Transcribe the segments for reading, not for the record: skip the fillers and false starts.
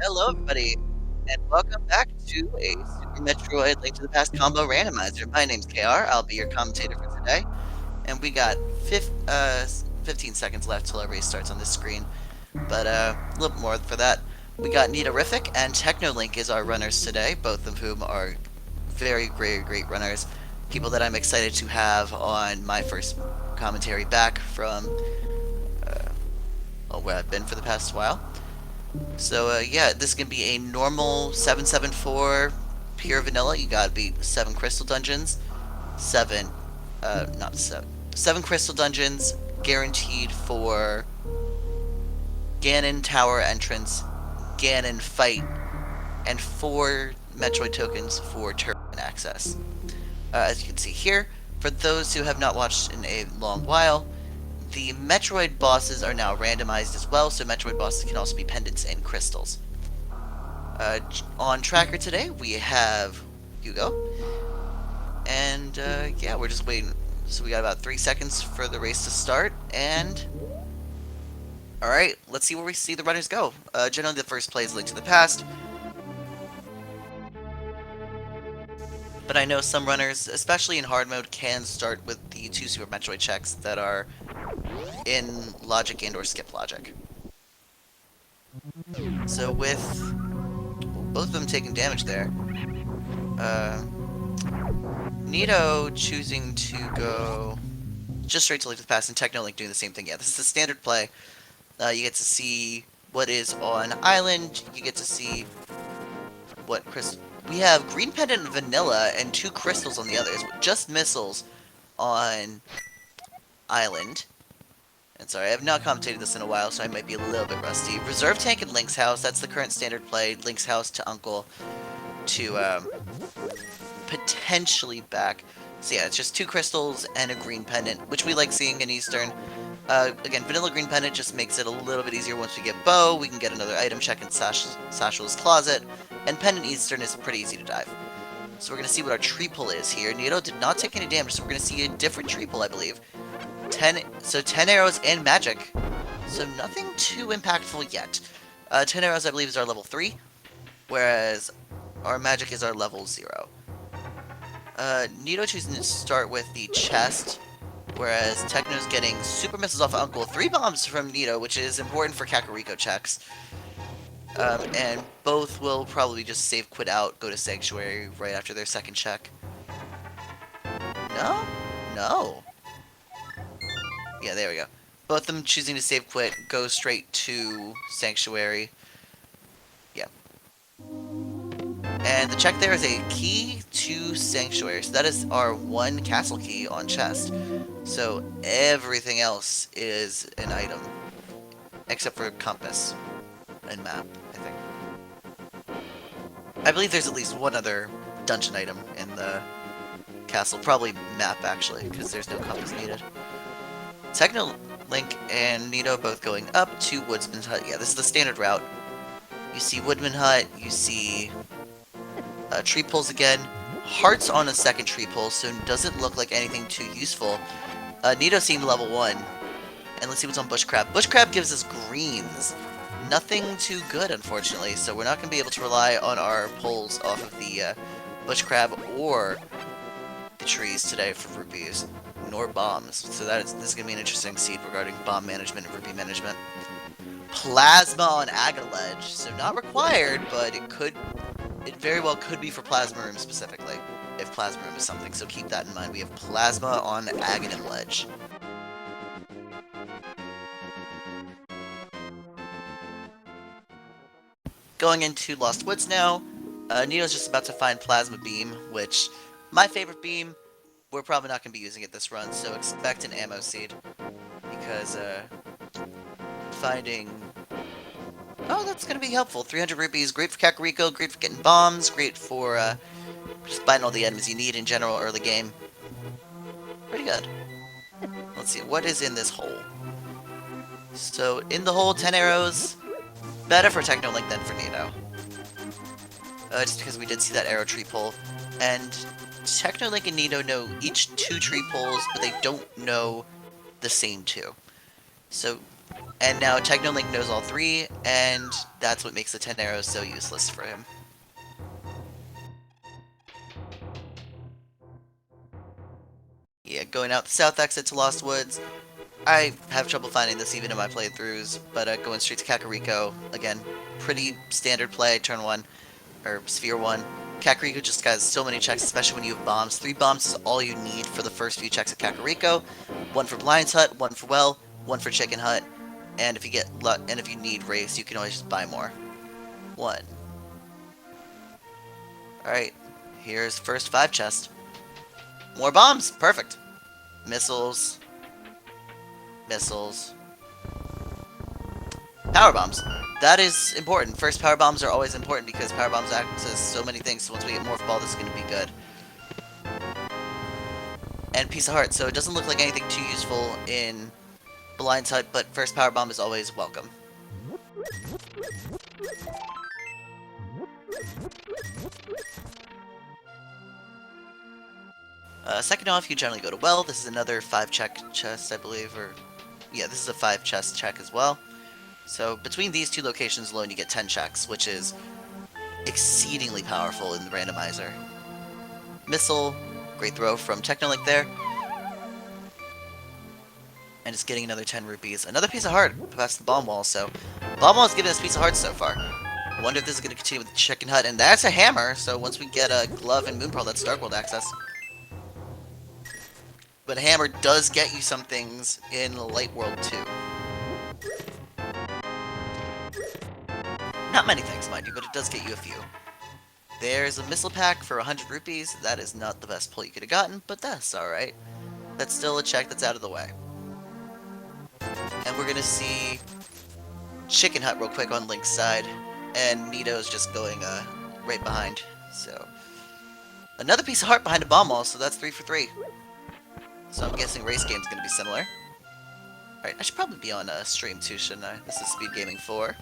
Hello, everybody, and welcome back to a Super Metroid Link to the Past combo randomizer. My name's KR. I'll be your commentator for today, and we got 15 seconds left till our race starts on this screen, but a little more for that. We got Nitorific and Technolink as our runners today, both of whom are very great runners. People that I'm excited to have on my first commentary back from where I've been for the past while. So yeah, this can be a normal 774 pure vanilla. You gotta beat 7 crystal dungeons, 7, not 7, 7 crystal dungeons guaranteed for Ganon Tower entrance, Ganon Fight, and 4 Metroid tokens for tournament access. As you can see here, for those who have not watched in a long while, the Metroid bosses are now randomized as well, so Metroid bosses can also be pendants and crystals. On tracker today, we have Hugo. And yeah, we're just waiting. So we got about 3 seconds for the race to start. And alright, let's see where we see the runners go. Generally, the first play is Link to the Past. But I know some runners, especially in hard mode, can start with the 2 Super Metroid checks that are in logic and or skip logic. So with both of them taking damage there, Nito choosing to go just straight to Link to the Past and Technolink doing the same thing. Yeah, this is the standard play. You get to see what is on Island. You get to see what crystal. We have Green Pendant and Vanilla and 2 crystals on the others. Just missiles on Island. And sorry, I have not commentated this in a while, so I might be a little bit rusty. Reserve Tank and Link's House. That's the current standard play. Link's House to Uncle to potentially back. So yeah, it's just 2 crystals and a green pendant, which we like seeing in Eastern. Again, vanilla green pendant just makes it a little bit easier once we get bow. We can get another item check in Sasha's closet, and pendant Eastern is pretty easy to dive. So we're going to see what our tree pull is here. Nito did not take any damage, so we're going to see a different tree pull, I believe. 10 arrows and magic, so nothing too impactful yet. 10 arrows, I believe, is our level 3, whereas our magic is our level 0. Nito choosing to start with the chest, whereas Techno's getting super missiles off of Uncle. 3 bombs from Nito, which is important for Kakariko checks. And both will probably just save quit out, go to Sanctuary right after their second check. No? No. Yeah, there we go. Both of them choosing to save quit, go straight to Sanctuary. Yeah. And the check there is a key to Sanctuary. So that is our 1 castle key on chest. So everything else is an item. Except for compass and map, I think. I believe there's at least 1 other dungeon item in the castle. Probably map, actually, because there's no compass needed. Technolink and Nito both going up to Woodsman's Hut. Yeah, this is the standard route. You see Woodman Hut, you see tree pulls again. Hearts on a second tree pull, so doesn't look like anything too useful. Nito seemed level 1. And let's see what's on Bush Crab. Bush Crab gives us greens. Nothing too good, unfortunately, so we're not going to be able to rely on our pulls off of the Bush Crab or the trees today for rupees, nor bombs. So this is going to be an interesting seed regarding bomb management and rupee management. Plasma on Aga Ledge, so not required, but it very well could be for Plasma Room specifically, if Plasma Room is something, so keep that in mind. We have Plasma on Aghanim Ledge. Going into Lost Woods now, Nito's just about to find Plasma Beam, which, my favorite beam, we're probably not going to be using it this run, so expect an ammo seed, because finding... Oh, that's going to be helpful. 300 rupees, great for Kakariko, great for getting bombs, great for just buying all the items you need in general early game. Pretty good. Let's see, what is in this hole? So, in the hole, 10 arrows. Better for Technolink than for Nito. Just because we did see that arrow tree pull. And Technolink and Nito know each 2 tree pulls, but they don't know the same 2. So, And now Technolink knows all three, and that's what makes the 10 arrows so useless for him. Yeah, going out the south exit to Lost Woods. I have trouble finding this even in my playthroughs, but going straight to Kakariko, again, pretty standard play, turn 1, or Sphere 1. Kakariko just has so many checks, especially when you have bombs. 3 bombs is all you need for the first few checks at Kakariko. 1 for Blind's Hut, 1 for Well, 1 for Chicken Hut, and if you get and if you need race, you can always just buy more. 1. Alright, here's first 5 chest. More bombs! Perfect! Missiles. Missiles. Power bombs. That is important. First power bombs are always important because power bombs access so many things. So once we get Morph Ball, this is going to be good. And Piece of Heart. So it doesn't look like anything too useful in Blind's Hut, but first power bomb is always welcome. Second off, you generally go to Well. This is another 5 check chest, I believe, or yeah, this is a 5 chest check as well. So between these 2 locations alone, you get 10 checks, which is exceedingly powerful in the randomizer. Missile, great throw from Technolink there. And just getting another 10 rupees. Another piece of heart past the bomb wall, so bomb wall has given us piece of heart so far. I wonder if this is going to continue with the Chicken Hut, and that's a hammer, so once we get a glove and Moon Pearl, that's Dark World access. But hammer does get you some things in Light World too. Not many things, mind you, but it does get you a few. There's a missile pack for 100 rupees. That is not the best pull you could have gotten, but that's alright. That's still a check that's out of the way. And we're gonna see Chicken Hut real quick on Link's side, and Nito's just going right behind. So another piece of heart behind a bomb wall, so that's 3 for 3. So I'm guessing race game's gonna be similar. Alright, I should probably be on stream too, shouldn't I? This is Speed Gaming 4.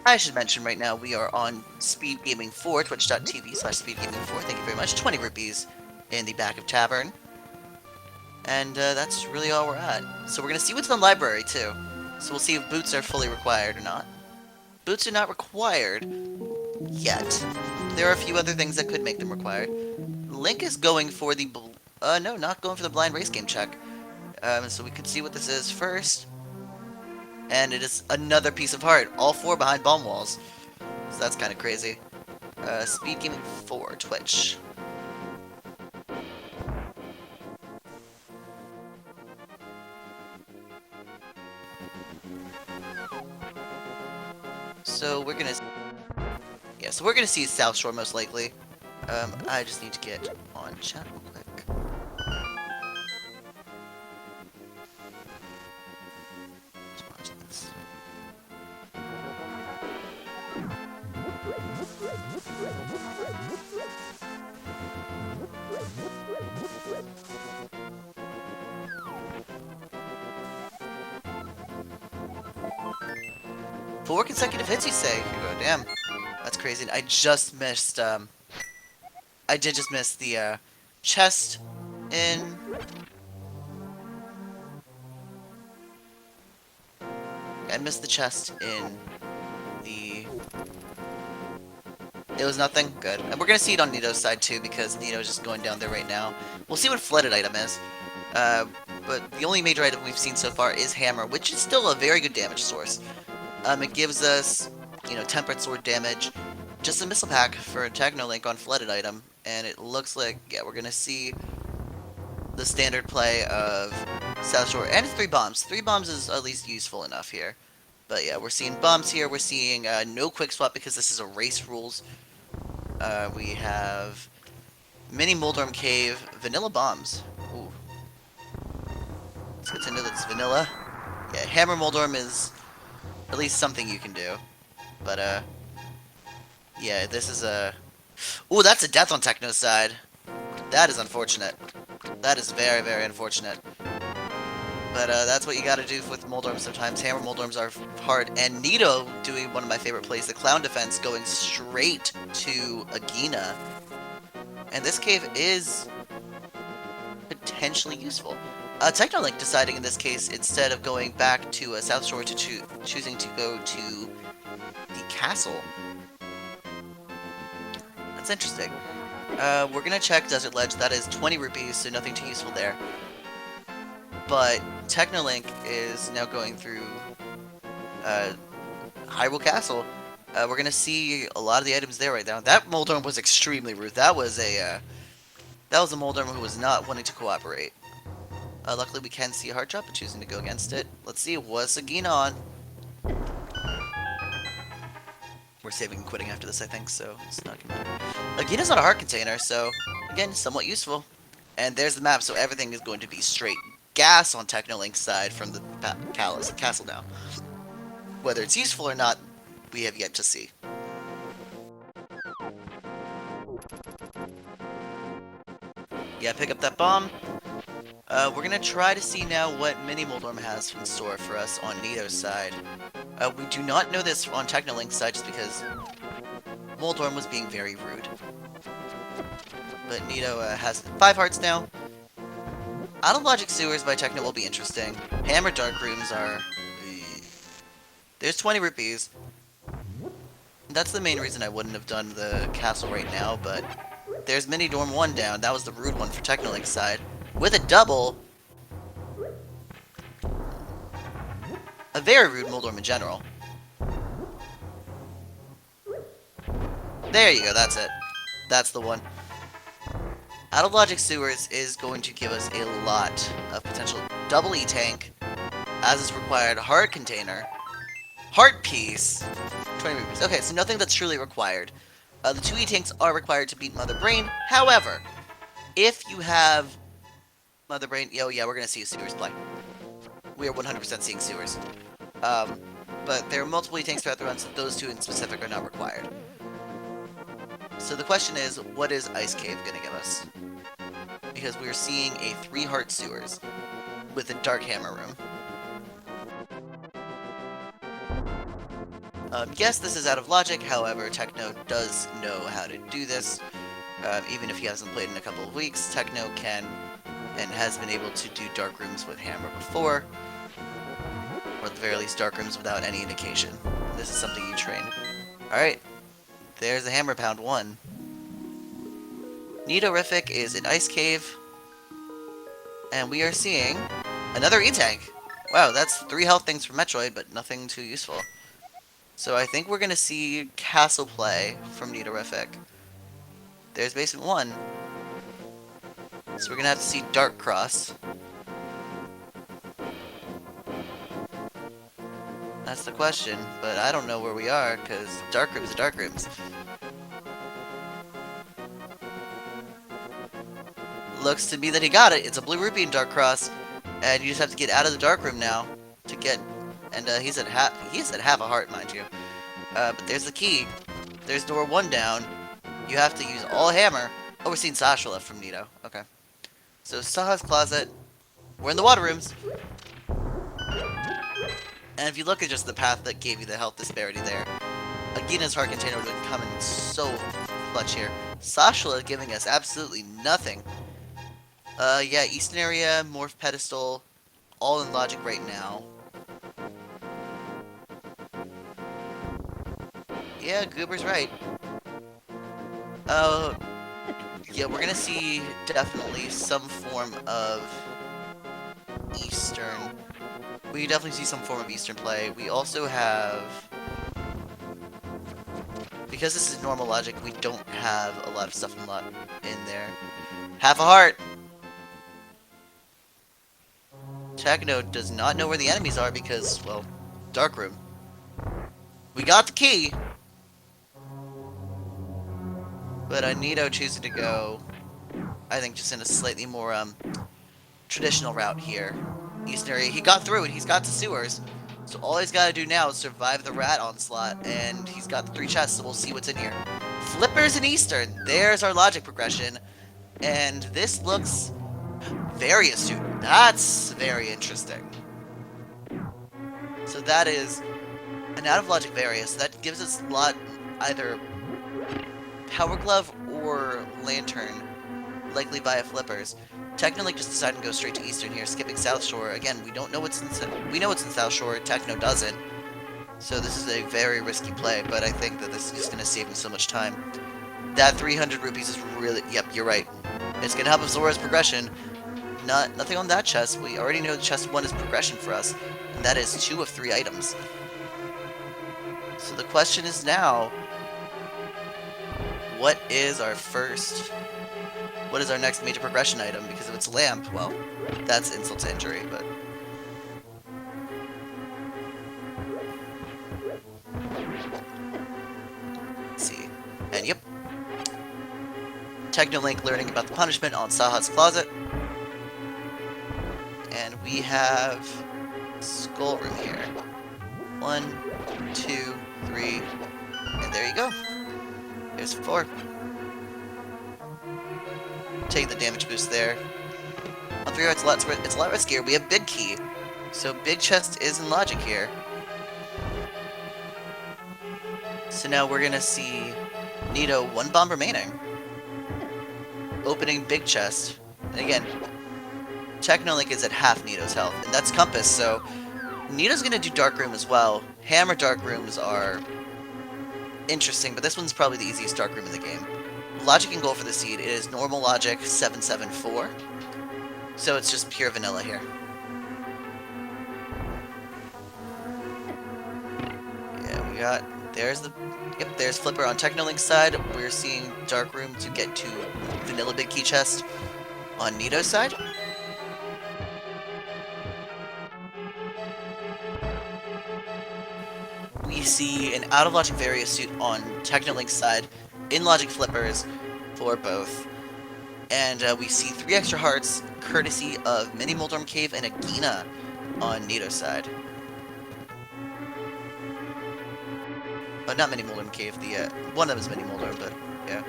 I should mention right now we are on Speed Gaming 4, twitch.tv/SpeedGaming4. Thank you very much. 20 rupees in the back of Tavern. And that's really all we're at. So we're going to see what's in the library too. So we'll see if boots are fully required or not. Boots are not required yet. There are a few other things that could make them required. Link is going for the... no, not going for the blind race game check. So we could see what this is first. And it is another piece of heart. All 4 behind bomb walls. So that's kind of crazy. Speed Gaming 4, Twitch. So we're gonna... Yeah, so we're gonna see South Shore most likely. I just need to get on chat real quick. Four consecutive hits, you say? Oh, damn. That's crazy. I just missed, I did just miss the, chest in... I missed the chest in the... It was nothing? Good. And we're gonna see it on Nito's side, too, because Nito's just going down there right now. We'll see what flooded item is. But the only major item we've seen so far is Hammer, which is still a very good damage source. It gives us, you know, temperate sword damage, just a missile pack for a Technolink on flooded item, and it looks like, yeah, we're gonna see the standard play of South Shore, and 3 bombs. 3 bombs is at least useful enough here. But yeah, we're seeing bombs here, we're seeing no quick swap because this is a race rules. We have mini Moldorm Cave, vanilla bombs. Ooh. It's good to know that it's vanilla. Yeah, Hammer Moldorm is at least something you can do. But, yeah, this is a... Ooh, that's a death on Techno's side. That is unfortunate. That is very, very unfortunate. But that's what you gotta do with Moldorm sometimes. Hammer Moldorms are hard. And Nito doing one of my favorite plays, the Clown Defense, going straight to Agina. And this cave is potentially useful. Technolink deciding in this case, instead of going back to South Shore, to choosing to go to the castle. That's interesting. We're gonna check Desert Ledge. That is 20 rupees, so nothing too useful there. But Technolink is now going through Hyrule Castle. We're gonna see a lot of the items there right now. That Moldorm was extremely rude. That was a Moldorm who was not wanting to cooperate. Luckily, we can see a hard drop, but choosing to go against it. Let's see, what's Agina on? We're saving and quitting after this, I think, so it's not gonna matter. Agina's not a heart container, so again, somewhat useful. And there's the map, so everything is going to be straight gas on Technolink's side from the castle now. Whether it's useful or not, we have yet to see. Yeah, pick up that bomb. We're gonna try to see now what Mini Moldorm has in store for us on Nito's side. We do not know this on Technolink's side just because Moldorm was being very rude. But Nito has 5 hearts now. Out of Logic Sewers by Techno will be interesting. Hammer Dark Rooms are... There's 20 rupees. That's the main reason I wouldn't have done the castle right now, but there's Mini Dorm 1 down. That was the rude one for Technolink's side. With a double... A very rude Moldorm in general. There you go, that's it. That's the one. Out of Logic Sewers is going to give us a lot of potential double E-Tank, as is required, Heart Container, Heart Piece, 20 rupees. Okay, so nothing that's truly required. The 2 E-Tanks are required to beat Mother Brain. However, if you have Mother Brain... Oh yeah, we're going to see a Sewers play. We are 100% seeing Sewers. But there are multiple E-Tanks throughout the run, so those 2 in specific are not required. So the question is, what is Ice Cave going to give us? Because we are seeing a 3-heart Sewers with a Dark Hammer room. Yes, this is out of logic, however, Techno does know how to do this. Even if he hasn't played in a couple of weeks, Techno can and has been able to do Dark Rooms with Hammer before. Or at the very least, Dark Rooms without any indication. This is something you train. Alright. There's a Hammer Pound 1. Nidorific is in Ice Cave. And we are seeing another E-Tank. Wow, that's 3 health things for Metroid, but nothing too useful. So I think we're going to see Castle play from Nidorific. There's Basement 1. So we're going to have to see Dark Cross. That's the question, but I don't know where we are, because Dark Rooms are Dark Rooms. Looks to me that he got it. It's a blue rupee in Dark Cross, and you just have to get out of the Dark Room now to get... And he's at half a heart, mind you. But there's the key. There's door 1 down. You have to use all hammer. Oh, we're seeing Sasha left from Nito. Okay. So Saha's closet. We're in the water rooms. And if you look at just the path that gave you the health disparity there, Agina's heart container would come in so clutch here. Sasha is giving us absolutely nothing. Yeah, Eastern area, Morph pedestal, all in logic right now. Yeah, Goober's right. Yeah, we're gonna see definitely some form of Eastern. We definitely see some form of Eastern play. We also have... Because this is normal logic, we don't have a lot of stuff in there. Half a heart! Techno does not know where the enemies are because, well, Dark Room. We got the key! But Nito choosing to go, I think, just in a slightly more traditional route here. Eastern area. He got through it. He's got the sewers. So all he's got to do now is survive the rat onslaught, and he's got the 3 chests, so we'll see what's in here. Flippers and Eastern. There's our logic progression. And this looks Very astute. That's very interesting. So that is an out-of-logic Varius. That gives us either Power Glove or Lantern, likely via Flippers. Techno just decided to go straight to Eastern here, skipping South Shore. Again, we don't know what's in we know what's in South Shore. Techno doesn't. So this is a very risky play, but I think that this is just going to save him so much time. That 300 rupees is really... Yep, you're right. It's going to help with Zora's progression. Nothing on that chest. We already know chest 1 is progression for us, and that is 2 of 3 items. So the question is now, what is our next major progression item? Because if it's Lamp, well, that's insult to injury, but... Let's see. And yep. Technolink learning about the punishment on Saha's closet. And we have Skull Room here. 1, 2, 3, and there you go. There's 4. Take the damage boost there. On 3 it's a lot riskier. We have Big Key, so Big Chest is in logic here. So now we're gonna see Nito 1 bomb remaining, opening Big Chest. And again, Technolink is at half Nito's health, and that's Compass. So Nito's gonna do Dark Room as well. Hammer Dark Rooms are interesting, but this one's probably the easiest Dark Room in the game. Logic and goal for the seed is normal logic 774. So it's just pure vanilla here. Yeah, we got... there's Flipper on Technolink's side. We're seeing Dark Room to get to vanilla Big Key Chest on Nito's side. We see an out-of-logic Various suit on Technolink's side, in-logic Flippers for both. And we see 3 extra hearts, courtesy of Mini Moldorm Cave and a Gina on Nito's side. Not Mini Moldorm Cave, one of them is Mini Moldorm, but yeah.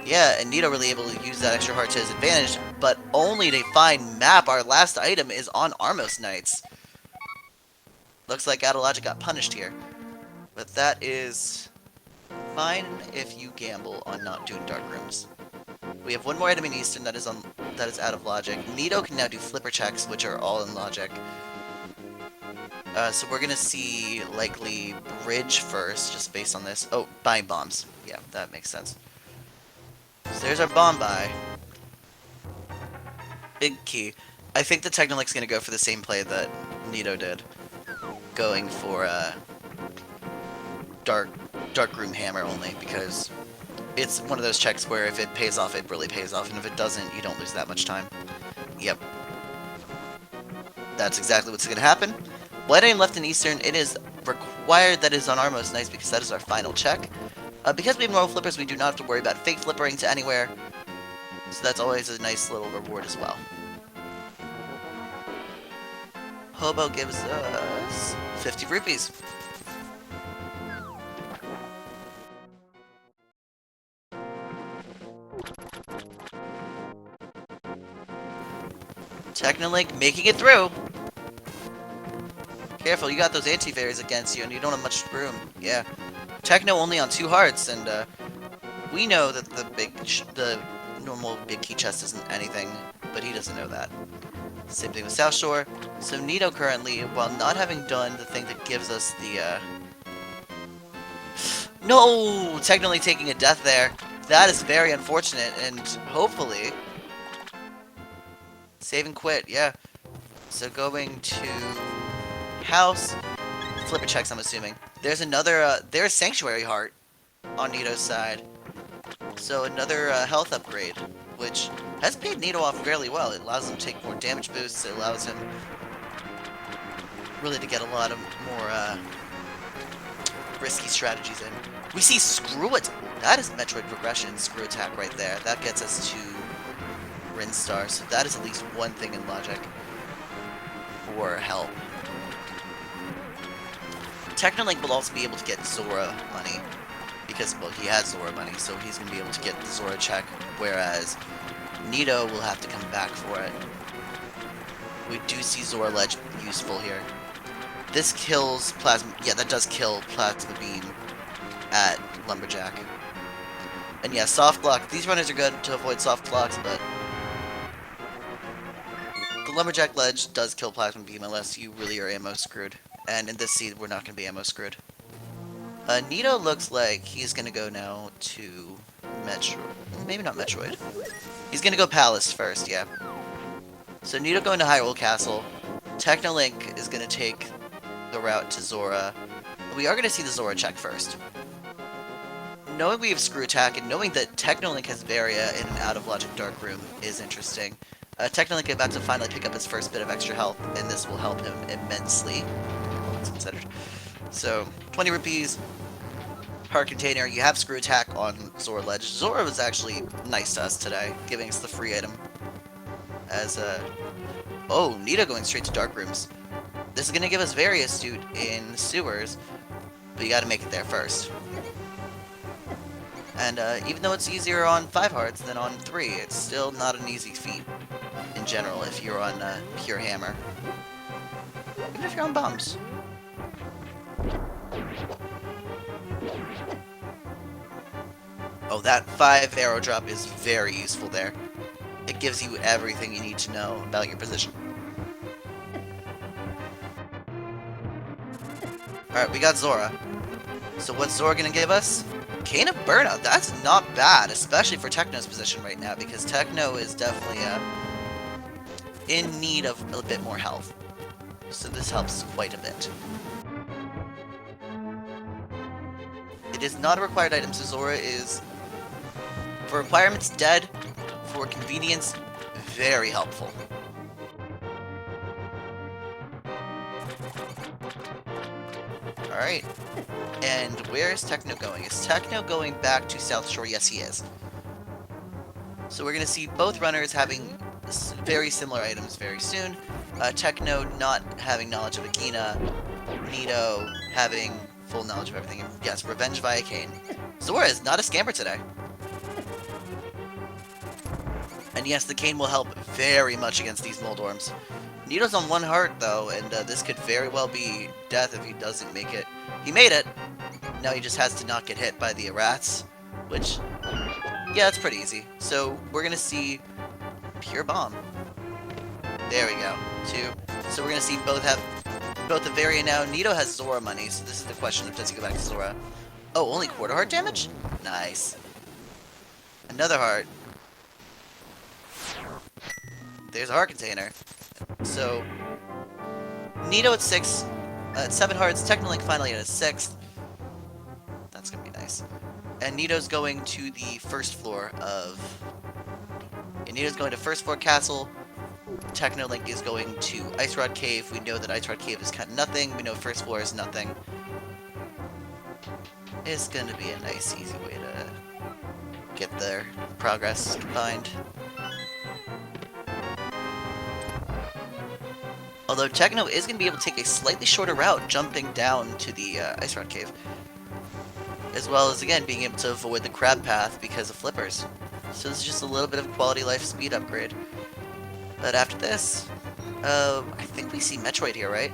Yeah, and Nito really able to use that extra heart to his advantage, but only to find map. Our last item is on Armos Knights. Looks like Out-of-Logic got punished here. But that is fine if you gamble on not doing Dark Rooms. We have 1 more item in Eastern that is out of logic. Nito can now do Flipper checks, which are all in logic. So we're gonna see likely Bridge first, just based on this. Oh, buying bombs. Yeah, that makes sense. So there's our bomb buy. Big Key. I think the Technolink's gonna go for the same play that Nito did. Going for Dark Room Hammer only, because it's one of those checks where if it pays off, it really pays off, and if it doesn't, you don't lose that much time. Yep. That's exactly what's going to happen. White item left in Eastern, it is required that is on Armos Knights, because that is our final check. Because we have normal flippers, we do not have to worry about fake flippering to anywhere, so that's always a nice little reward as well. Hobo gives us 50 rupees. Technolink making it through. Careful, you got those anti-fairies against you and you don't have much room. Yeah. Techno only on 2 hearts, and we know that the normal Big Key Chest isn't anything, but he doesn't know that. Same thing with South Shore. So Nito currently, while not having done the thing that gives us the, No! Technically taking a death there. That is very unfortunate, and hopefully... Save and quit, yeah. So going to... House. Flipper checks, I'm assuming. There's another, there's Sanctuary Heart on Nito's side. So another health upgrade, which has paid Nito off fairly well. It allows him to take more damage boosts. It allows him really to get a lot of more risky strategies in. We see Screw It. That is Metroid progression. Screw Attack right there. That gets us to Rin Star. So that is at least one thing in logic for help. Technolink will also be able to get Zora money. Because, well, he has Zora money, so he's going to be able to get the Zora check. Whereas Nito will have to come back for it. We do see Zora Ledge useful here. This kills Plasma... Yeah, that does kill Plasma Beam at Lumberjack. And yeah, soft block. These runners are good to avoid soft blocks, but the Lumberjack Ledge does kill Plasma Beam unless you really are ammo screwed. And in this seed, we're not going to be ammo screwed. Nito looks like he's going to go now to Metroid. Maybe not Metroid. He's going to go Palace first, yeah. So Nito going to Hyrule Castle. Technolink is going to take the route to Zora. We are going to see the Zora check first. Knowing we have Screw Attack and knowing that Technolink has Varia in an out-of-logic Dark Room is interesting. Technolink is about to finally pick up his first bit of extra health, and this will help him immensely. All things considered. So, 20 rupees, Heart Container, you have Screw Attack on Zora Ledge. Zora was actually nice to us today, giving us the free item. As, oh, Nito going straight to Dark Rooms. This is going to give us Varia Suit in Sewers, but you got to make it there first. And even though it's easier on 5 hearts than on 3, it's still not an easy feat in general if you're on Pure Hammer. Even if you're on Bombs. Oh, that 5 arrow drop is very useful there. It gives you everything you need to know about your position. Alright, we got Zora. So what's Zora gonna give us? Cane of Burnout. That's not bad, especially for Techno's position right now, because Techno is definitely in need of a bit more health. So this helps quite a bit. It is not a required item, so Zora is, for requirements, dead. For convenience, very helpful. Alright. And where is Techno going? Is Techno going back to South Shore? Yes, he is. So we're going to see both runners having very similar items very soon. Techno not having knowledge of Agina. Nito having full knowledge of everything. Yes, Revenge via Cane. Zora is not a scamper today. And yes, the Cane will help very much against these Moldorms. Nito's on 1 heart, though, and this could very well be death if he doesn't make it. He made it! Now he just has to not get hit by the rats, which, yeah, it's pretty easy. So we're going to see Pure Bomb. There we go. 2. So we're going to see both have both the Varia now. Nito has Zora money, so this is the question of does he go back to Zora. Oh, only quarter heart damage? Nice. Another heart. There's a heart container. So, Nito at 6, at 7 hearts, Technolink finally at a 6th. That's gonna be nice. And Nito's going to the first floor of... Yeah, Nito's going to first floor castle. Technolink is going to Ice Rod Cave. We know that Ice Rod Cave is kind of nothing. We know first floor is nothing. It's gonna be a nice, easy way to get their progress combined. Although Techno is going to be able to take a slightly shorter route, jumping down to the Ice Rod Cave. As well as, again, being able to avoid the crab path because of flippers. So this is just a little bit of quality life speed upgrade. But after this, I think we see Metroid here, right?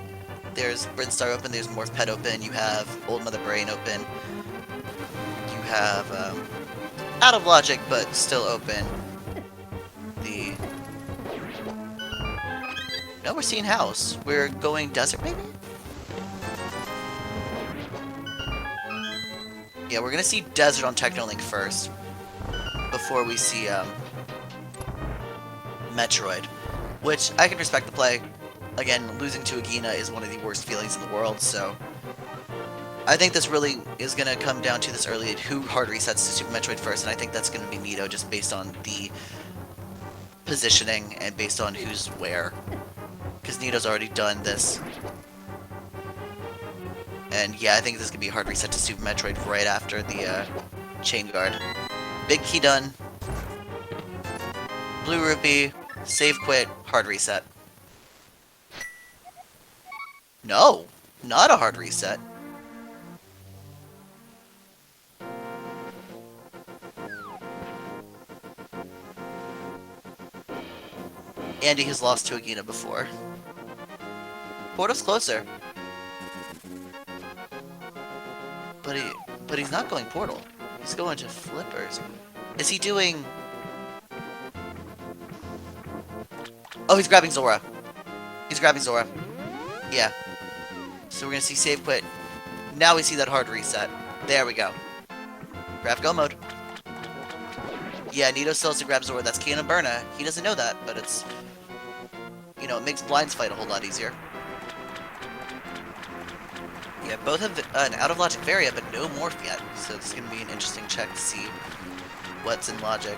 There's Brinstar open, there's Morph Pet open, you have Old Mother Brain open. You have, out of logic, but still open, the... No, we're seeing House. We're going Desert, maybe? Yeah, we're gonna see Desert on Technolink first. Before we see, Metroid. Which, I can respect the play. Again, losing to Agina is one of the worst feelings in the world, so... I think this really is gonna come down to this early who hard resets to Super Metroid first, and I think that's gonna be Nito, just based on the positioning and based on who's where. Because Nito's already done this. And yeah, I think this is going to be a hard reset to Super Metroid right after the Chain Guard. Big key done. Blue Rupee, save quit, hard reset. No, not a hard reset. Andy has lost to Agina before. Portal's closer. But he's not going Portal. He's going to Flippers. Is he doing... Oh, he's grabbing Zora. He's grabbing Zora. Yeah. So we're gonna see save quit. Now we see that hard reset. There we go. Grab go mode. Yeah, Nito still has to grab Zora. That's Cana Burna. He doesn't know that, but it's... You know, it makes Blind's fight a whole lot easier. Yeah, both have an out-of-logic Varia, but no Morph yet. So this is going to be an interesting check to see what's in logic.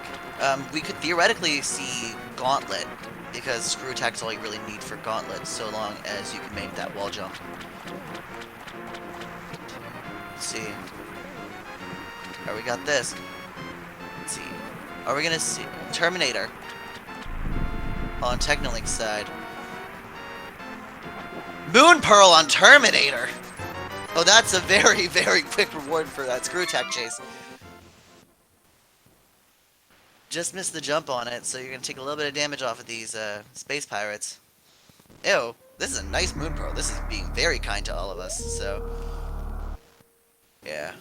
We could theoretically see Gauntlet, because Screw Attack's all you really need for Gauntlet, so long as you can make that wall jump. Let's see. Alright, we got this. Let's see. Are we going to see Terminator on Technolink's side? Moon Pearl on Terminator! Oh, that's a very, very quick reward for that Screw Attack chase. Just missed the jump on it, so you're going to take a little bit of damage off of these space pirates. Ew, this is a nice Moon Pearl. This is being very kind to all of us, so... Yeah.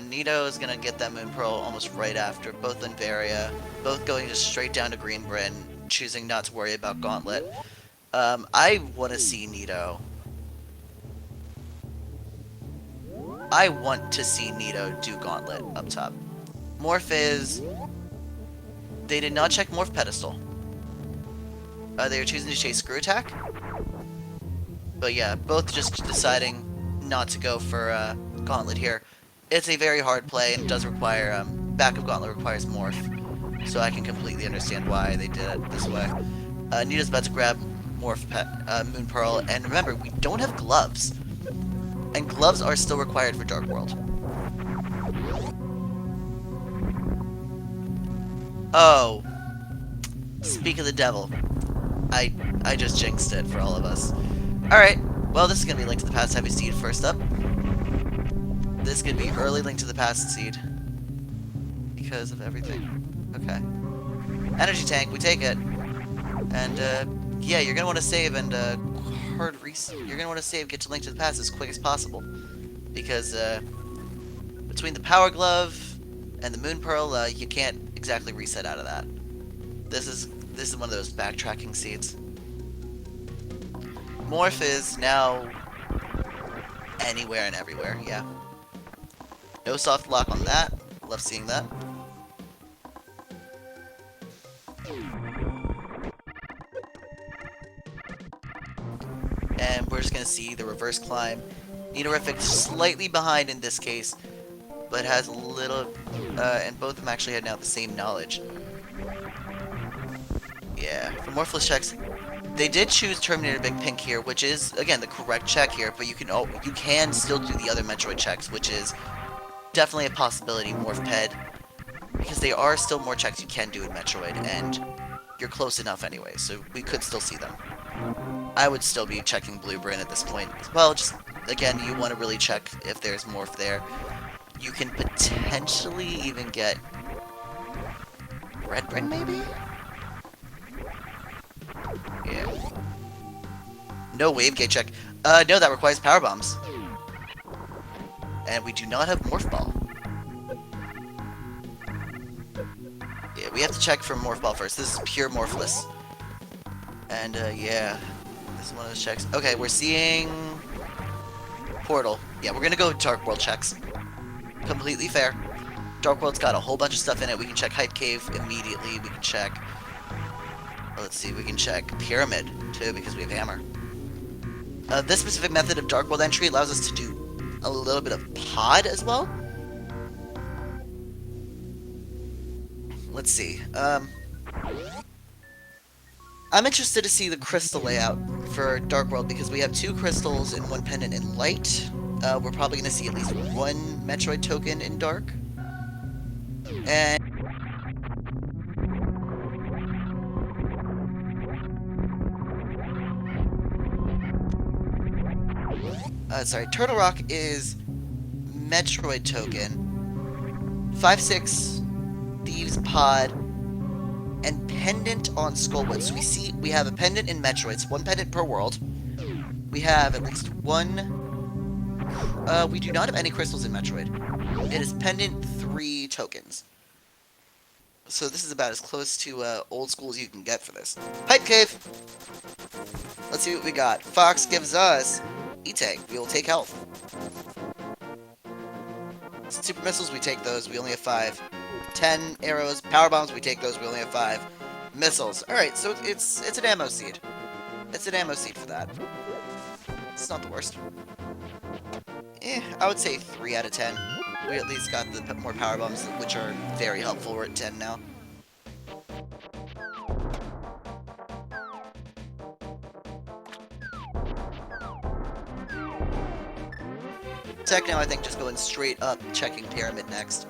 Nito is going to get that Moon Pearl almost right after, both in Varia, both going just straight down to Green Brin, choosing not to worry about Gauntlet. I want to see Nito. I want to see Nito do Gauntlet up top. Morph is... They did not check Morph Pedestal. They were choosing to chase Screw Attack. But yeah, both just deciding not to go for Gauntlet here. It's a very hard play and does require... backup Gauntlet requires Morph. So I can completely understand why they did it this way. Nito's about to grab Moon Pearl. And remember, we don't have gloves. And gloves are still required for Dark World. Oh. Speak of the devil. I just jinxed it for all of us. Alright. Well, this is going to be Link to the Past Heavy Seed first up. This is going to be early Link to the Past Seed. Because of everything. Okay. Energy Tank, we take it. And, yeah, you're going to want to save and, hard reset. You're going to want to save, get to Link to the Past as quick as possible. Because, between the Power Glove and the Moon Pearl, you can't exactly reset out of that. This is one of those backtracking seeds. Morph is now anywhere and everywhere, yeah. No soft lock on that. Love seeing that. And we're just going to see the reverse climb. Nitorific slightly behind in this case, but has a little... and both of them actually had now the same knowledge. Yeah, for Morphless checks, they did choose Terminator Big Pink here, which is, again, the correct check here, but you can still do the other Metroid checks, which is definitely a possibility, Morph Ped, because there are still more checks you can do in Metroid, and you're close enough anyway, so we could still see them. I would still be checking Blue Brin at this point. Well, just, again, you want to really check if there's Morph there. You can potentially even get Red Brin, maybe? Yeah. No Wave Gate check. No, that requires Power Bombs. And we do not have Morph Ball. Yeah, we have to check for Morph Ball first. This is pure Morphless. And, yeah. This is one of those checks. Okay, we're seeing... Portal. Yeah, we're gonna go Dark World checks. Completely fair. Dark World's got a whole bunch of stuff in it. We can check Hype Cave immediately. We can check... Let's see, we can check Pyramid, too, because we have Hammer. This specific method of Dark World entry allows us to do a little bit of Pod as well. Let's see. I'm interested to see the crystal layout for Dark World, because we have 2 crystals and 1 pendant in Light. We're probably going to see at least 1 Metroid token in Dark. And... sorry, Turtle Rock is Metroid token, 5-6, Thieves Pod, and pendant on Skullwood. So we have a pendant in Metroid. It's one pendant per world. We have at least one. We do not have any crystals in Metroid. It is pendant 3 tokens. So this is about as close to old school as you can get for this. Pipe Cave! Let's see what we got. Fox gives us E-Tank. We will take health. Super missiles, we take those. We only have 5. 10 arrows. Power bombs, we take those. We only have 5. Missiles. Alright, so it's an ammo seed. It's an ammo seed for that. It's not the worst. I would say 3 out of 10. We at least got the more power bombs, which are very helpful. We're at 10 now. Tech now, I think, just going straight up, checking Pyramid next.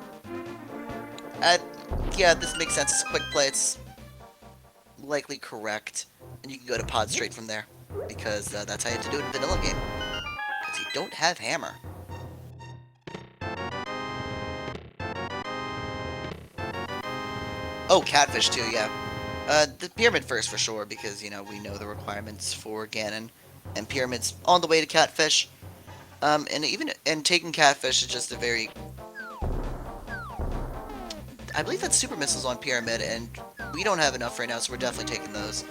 Yeah, this makes sense. It's a quick play. It's likely correct. And you can go to pod straight from there. Because that's how you have to do it in vanilla game. Because you don't have hammer. Oh, catfish too, yeah. The pyramid first for sure, because, you know, we know the requirements for Ganon. And pyramid's on the way to catfish. And taking catfish is just a very... I believe that's super missiles on pyramid, and we don't have enough right now, so we're definitely taking those.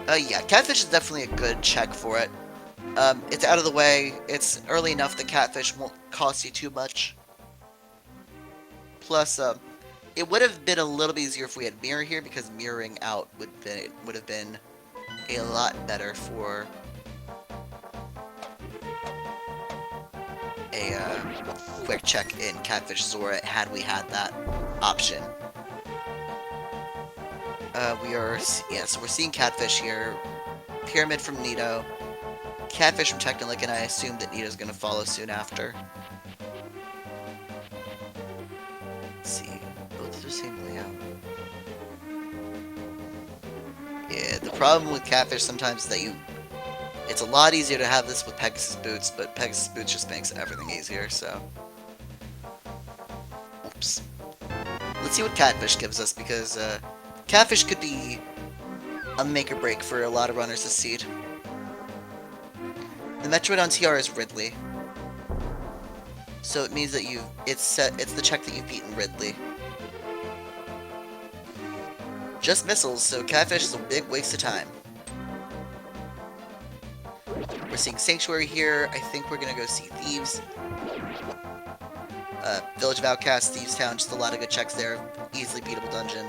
Yeah, catfish is definitely a good check for it. It's out of the way. It's early enough that catfish won't cost you too much. Plus, it would have been a little bit easier if we had Mire here, because mirroring out would have been a lot better for a quick check in Catfish Zora had we had that option. So we're seeing Catfish here. Pyramid from Nito. Catfish from Technolic, and I assume that Nito's going to follow soon after. Let's see. Both of the same layout. Yeah, the problem with Catfish sometimes is that it's a lot easier to have this with Pegasus Boots, but Pegasus Boots just makes everything easier, so... Oops. Let's see what Catfish gives us, because Catfish could be a make or break for a lot of runners this seed. The Metroid on TR is Ridley. So it means that it's the check that you've beaten Ridley. Just missiles, so Catfish is a big waste of time. We're seeing Sanctuary here. I think we're gonna go see Thieves. Village of Outcasts, Thieves Town, just a lot of good checks there. Easily beatable dungeon.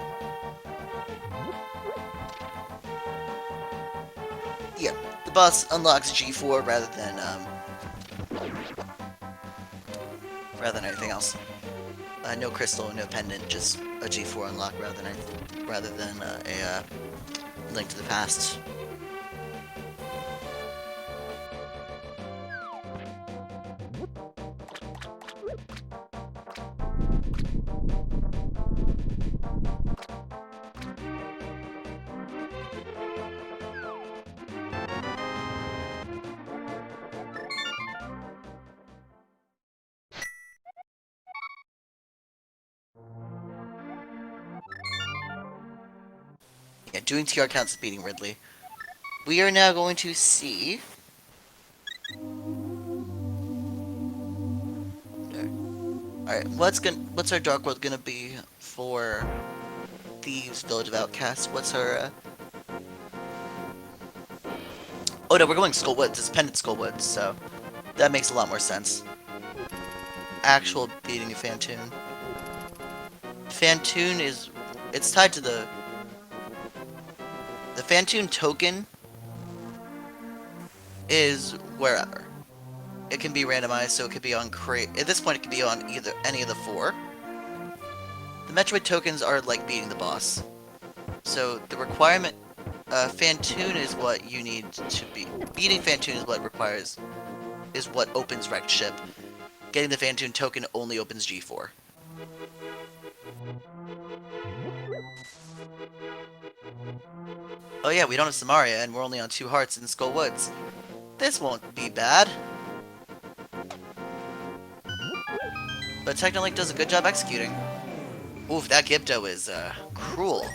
Yeah, the boss unlocks G4 rather than anything else. No crystal, no pendant, just a G4 unlock rather than a Link to the Past. Yeah, doing TR counts as beating Ridley. We are now going to see... Alright, what's our Dark World gonna be for Thieves, Village of Outcasts? What's our, Oh no, we're going Skullwoods. It's Pendant Skullwoods, so that makes a lot more sense. Actual beating of Phantoon. Phantoon is... It's tied to the... The Phantoon token is wherever. It can be randomized, so it could be on Craid. At this point, it could be on any of the 4. The Metroid tokens are like beating the boss. So the requirement, Phantoon is what you need to beat. Beating Phantoon is what opens Wrecked Ship. Getting the Phantoon token only opens G4. Oh yeah, we don't have Samaria, and we're only on 2 hearts in Skull Woods. This won't be bad. But Technolink does a good job executing. Oof, that Gibdo is, cruel.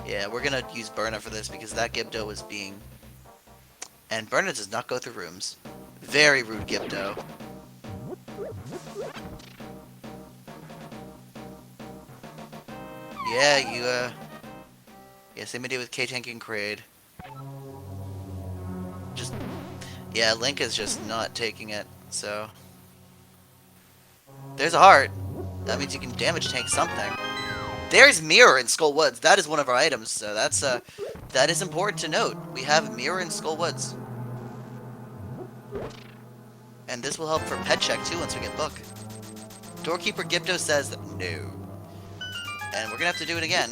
Yeah, we're gonna use Burna for this because that Gibdo was being... And Burna does not go through rooms. Very rude Gibdo. Yeah, you, yeah, same idea with K-Tank and Craid. Just... Yeah, Link is just not taking it, so... There's a heart. That means you can damage tank something. There's Mire in Skull Woods. That is one of our items, so that's, that is important to note. We have Mire in Skull Woods. And this will help for pet check, too, once we get Book. Doorkeeper Gibdo says no. And we're gonna have to do it again.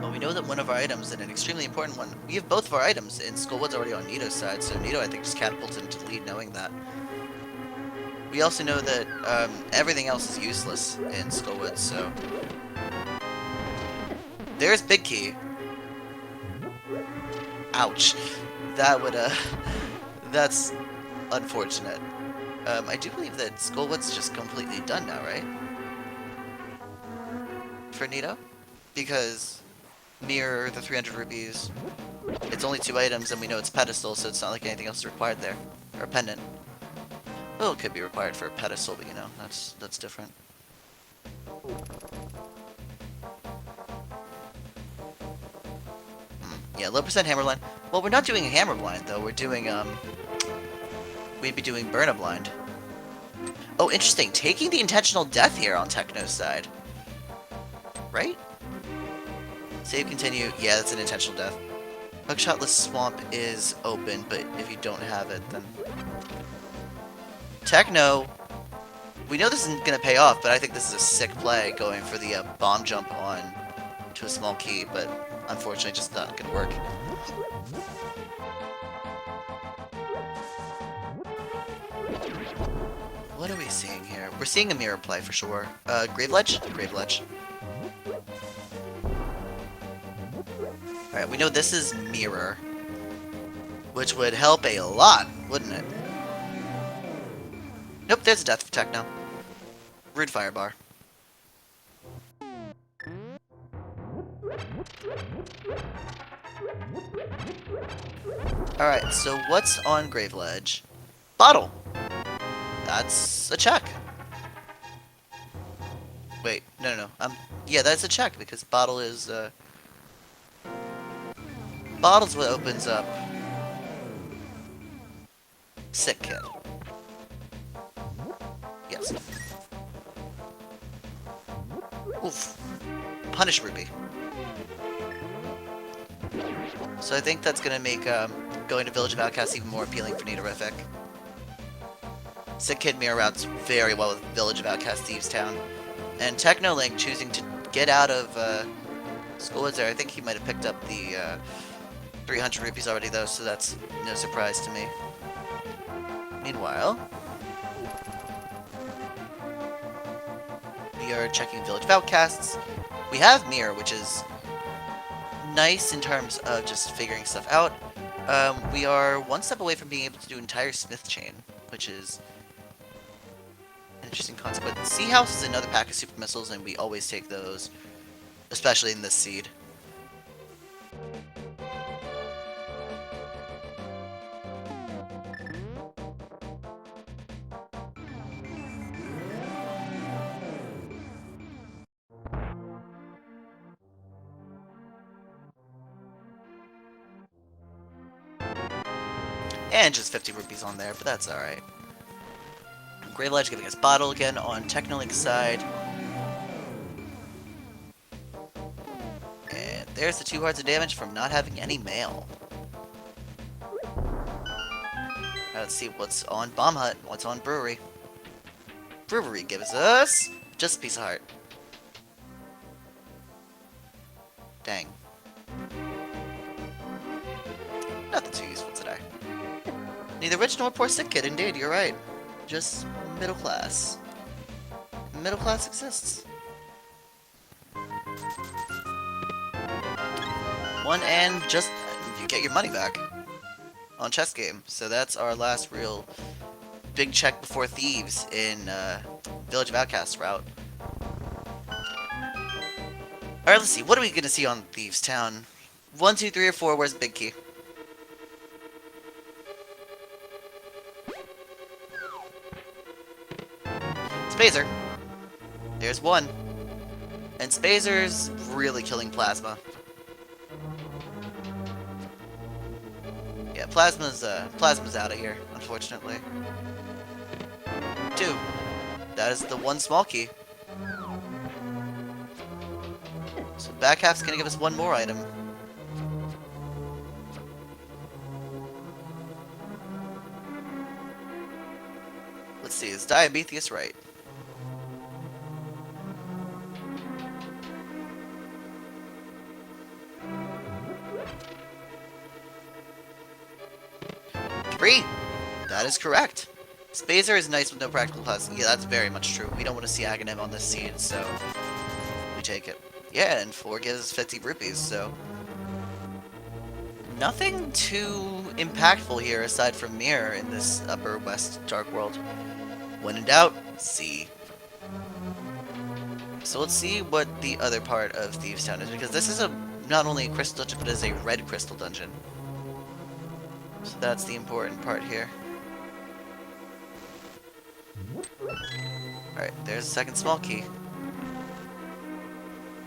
But we know that one of our items, and an extremely important one, we have both of our items in Skull Woods already on Nito's side, so Nito, I think, just catapulted into the lead knowing that. We also know that everything else is useless in Skull Woods, so... There's Big Key. Ouch. That would, that's unfortunate. I do believe that Skull Woods is just completely done now, right? For Nito? Because Mire, the 300 rupees, it's only 2 items, and we know it's pedestal, so it's not like anything else is required there. Or pendant. Well, it could be required for a pedestal, but you know, that's different. Yeah, low percent hammer blind. Well, we're not doing a hammer blind though. We're doing we'd be doing Burna blind. Oh, interesting. Taking the intentional death here on Techno's side. Right? Save continue. Yeah, that's an intentional death. Hookshotless Swamp is open, but if you don't have it, then... Techno, we know this isn't going to pay off, but I think this is a sick play going for the bomb jump on to a small key, but unfortunately just not going to work. What are we seeing here? We're seeing a Mire play for sure. Grave Ledge? Grave Ledge. Alright, we know this is Mire, which would help a lot, wouldn't it? Nope, there's a death for Techno. Rude Firebar. Alright, so what's on Grave Ledge? Bottle! That's a check. Wait, no. Yeah, that's a check, because Bottle is, Bottle's what opens up Sick Kid. Yes. Oof. Punish Ruby. So I think that's gonna make going to Village of Outcasts even more appealing for Nidorific. Sick Kid Mire routes very well with Village of Outcasts Thieves Town. And Techno Link choosing to get out of Skull Woods there. I think he might have picked up the 300 rupees already though, so that's no surprise to me. Meanwhile, we are checking Village of Outcasts. We have Mire, which is nice in terms of just figuring stuff out. We are one step away from being able to do entire Smith Chain, which is an interesting concept. But Sea House is another pack of super missiles, and we always take those, especially in this seed. And just 50 rupees on there, but that's alright. Grave Ledge giving us Bottle again on Technolink's side. And there's the 2 hearts of damage from not having any mail. Now let's see what's on Bomb Hut, what's on Brewery. Brewery gives us just a piece of heart. Dang. Nothing too useful today. Neither rich nor poor sick kid, indeed, you're right. Just middle class. Middle class exists. 1 and just, you get your money back on Chess Game. So that's our last real big check before Thieves in Village of Outcasts route. Alright, let's see. What are we gonna see on Thieves Town? 1, 2, 3, or 4. Where's the big key? Spazer. There's 1. And Spazer's really killing Plasma. Yeah, Plasma's out of here, unfortunately. 2. That is the 1 small key. So back half's gonna give us 1 more item. Let's see, is Diabetes right? Three! That is correct. Spazer is nice with no practical plus. Yeah, that's very much true. We don't want to see Aghanim on this scene, so we take it. Yeah, and 4 gives us 50 rupees, so nothing too impactful here aside from Mire in this Upper West Dark World. When in doubt, C. So let's see what the other part of Thieves Town is, because this is not only a crystal dungeon, but it is a red crystal dungeon. So that's the important part here. Alright, there's a second small key.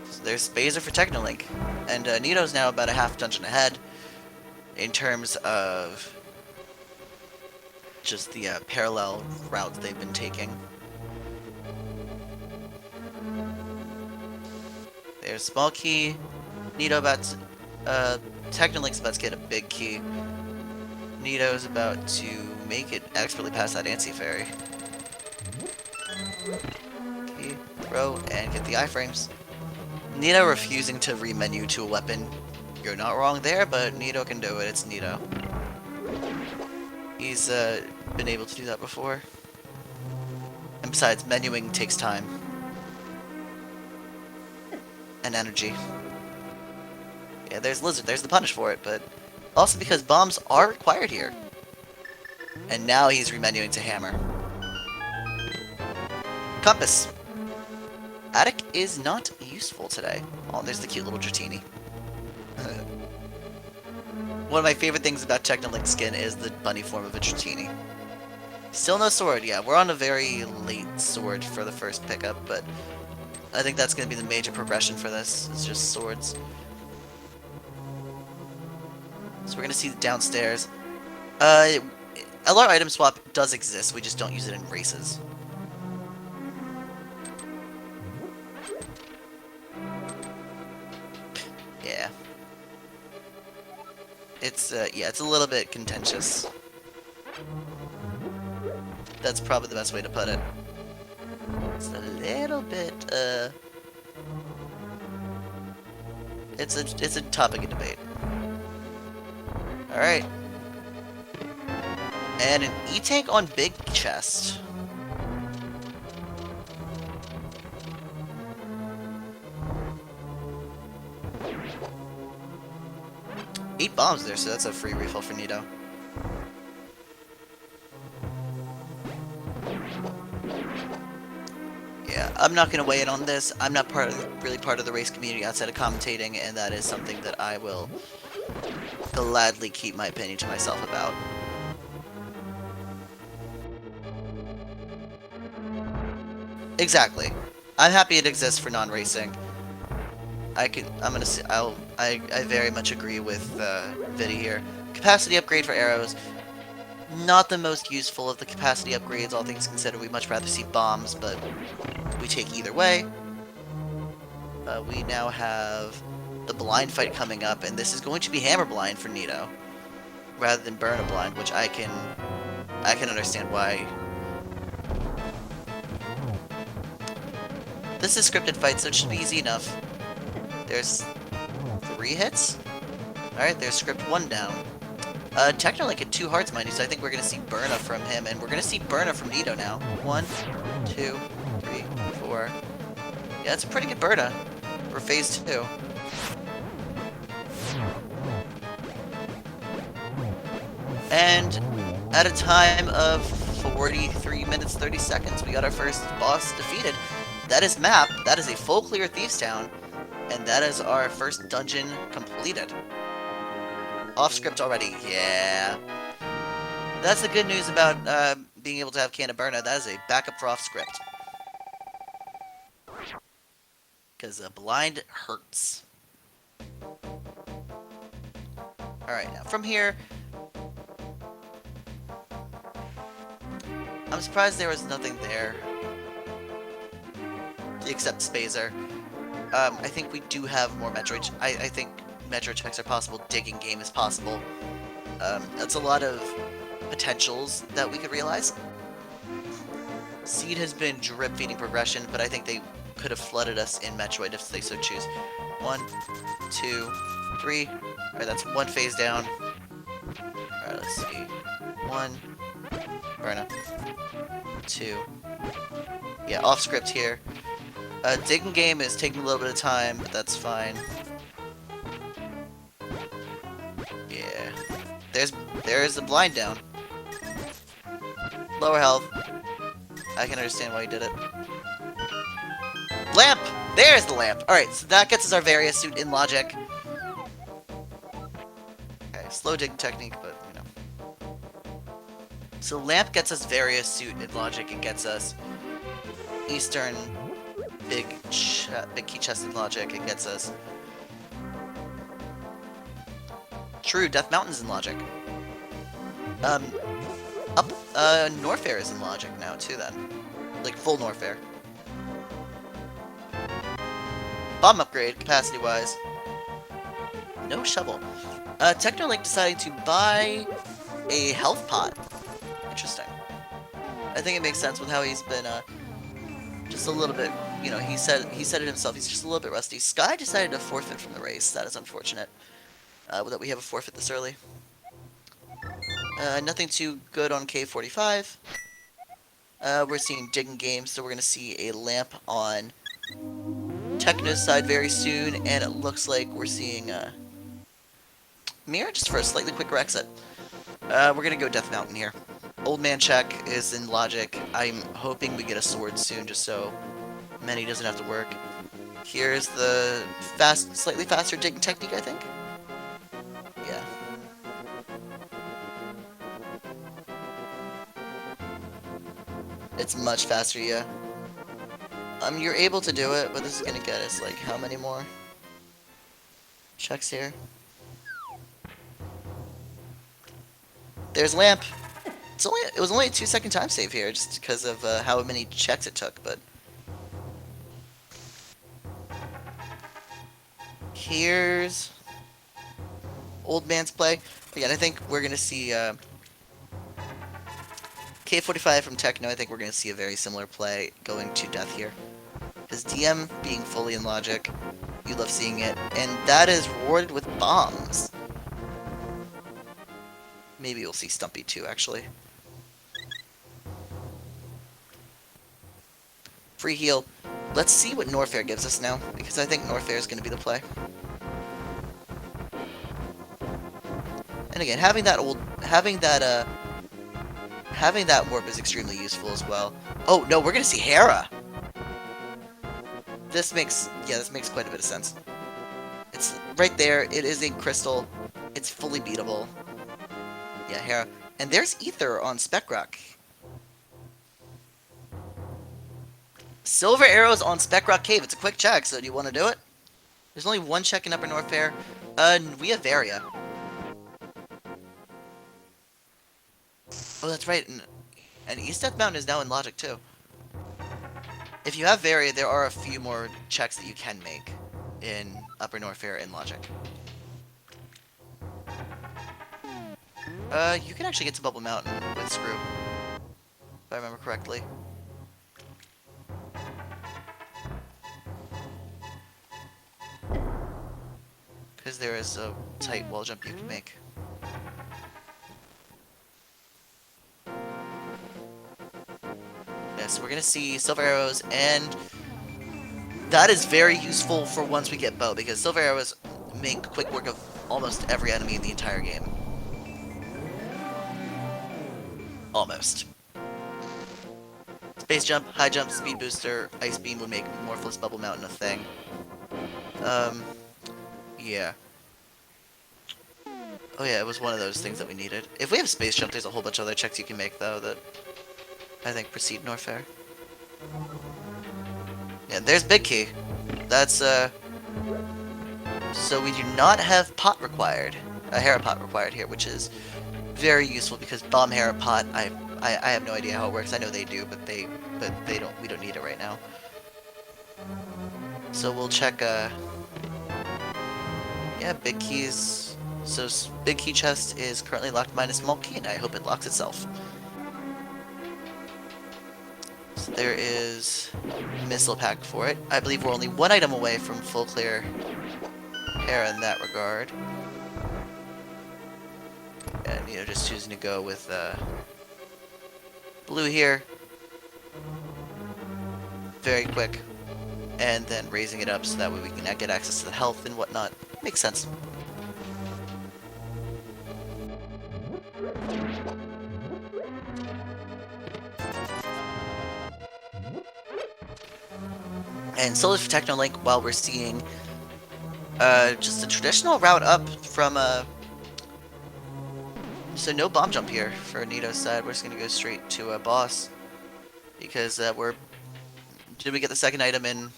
So there's Spazer for Technolink. And Nito's now about a half dungeon ahead in terms of just the parallel routes they've been taking. There's small key. Nito about to, Technolink's about to get a big key. Nito's about to make it expertly past that Ansi Fairy. Key, throw, and get the iframes. Nito refusing to remenu to a weapon. You're not wrong there, but Nito can do it. It's Nito. He's been able to do that before. And besides, menuing takes time. And energy. Yeah, there's Lizard. There's the punish for it, but also because bombs are required here. And now he's remenuing to hammer. Compass. Attic is not useful today. Oh, there's the cute little Dratini. One of my favorite things about Technolink's skin is the bunny form of a Dratini. Still no sword. Yeah, we're on a very late sword for the first pickup, but I think that's going to be the major progression for this. It's just swords. So we're going to see downstairs. LR item swap does exist, we just don't use it in races. Yeah. It's a little bit contentious. That's probably the best way to put it. It's a little bit, it's a topic of debate. Alright. And an E-Tank on big chest. Eight bombs there, so that's a free refill for Nito. Yeah, I'm not going to weigh in on this. I'm not really part of the race community outside of commentating, and that is something that I will gladly keep my opinion to myself about. Exactly. I'm happy it exists for non-racing. I very much agree with Vicky here. Capacity upgrade for arrows. Not the most useful of the capacity upgrades, all things considered. We'd much rather see bombs, but we take either way. We now have the blind fight coming up, and this is going to be hammer blind for Nito, rather than burn a blind, which I can understand why. This is scripted fight, so it should be easy enough. There's 3 hits. Alright, there's script 1 down. Technolink at 2 hearts, mind you, so I think we're going to see Burna from him, and we're going to see Burna from Nito now. 1, 2, 3, 4. Yeah, that's a pretty good Burna for phase 2. And at a time of 43 minutes 30 seconds, we got our first boss defeated. That is map. That is a full clear Thieves Town. And that is our first dungeon completed. Off script already, yeah. That's the good news about being able to have Cana. That is a backup for off script. Because blind hurts. Alright, now from here, I'm surprised there was nothing there. Except Spazer. I think we do have more Metroid. I think Metroid checks are possible. Digging game is possible. That's a lot of potentials that we could realize. Seed has been drip feeding progression, but I think they could have flooded us in Metroid if they so choose. 1, 2, 3. Alright, that's one phase down. Alright, let's see. 1. Burna. 2. Yeah, off script here. Digging game is taking a little bit of time, but that's fine. Yeah. There's the blind down. Lower health. I can understand why he did it. Lamp! There's the lamp! Alright, so that gets us our various suit in logic. Okay, slow dig technique, but, you know. So lamp gets us various suit in logic. It gets us Eastern big key chest in logic. It gets us true Death Mountains in logic. Norfair is in logic now too then. Like full Norfair. Bomb upgrade, capacity wise. No shovel. Technolink deciding to buy a health pot. Interesting. I think it makes sense with how he's been just a little bit, you know, he said it himself, he's just a little bit rusty. Sky decided to forfeit from the race. That is unfortunate. That we have a forfeit this early. Nothing too good on K45. We're seeing digging games, so we're going to see a lamp on Techno's side very soon, and it looks like we're seeing Mire just for a slightly quicker exit. We're going to go Death Mountain here. Old Man Check is in logic. I'm hoping we get a sword soon, just so Many doesn't have to work. Here's the slightly faster digging technique, I think. Yeah. It's much faster, yeah. You're able to do it, but this is gonna get us, like, how many more checks here? There's Lamp. It was only a 2-second time save here, just because of how many checks it took, but... Here's... Old Man's Play. Again, I think we're gonna see, K45 from Techno. I think we're gonna see a very similar play going to death here. His DM being fully in logic. You love seeing it. And that is rewarded with bombs. Maybe we'll see Stumpy too, actually. Free heal. Let's see what Norfair gives us now, because I think Norfair is going to be the play. And again, having that warp is extremely useful as well. Oh no, we're going to see Hera. This makes quite a bit of sense. It's right there. It is a crystal. It's fully beatable. Yeah, Hera. And there's Ether on Spec Rock. Silver arrows on Spec Rock Cave. It's a quick check, so do you want to do it? There's only one check in Upper Norfair. We have Varia. Oh, that's right. And East Death Mountain is now in logic, too. If you have Varia, there are a few more checks that you can make in Upper Norfair in logic. You can actually get to Bubble Mountain with Screw, if I remember correctly. Because there is a tight wall jump you can make. Yeah, so we're gonna see Silver Arrows, and that is very useful for once we get Bow, because Silver Arrows make quick work of almost every enemy in the entire game. Almost. Space Jump, High Jump, Speed Booster, Ice Beam would make Morphless Bubble Mountain a thing. Yeah. Oh yeah, it was one of those things that we needed. If we have space jump, there's a whole bunch of other checks you can make though that I think precede Norfair. Yeah, there's Big Key. That's so we do not have pot required, a Hera pot required here, which is very useful because bomb Hera pot. I have no idea how it works. I know they do, but they don't. We don't need it right now. So we'll check. Yeah, Big Key's. So Big Key chest is currently locked minus small key, and I hope it locks itself. So there is missile pack for it. I believe we're only one item away from full clear Hera in that regard. And, you know, just choosing to go with blue here. Very quick. And then raising it up so that way we can get access to the health and whatnot. Makes sense. And slowly for Technolink, while we're seeing just a traditional route up from so no bomb jump here for Nito's side. We're just gonna go straight to a boss because did we get the second item in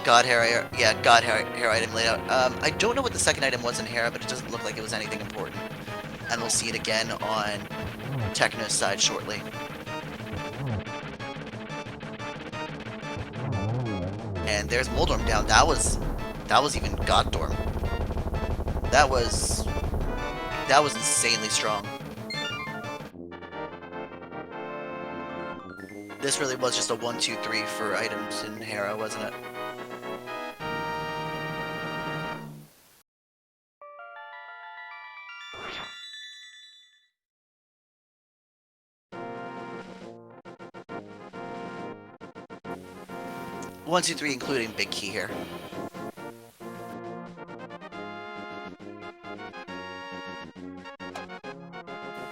God Hera? Yeah, God Hera item laid out. I don't know what the second item was in Hera, but it doesn't look like it was anything important. And we'll see it again on Techno's side shortly. And there's Moldorm down. That was even Goddorm. That was insanely strong. This really was just a 1, 2, 3 for items in Hera, wasn't it? One, two, three, including Big Key here.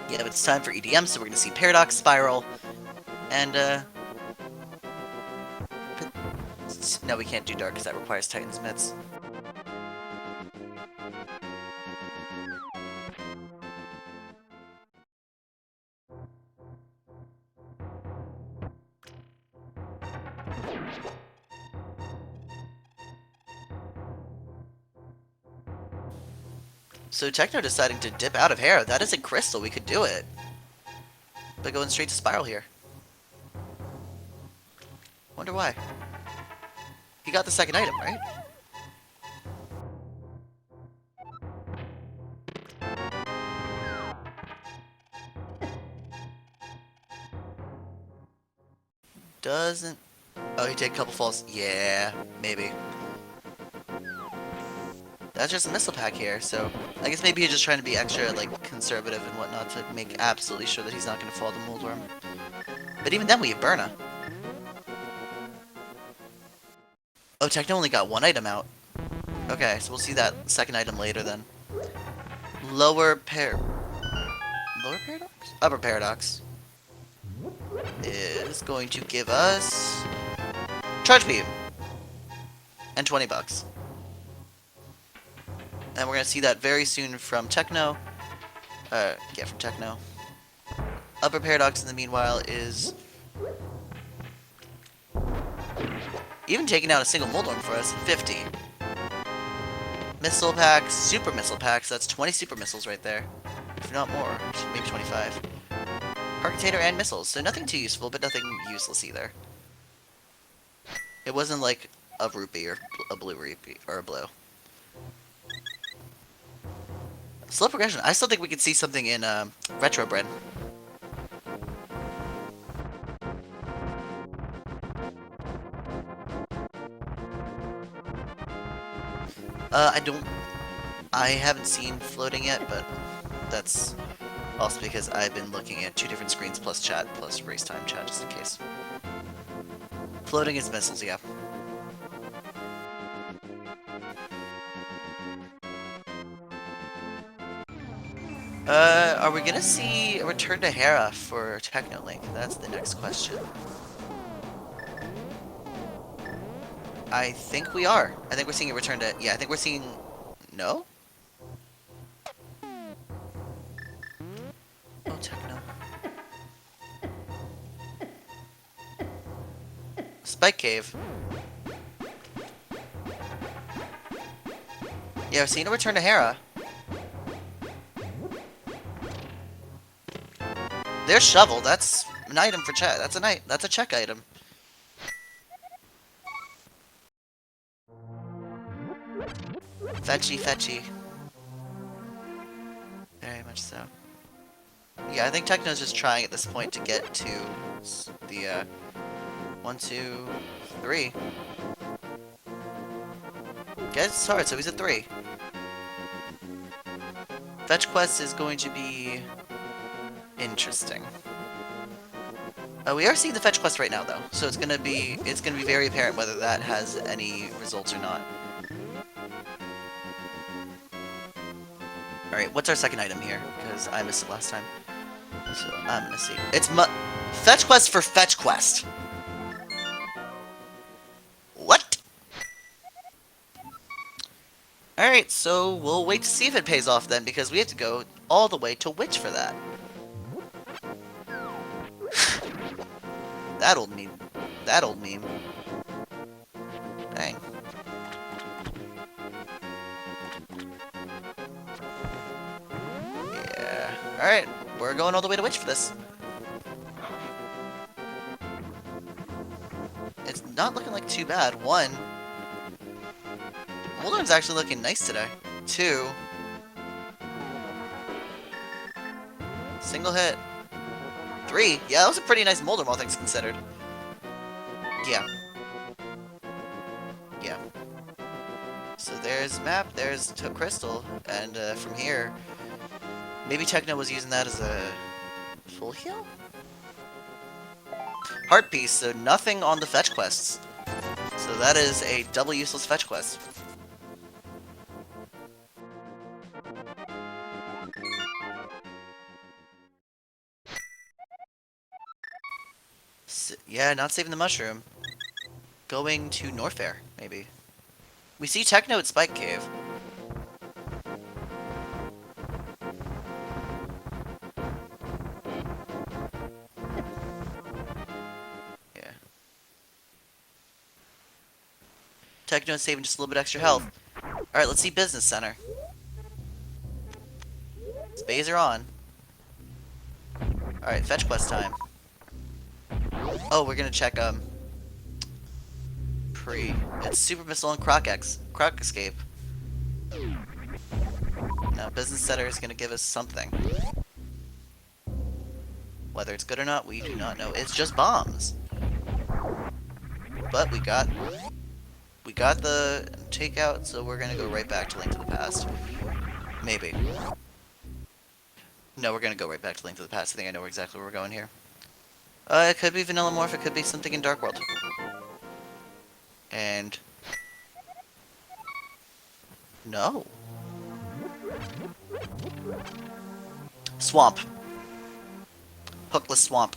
Yeah, but it's time for EDM, so we're gonna see Paradox, Spiral, and no, we can't do Dark because that requires Titan's Mitts. So Techno deciding to dip out of Hera. That is a crystal. We could do it. But going straight to Spiral here. Wonder why. He got the second item, right? Doesn't... Oh, he did a couple falls. Yeah, maybe. That's just a missile pack here, so I guess maybe he's just trying to be extra, like, conservative and whatnot to make absolutely sure that he's not going to fall to Moldorm. But even then, we have Burna. Oh, Techno only got one item out. Okay, so we'll see that second item later then. Lower Paradox? Upper Paradox is going to give us Charge Beam and 20 bucks. And we're going to see that very soon from Techno. Yeah, from Techno. Upper Paradox, in the meanwhile, is even taking out a single Moldorm for us, 50. Missile packs, super missile packs, that's 20 super missiles right there. If not more, maybe 25. Arctator and missiles, so nothing too useful, but nothing useless either. It wasn't like a rupee or a blue rupee, or a blue. Slow progression. I still think we could see something in Retro Brin. I haven't seen floating yet, but that's also because I've been looking at 2 different screens plus chat plus race time chat just in case. Floating is missiles, yeah. Are we gonna see a return to Hera for Technolink? That's the next question. I think we are. I think we're seeing a return to... Yeah, I think we're seeing... No? Oh, Techno. Spike Cave. Yeah, we're seeing a return to Hera. There's Shovel. That's an item for check. That's a check item. Fetchy, fetchy. Very much so. Yeah, I think Techno's just trying at this point to get to the 1, 2, 3. Gets hard, so he's at 3. Fetch quest is going to be interesting. We are seeing the fetch quest right now, though, so it's gonna be very apparent whether that has any results or not. All right, what's our second item here? Because I missed it last time, so I'm gonna see. It's fetch quest for fetch quest. What? All right, so we'll wait to see if it pays off then, because we have to go all the way to Witch for that. That old meme. That old meme. Dang. Yeah. Alright, we're going all the way to Witch for this. It's not looking like too bad. 1. Moldorm's actually looking nice today. 2. Single hit. 3. Yeah, that was a pretty nice Moldorm, all things considered. Yeah. Yeah. So there's map, there's Crystal, and from here, maybe Techno was using that as a full heal? Heart piece, so nothing on the fetch quests. So that is a double useless fetch quest. Yeah, not saving the mushroom. Going to Norfair, maybe. We see Techno at Spike Cave. Yeah. Techno is saving just a little bit extra health. Alright, let's see Business Center. Spays are on. Alright, fetch quest time. Oh, we're gonna check, It's Super Missile and Croc Escape. Now, Business Center is gonna give us something. Whether it's good or not, we do not know. It's just bombs. But we got the takeout, so we're gonna go right back to Link to the Past. Maybe. No, we're gonna go right back to Link to the Past. I think I know exactly where we're going here. It could be Vanilla Morph, it could be something in Dark World. And... no. Swamp. Hookless Swamp.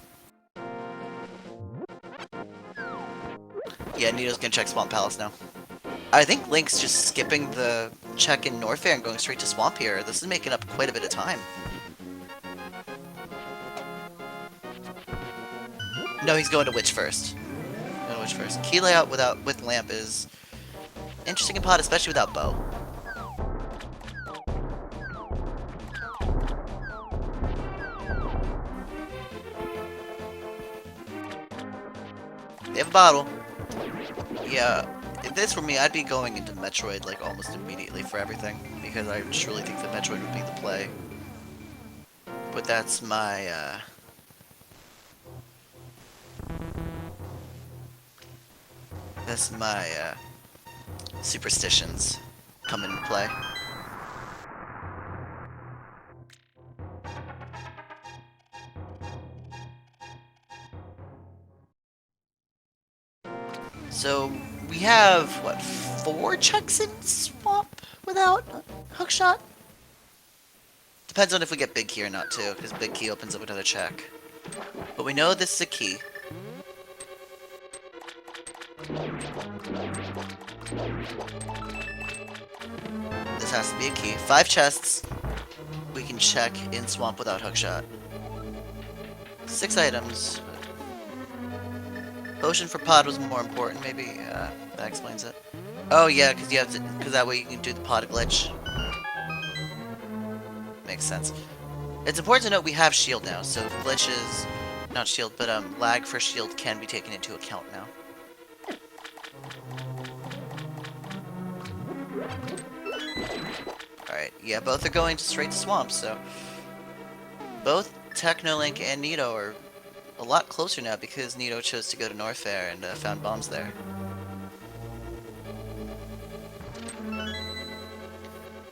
Yeah, Nito's gonna check Swamp Palace now. I think Link's just skipping the check in Norfair and going straight to Swamp here. This is making up quite a bit of time. No, he's going to Witch first. Going to Witch first. Key layout with Lamp is interesting in Pod, especially without Bow. They have a bottle. Yeah, if this were me, I'd be going into Metroid like almost immediately for everything, because I truly think that Metroid would be the play. But that's my superstitions come into play. So we have what, 4 checks in Swamp without Hookshot? Depends on if we get Big Key or not too, because Big Key opens up another check. But we know this is a key. This has to be a key. 5 chests. We can check in Swamp without Hookshot. 6 items. Potion for pod was more important. Maybe that explains it. Oh yeah, because you have to. Because that way you can do the pod glitch. Makes sense. It's important to note we have shield now, so glitches, not shield, but lag for shield can be taken into account now. Alright, yeah, both are going straight to Swamp, so both Technolink and Nito are a lot closer now because Nito chose to go to Norfair and found bombs there.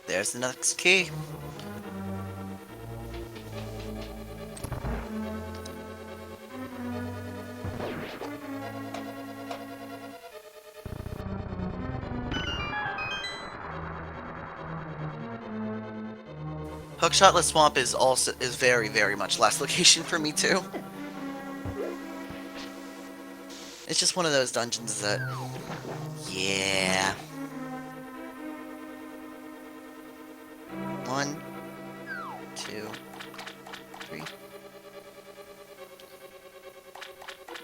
There's the next key. Hookshotless Swamp is very, very much last location for me too. It's just one of those dungeons that, yeah. 1, 2, 3.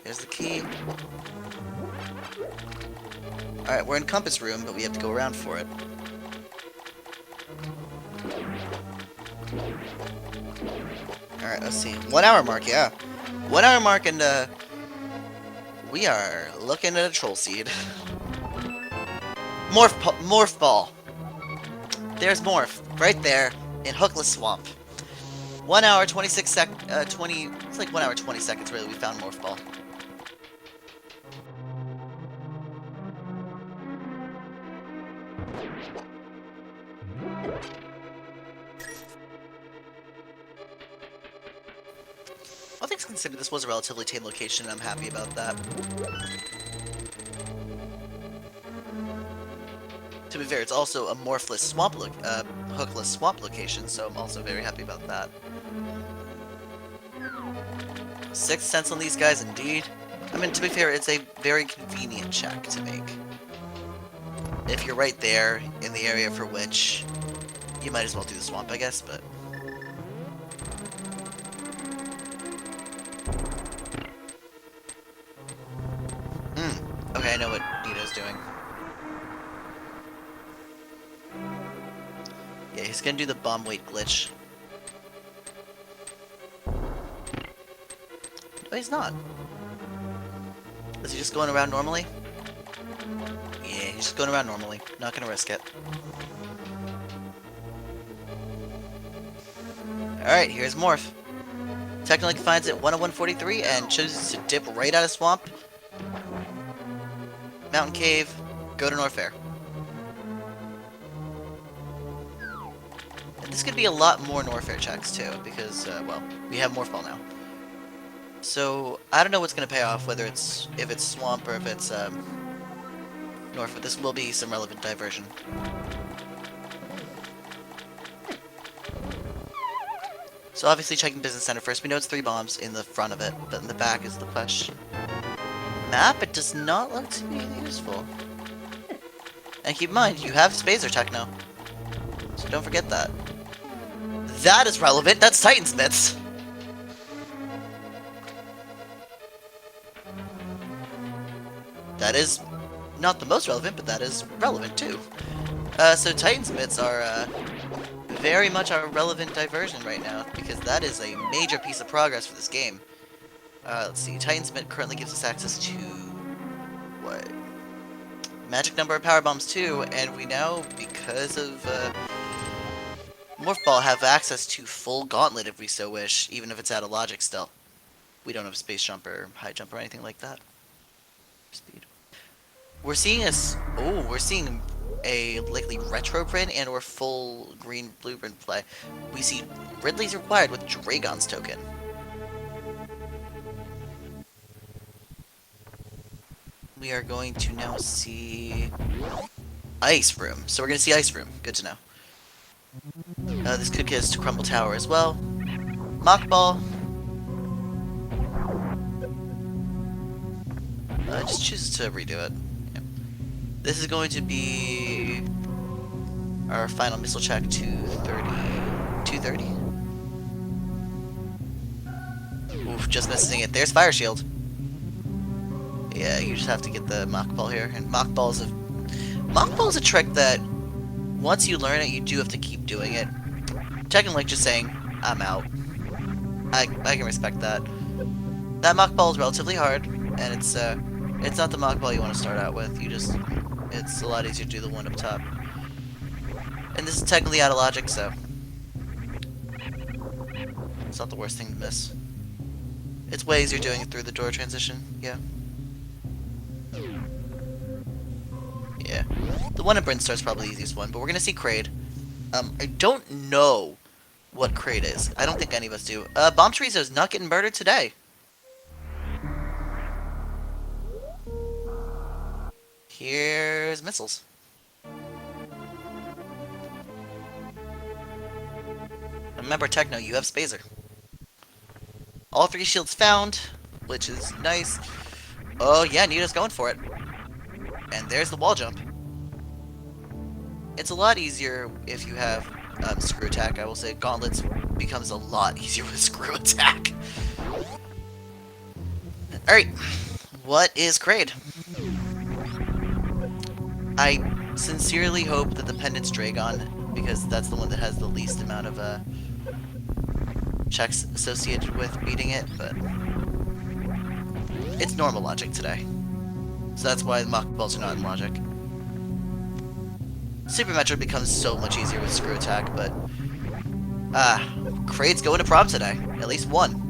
There's the key. Alright, we're in Compass Room, but we have to go around for it. Alright, let's see. 1 hour mark, yeah. 1 hour mark, and we are looking at a troll seed. Morph ball. There's Morph, right there, in Hookless Swamp. 1 hour, 26 it's like 1 hour, 20 seconds, really, we found Morph ball. All things considered, this was a relatively tame location, and I'm happy about that. To be fair, it's also a morphless swamp hookless swamp location, so I'm also very happy about that. 6 cents on these guys, indeed. I mean, to be fair, it's a very convenient check to make. If you're right there, in the area for which, you might as well do the swamp, I guess, but... Okay, I know what Nito's doing. Yeah, he's gonna do the bomb weight glitch. No, he's not. Is he just going around normally? Yeah, he's just going around normally. Not gonna risk it. Alright, here's Morph. Technolink finds it 101.43 and chooses to dip right out of Swamp. Mountain Cave, go to Norfair. And this could be a lot more Norfair checks too, because, well, we have Morph Ball now. So, I don't know what's going to pay off, whether it's, if it's Swamp or if it's, Norfair. This will be some relevant diversion. So obviously checking Business Center first. We know it's 3 bombs in the front of it, but in the back is the question. Map, it does not look to be useful. And keep in mind, you have Spacer Techno. So don't forget that. That is relevant, that's Titansmiths! That is not the most relevant, but that is relevant too. So Titansmiths are very much our relevant diversion right now, because that is a major piece of progress for this game. Let's see, Titansmith currently gives us access to, what? Magic number of power bombs too, and we now, because of Morph Ball, have access to full Gauntlet if we so wish, even if it's out of logic still. We don't have space jump or high jump or anything like that. Speed. We're seeing we're seeing a likely retro print and or full green blueprint play. We see Ridley's required with Dragon's token. We are going to now see Ice Room. So we're going to see Ice Room. Good to know. This could get us to Crumble Tower as well. Mock Ball. just choose to redo it. Yep. This is going to be our final missile check, 230. 230? Oof, just missing it. There's Fire Shield. Yeah, you just have to get the Mach Ball here. And Mach Ball is a trick that once you learn it, you do have to keep doing it. Technically, just saying, I'm out. I can respect that. That Mach Ball is relatively hard, and it's not the Mach Ball you want to start out with. It's a lot easier to do the one up top. And this is technically out of logic, so it's not the worst thing to miss. It's way easier doing it through the door transition, yeah. Yeah. The one in Brinstar is probably the easiest one, but we're gonna see Craid. I don't know what Craid is. I don't think any of us do. Bomb Chorizo is not getting murdered today. Here's missiles. Remember, Techno, you have Spazer. All 3 shields found, which is nice. Oh yeah, Nito's going for it. And there's the wall jump. It's a lot easier if you have screw attack. I will say Gauntlets becomes a lot easier with screw attack. Alright, what is Craid? I sincerely hope that the Pendant's Dragon, because that's the one that has the least amount of checks associated with beating it, but it's normal logic today. So that's why the Mach Balls are not in logic. Super Metroid becomes so much easier with screw attack, but Craid's going to prom today. At least one.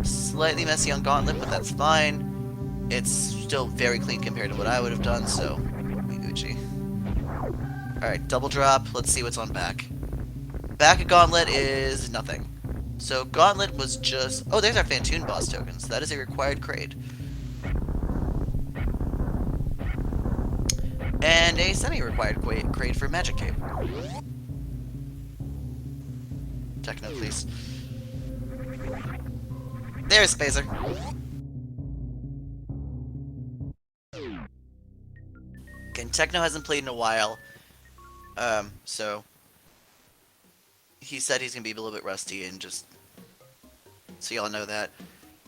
Slightly messy on Gauntlet, but that's fine. It's still very clean compared to what I would have done, so we Gucci. Alright, double drop. Let's see what's on back. Back at Gauntlet is nothing. So Gauntlet was just... Oh, there's our Phantoon boss tokens. That is a required Craid. And a semi-required Craid for Magic Cave. Techno, please. There's Spazer. Again, Techno hasn't played in a while. So... He said he's going to be a little bit rusty, and just... So y'all know that.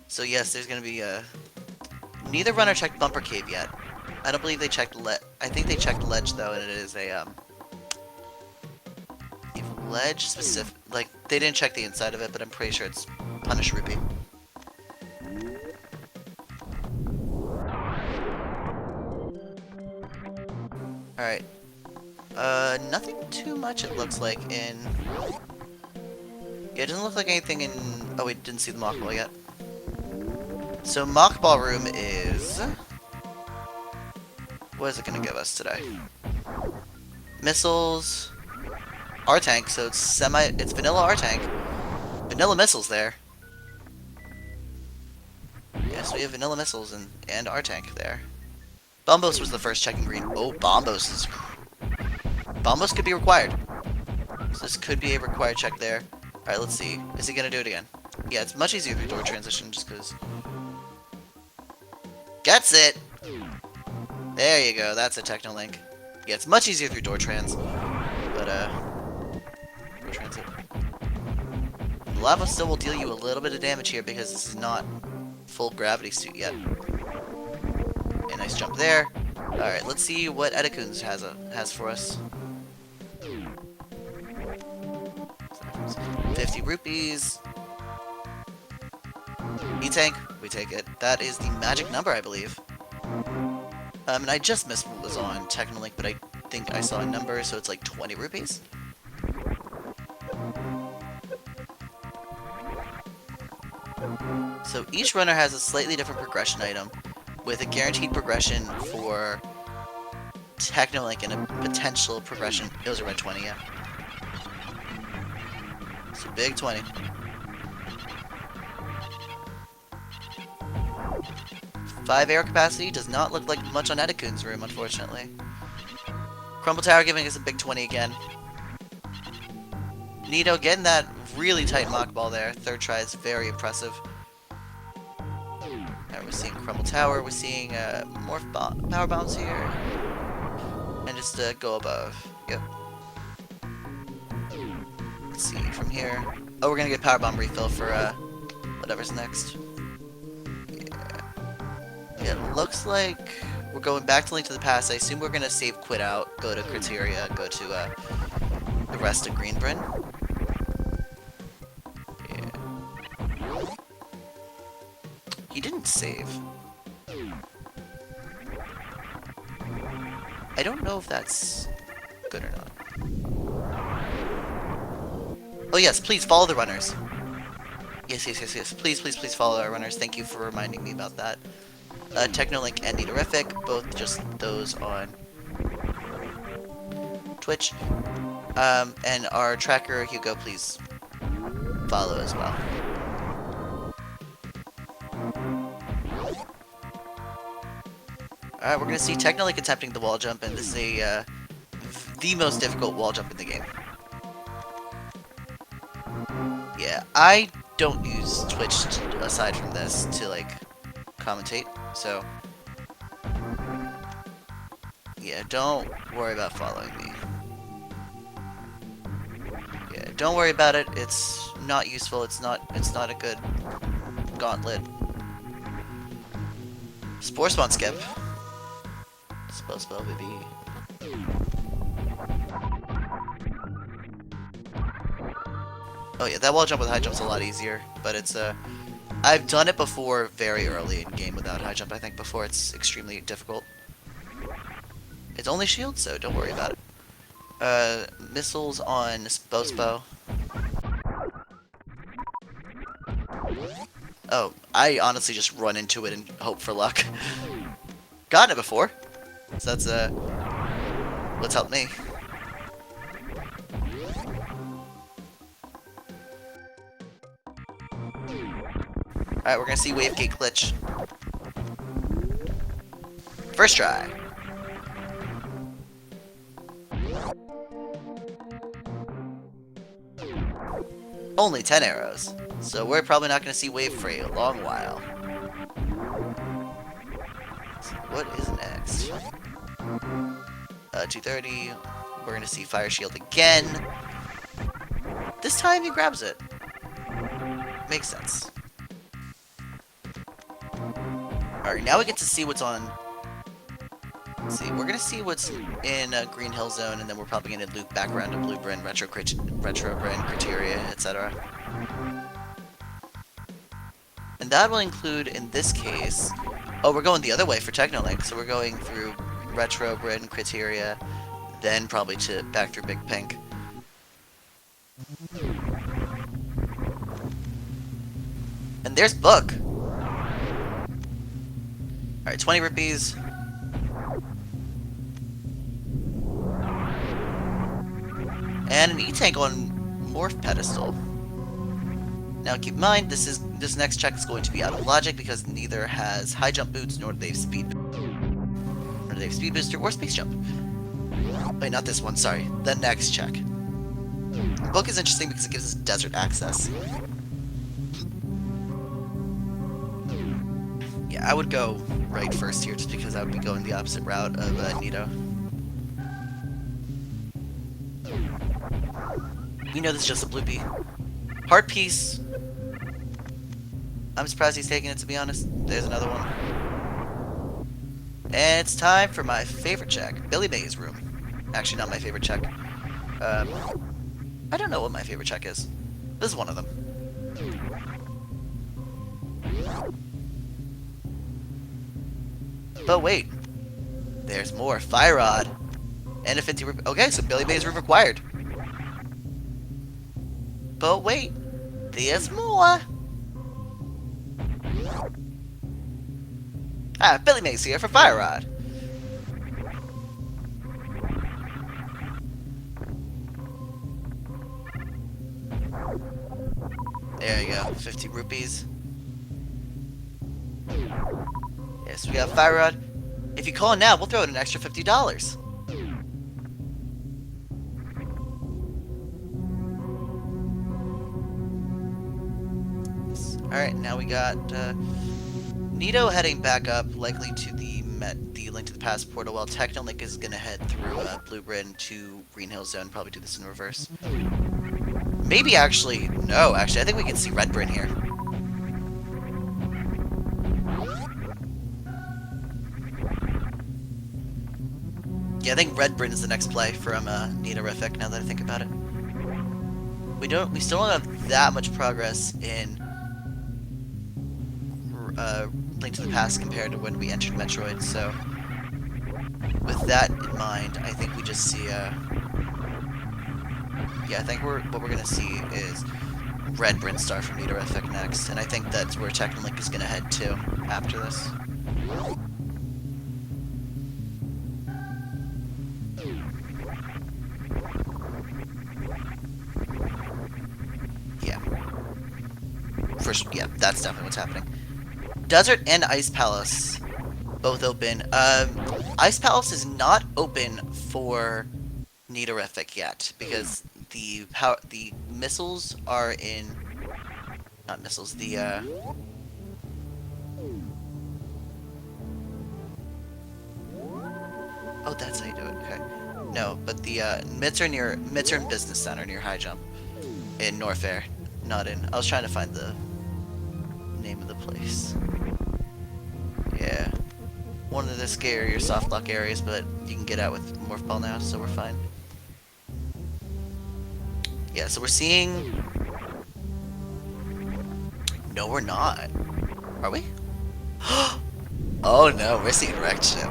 So yes, there's going to be a... Neither runner checked Bumper Cave yet. I don't believe they checked I think they checked Ledge, though, and it is a, Ledge specific... Like, they didn't check the inside of it, but I'm pretty sure it's Punish Rupee. Alright. Nothing too much, it looks like, in... Yeah, it doesn't look like anything in... Oh, we didn't see the Mach Ball yet. So, Mach Ball room is... What is it going to give us today? Missiles... R-Tank, so it's it's vanilla R-Tank. Vanilla missiles there. Yes, we have vanilla missiles and R-Tank there. Bombos was the first check in green. Oh, Bombos is... Bombos could be required. So this could be a required check there. Alright, let's see. Is he gonna do it again? Yeah, it's much easier through door transition just because... Gets it! There you go, that's a Techno Link. Yeah, it's much easier through door trans. But, door transit. The lava still will deal you a little bit of damage here because this is not full gravity suit yet. A nice jump there. Alright, let's see what Edikuns has for us. 50 rupees. E-Tank, we take it. That is the magic number, I believe. And I just missed what was on Technolink, but I think I saw a number, so it's like 20 rupees. So each runner has a slightly different progression item, with a guaranteed progression for Technolink and a potential progression. It was a red 20, yeah. So big 20. Five air capacity does not look like much on Edikun's room, unfortunately. Crumble Tower giving us a big 20 again. Nito getting that really tight mock ball there. Third try is very impressive. Alright, we're seeing Crumble Tower. We're seeing Morph Power Bombs here. And just go above. Yep. Let's see from here. Oh, we're gonna get Power Bomb refill for whatever's next. Yeah, it looks like we're going back to Link to the Past. I assume we're gonna save Quit out, go to Criteria, go to the rest of Green Brin. Yeah. He didn't save. I don't know if that's good or not. Oh yes, please follow the runners. Yes. Please follow our runners. Thank you for reminding me about that. Technolink and Nitorific, both just those on Twitch. And our tracker, Hugo, please follow as well. Alright, we're gonna see Technolink attempting the wall jump, and this is the most difficult wall jump in the game. Yeah, I don't use Twitch aside from this to like commentate, so yeah, don't worry about following me. Yeah, don't worry about it. It's not useful. It's not a good gauntlet. Spore Spawn skip. Spell baby. Oh yeah, that wall jump with high jump's a lot easier, but it's I've done it before very early in game without high jump. I think before it's extremely difficult. It's only shield, so don't worry about it. Missiles on Bospo. Oh, I honestly just run into it and hope for luck. Gotten it before, so that's what's helped me. Alright, we're gonna see Wave Gate glitch. First try. Only 10 arrows, so we're probably not gonna see Wave for a long while. So what is next? 230. We're gonna see Fire Shield again. This time he grabs it. Makes sense. Alright, now we get to see what's on. Let's see, we're gonna see what's in Green Hill Zone, and then we're probably gonna loop back around to Blue Brin, Retro Brin, Criteria, etc. And that will include, in this case, oh, we're going the other way for Technolink, so we're going through Retro Brin, Criteria, then probably back through Big Pink. And there's Book. Alright, 20 rupees. And an E-Tank on Morph Pedestal. Now keep in mind, this next check is going to be out of logic because neither has high jump boots nor do they have speed booster or space jump. Wait, not this one, sorry. The next check. The Book is interesting because it gives us desert access. Yeah, I would go right first here just because I would be going the opposite route of Nito. We know this is just a bloopy. Heart piece. I'm surprised he's taking it, to be honest. There's another one. And it's time for my favorite check. Billy May's room. Actually, not my favorite check. I don't know what my favorite check is. This is one of them. But wait. There's more. Fire Rod. And a 50 rupee. Okay, so Billy May's room required. But wait. There's more. Ah, Billy May's here for Fire Rod. There you go, 50 rupees. Yes, we got Fire Rod. If you call in now, we'll throw in an extra $50. Alright, now we got Nito heading back up, likely to the Link to the Past portal, while Technolink is gonna head through Blue Brin to Green Hill Zone, probably do this in reverse. Maybe actually, no, actually, I think we can see Red Brin here. Yeah, I think Red Brin is the next play from Nidorific, now that I think about it. We still don't have that much progress in Link to the Past compared to when we entered Metroid, so with that in mind, I think we just see yeah, I think what we're gonna see is Red Brin Star from Nidorific next, and I think that's where Technolink is gonna head to after this. Yeah. First, yeah, that's definitely what's happening. Desert and Ice Palace, both open. Ice Palace is not open for Nidorific yet because the missiles are in. Not missiles. The oh, that's how you do it. Okay. No, but the mids are near Midterm Business Center near High Jump in Norfair. Not in. I was trying to find the name of the place. Yeah. One of the scarier soft lock areas, but you can get out with Morph Ball now, so we're fine. Yeah, so we're seeing... No, we're not. Are we? Oh no, we're seeing Wrecked Ship.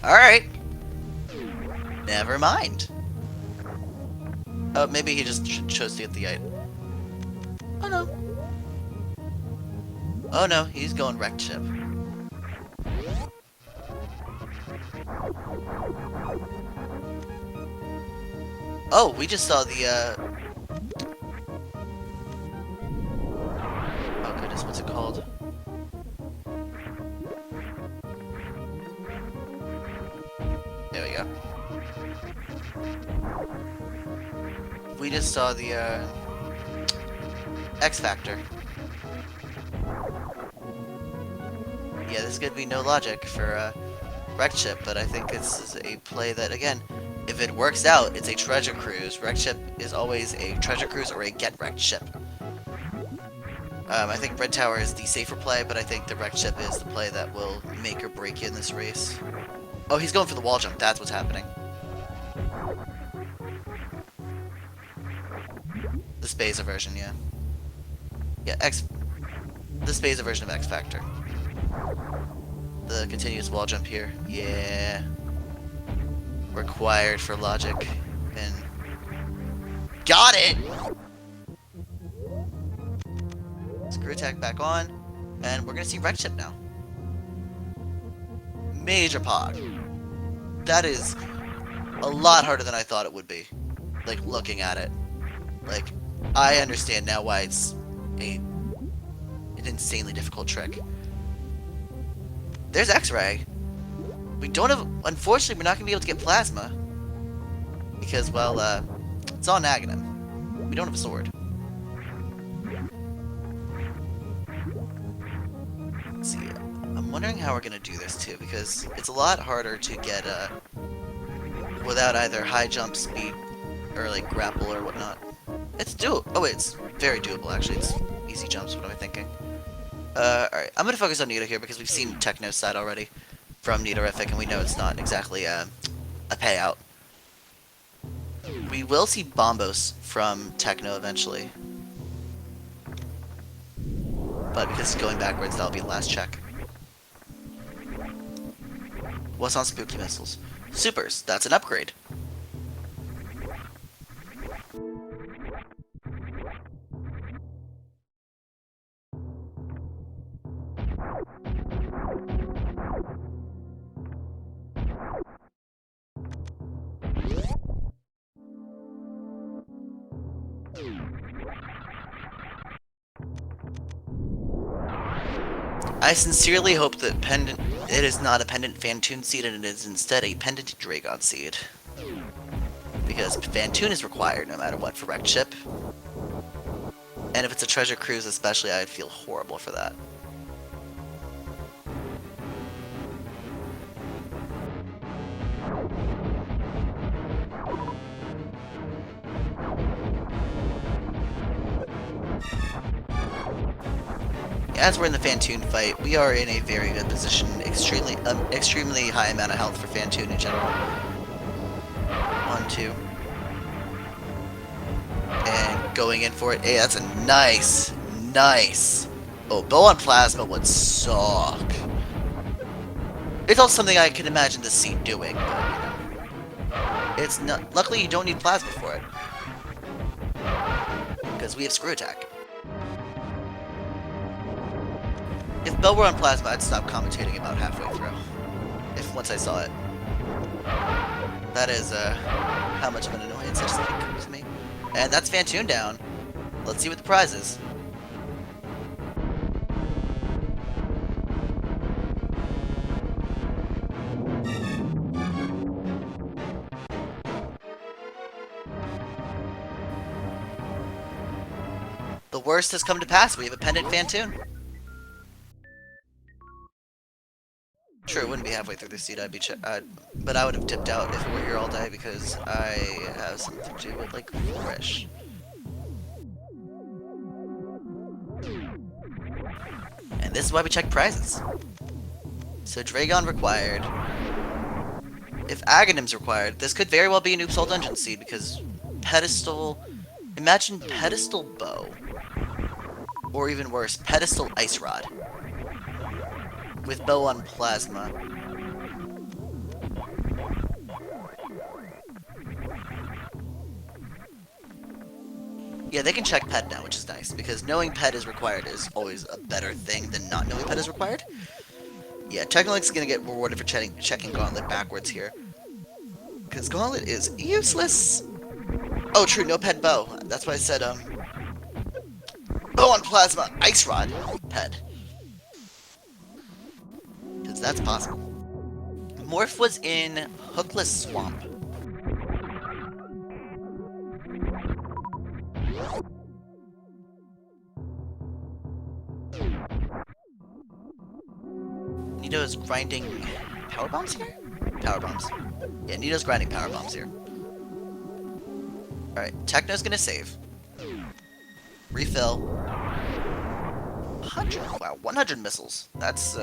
Alright. Never mind. Oh, maybe he just chose to get the item. Oh no. Oh no, he's going Wrecked Ship. Oh, we just saw the, oh goodness, what's it called? There we go. We just saw the, X Factor. Yeah, this is gonna be no logic for, Wrecked Ship, but I think this is a play that, again, if it works out, it's a treasure cruise. Wrecked Ship is always a treasure cruise or a get wrecked ship. I think Red Tower is the safer play, but I think the Wrecked Ship is the play that will make or break you in this race. Oh, he's going for the wall jump. That's what's happening. The Spaza version, yeah. Yeah, the Spaza version of X Factor. The continuous wall jump here. Yeah. Required for logic. And... Got it! Screw attack back on. And we're gonna see Wrecked Ship now. Major pod. That is a lot harder than I thought it would be. Like, looking at it. Like, I understand now why it's an insanely difficult trick. There's X-Ray. We don't have... Unfortunately, we're not going to be able to get Plasma. Because, well, it's on Ganon. We don't have a sword. Let's see. I'm wondering how we're going to do this, too. Because it's a lot harder to get, without either high jump speed or, like, grapple or whatnot. It's doable. Oh, wait, it's very doable, actually. It's easy jumps. What am I thinking? Alright. I'm going to focus on Nito here because we've seen Techno's side already from Nidorific, and we know it's not exactly a payout. We will see Bombos from Techno eventually. But because it's going backwards, that'll be the last check. What's on Spooky Missiles? Supers. That's an upgrade. I sincerely hope that it is not a Pendant Phantoon seed and it is instead a Pendant Dragon seed. Because Phantoon is required no matter what for Wrecked Ship. And if it's a treasure cruise especially, I'd feel horrible for that. As we're in the Phantoon Fight, we are in a very good position. Extremely high amount of health for Phantoon in general. 1, 2. And going in for it. Hey, that's a nice. Oh, Bow on Plasma would suck. It's also something I can imagine the seat doing, but, it's not. Luckily, you don't need Plasma for it. Because we have Screw Attack. If Bell were on Plasma, I'd stop commentating about halfway through. Once I saw it. That is, how much of an annoyance it's like to me. And that's Phantoon down. Let's see what the prize is. The worst has come to pass. We have a pendant Phantoon. True, it wouldn't be halfway through the seat. But I would have dipped out if it were here all day because I have something to do with like fresh. And this is why we check prizes. So Dragon required. If Aghanim's required, this could very well be a Noob Soul Dungeon seed because pedestal. Imagine pedestal bow, or even worse, pedestal ice rod. With bow on plasma. Yeah, they can check pet now, which is nice, because knowing pet is required is always a better thing than not knowing pet is required. Yeah, Technolink's gonna get rewarded for checking Gauntlet backwards here. Because Gauntlet is useless! Oh, true, no pet bow. That's why I said, bow on plasma, ice rod, pet. Because that's possible. Morph was in Hookless Swamp. Nito's grinding power bombs here? Power bombs. Yeah, Nito's grinding power bombs here. Alright, Techno's gonna save. Refill. 100. Wow, 100 missiles. That's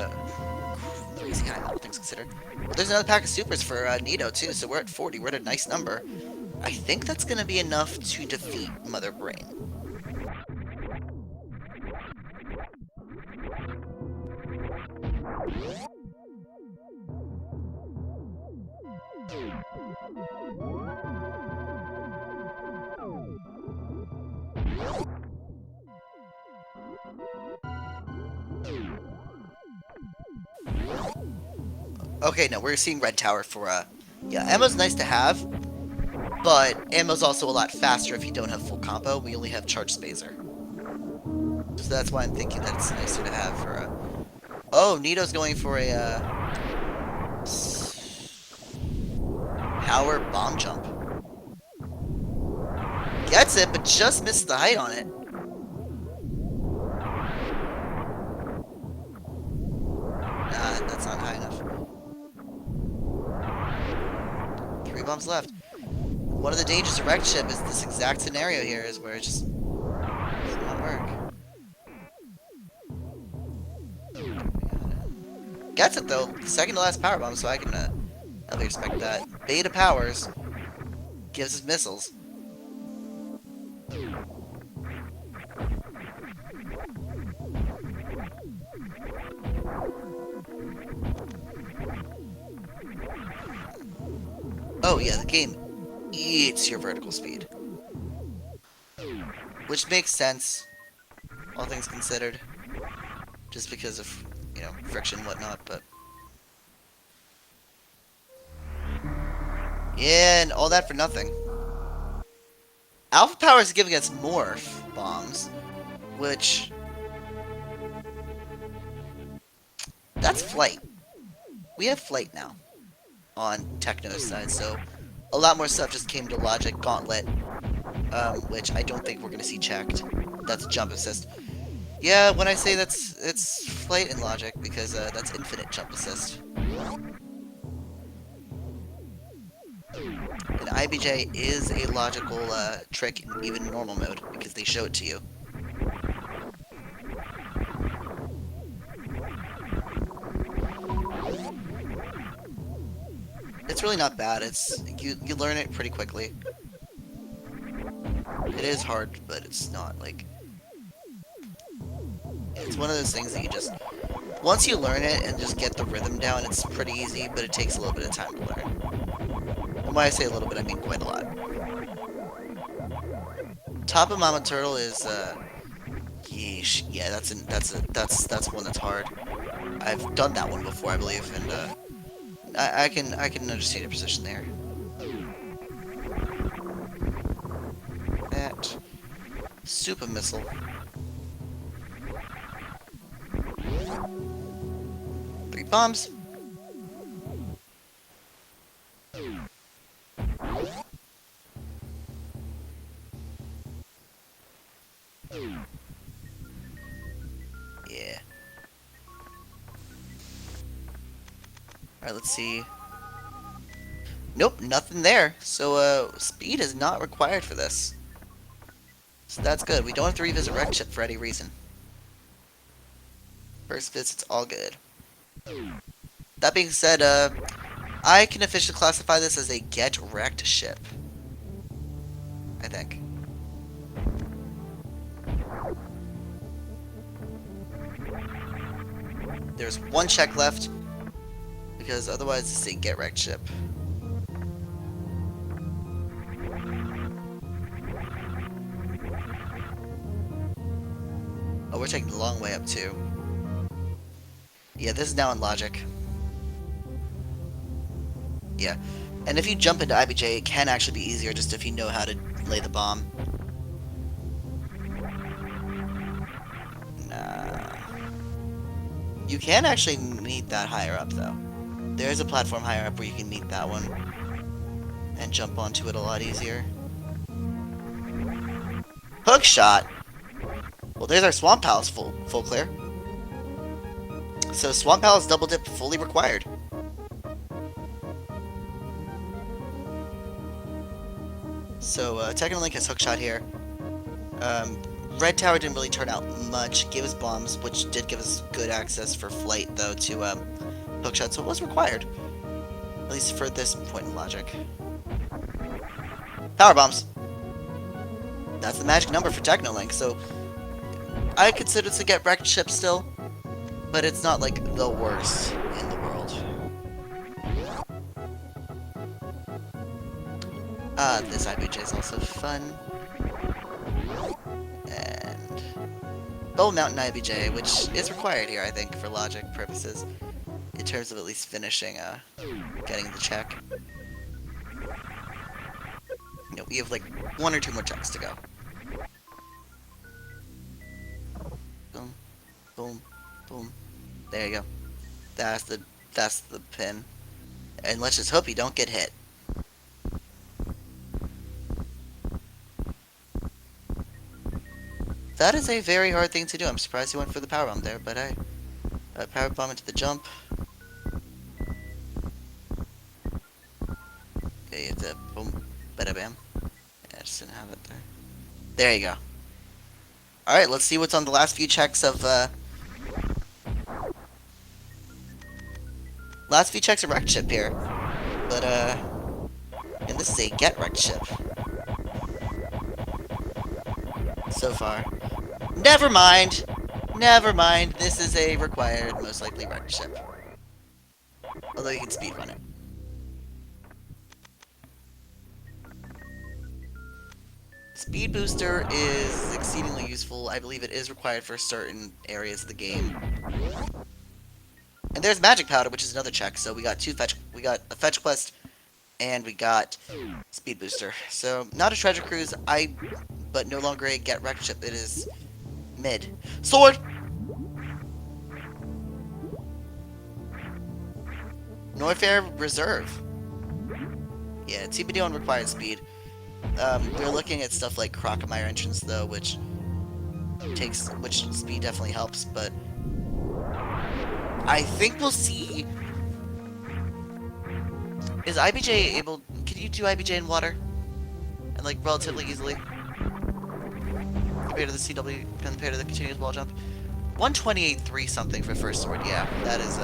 crazy high, all things considered. Well, there's another pack of supers for Nito too, so we're at 40. We're at a nice number. I think that's gonna be enough to defeat Mother Brain. Okay, no, we're seeing Red Tower for, yeah, ammo's nice to have, but ammo's also a lot faster if you don't have full combo. We only have Charge Spazer. So that's why I'm thinking that it's nicer to have for, oh, Nito's going for a, Power Bomb Jump. Gets it, but just misses the height on it. Nah, that's not high enough. 3 bombs left. One of the dangers of Wrecked Ship is this exact scenario here, is where it just does not work. Gets it though. Second to last power bomb, so I can I'll expect that. Beta powers gives us missiles. Oh yeah, the game eats your vertical speed. Which makes sense, all things considered. Just because of, you know, friction and whatnot, but... yeah, and all that for nothing. Alpha Power is giving us Morph bombs, which... that's Flight. We have Flight now on Techno's side, so a lot more stuff just came to logic. Gauntlet, which I don't think we're going to see checked. that's jump assist. Yeah, when I say it's flight and logic, because that's infinite jump assist. And IBJ is a logical trick in even normal mode, because they show it to you. It's really not bad. It's you learn it pretty quickly. It is hard, but it's not like... It's one of those things that you just... Once you learn it and just get the rhythm down, it's pretty easy, but it takes a little bit of time to learn. And when I say a little bit, I mean quite a lot. Top of Mama Turtle is, yeesh. Yeah, that's one that's hard. I've done that one before, I believe, and I can understand your position there. That super missile. Three bombs. Yeah. Alright, let's see. Nope, nothing there. So, speed is not required for this. So that's good. We don't have to revisit Wreck Chip for any reason. First visit's all good. That being said, I can officially classify this as a get wrecked ship. I think. There's one check left, because otherwise it's a get wrecked ship. Oh, we're taking the long way up too. Yeah, this is now in logic. Yeah. And if you jump into IBJ, it can actually be easier just if you know how to lay the bomb. Nah. You can actually meet that higher up, though. There's a platform higher up where you can meet that one. And jump onto it a lot easier. Hookshot! Well, there's our Swamp Palace full clear. So Swamp Palace double dip fully required. So Tekken Link has Hookshot here. Red Tower didn't really turn out much. Gave us bombs, which did give us good access for flight though to Hookshot, so it was required. At least for this point in logic. Power bombs. That's the magic number for Techno Link, so I consider this a get wrecked ship still, but it's not like the worst in the world. This IBJ is also fun. And Bow Mountain IBJ, which is required here, I think, for logic purposes, in terms of at least finishing, getting the check. You know, we have like 1 or 2 more checks to go. Boom, boom, boom. There you go. That's the pin. And let's just hope you don't get hit. That is a very hard thing to do. I'm surprised you went for the power bomb there, but I power bomb into the jump. Okay, you have to boom, bada bam. Yeah, I just didn't have it there. There you go. Alright, let's see what's on the last few checks of, last few checks of wrecked ship here. But, and this is a get wrecked ship. So far. Never mind! Never mind, this is a required, most likely wrecked ship. Although you can speedrun it. Speed Booster is exceedingly useful. I believe it is required for certain areas of the game. And there's Magic Powder, which is another check. So we got a fetch quest, and we got Speed Booster. So not a treasure cruise, but no longer a get wrecked ship. It is mid. Sword! Norfair Reserve. Yeah, TBD on required speed. We're looking at stuff like Croc and Mire entrance though, which which speed definitely helps, but I think we'll see. Is IBJ able? Can you do IBJ in water? And like relatively easily? Compared to the CW, compared to the continuous wall jump? 128.3 something for first sword, yeah. That is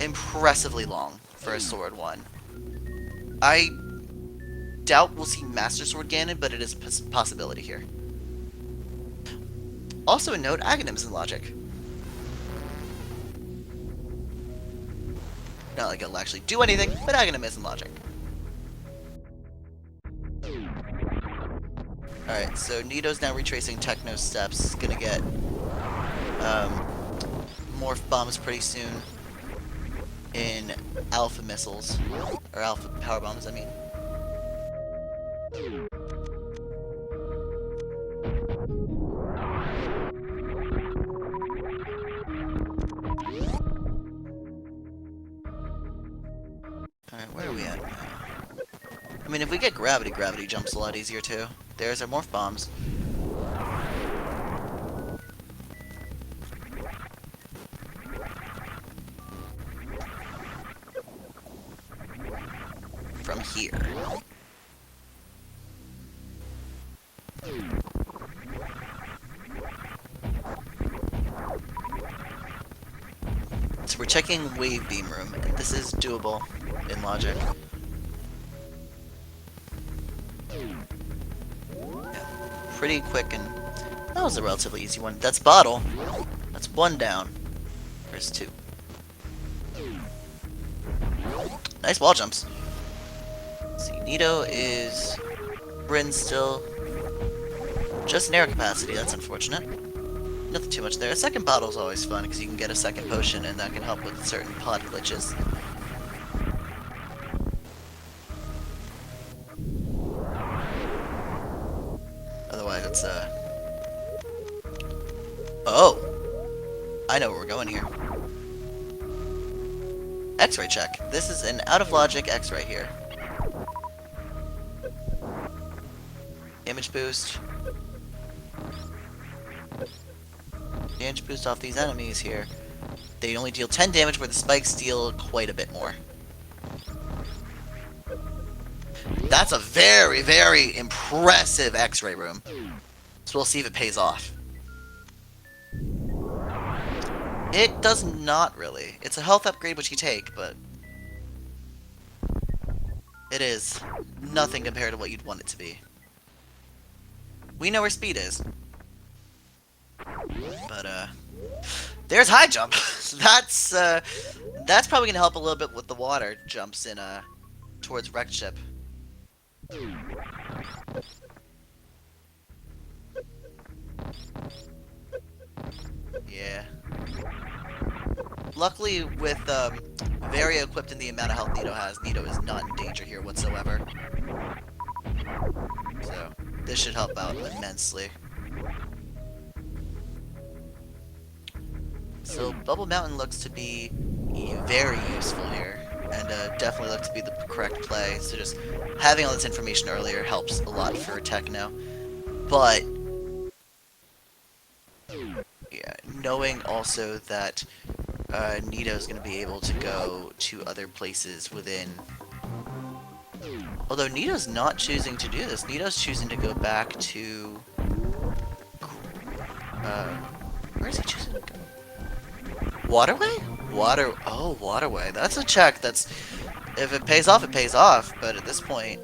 impressively long for a sword one. I doubt we'll see Master Sword Ganon, but it is a possibility here. Also a note, Aghanim's in logic. Not like it'll actually do anything, but Aghanim is in logic. Alright, so Nito's now retracing Techno's steps. Gonna get Morph bombs pretty soon in Alpha missiles. Or Alpha power bombs, I mean. Alright, where are we at now? I mean, if we get gravity, gravity jumps a lot easier too. There's our Morph bombs. From here. So we're checking Wave Beam Room, and this is doable in logic. Yeah, pretty quick, and that was a relatively easy one. That's Bottle. That's one down. There's two. Nice wall jumps. Let's see, Nito is Brin still. Just in air capacity, that's unfortunate. Nothing too much there. A second bottle is always fun because you can get a second potion and that can help with certain pod glitches. Otherwise it's oh! I know where we're going here. X-ray check. This is an out-of-logic X-ray here. Damage boost. Damage boost off these enemies here. They only deal 10 damage where the spikes deal quite a bit more. That's a very, very impressive X-ray room. So we'll see if it pays off. It does not really. It's a health upgrade which you take, but it is nothing compared to what you'd want it to be. We know where speed is. But there's high jump. That's probably gonna help a little bit with the water jumps in towards wrecked ship. Yeah. Luckily, with Varia equipped in the amount of health Nito has, Nito is not in danger here whatsoever. So this should help out immensely. So Bubble Mountain looks to be very useful here, and definitely looks to be the correct play. So just having all this information earlier helps a lot for Techno. But yeah, knowing also that Nito's going to be able to go to other places within. Although Nito's not choosing to do this, Nito's choosing to go back to. Where is he choosing to go? Waterway? Waterway. That's a check. That's, if it pays off, it pays off. But at this point,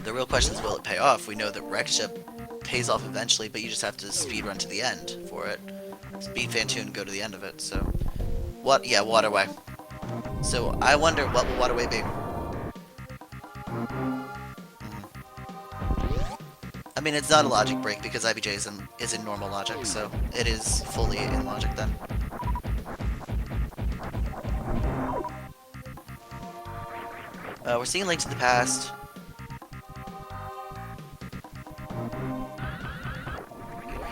the real question is, will it pay off? We know that wrecked ship pays off eventually, but you just have to speed run to the end for it. Speed Phantoon, go to the end of it. So, what? Yeah, Waterway. So I wonder what will Waterway be. I mean, it's not a logic break because IBJ is in normal logic, so it is fully in logic then. We're seeing Link to the Past.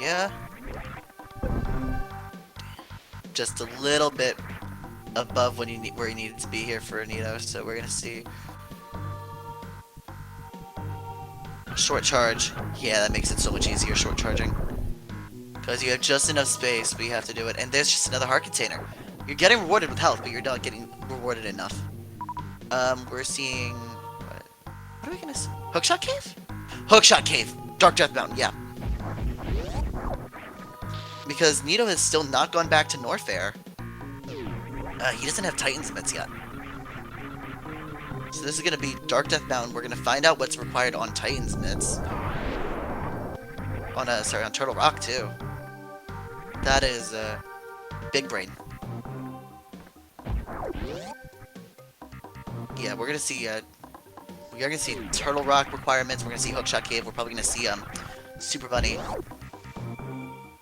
Yeah. Just a little bit above when where you needed to be here for Nito, so we're gonna see. short charge. Yeah, that makes it so much easier, short charging. Because you have just enough space, but you have to do it. And there's just another heart container. You're getting rewarded with health, but you're not getting rewarded enough. We're seeing... What are we gonna see? Hookshot Cave? Hookshot Cave! Dark Death Mountain, yeah. Because Nito has still not gone back to Norfair. He doesn't have Titan's Mitts yet. So this is gonna be Dark Death Mountain. We're gonna find out what's required on Titan's Mitts. On Turtle Rock, too. That is, Big Brain. Yeah, we're gonna see, we are gonna see Turtle Rock requirements. We're gonna see Hookshot Cave. We're probably gonna see, Super Bunny.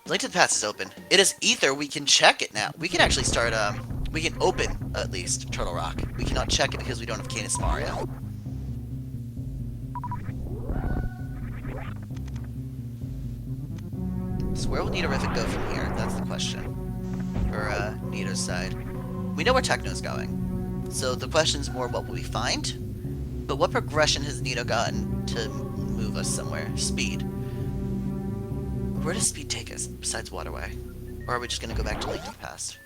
Link to the Past is open. It is Ether. We can check it now. We can actually start, we can open, at least, Turtle Rock. We cannot check it because we don't have Cana Samaria. So where will Nidorific go from here? That's the question. For, Nito's side. We know where Techno's going. So the question's more what will we find? But what progression has Nito gotten to move us somewhere? Speed. Where does speed take us, besides Waterway? Or are we just gonna go back to Link to the Past?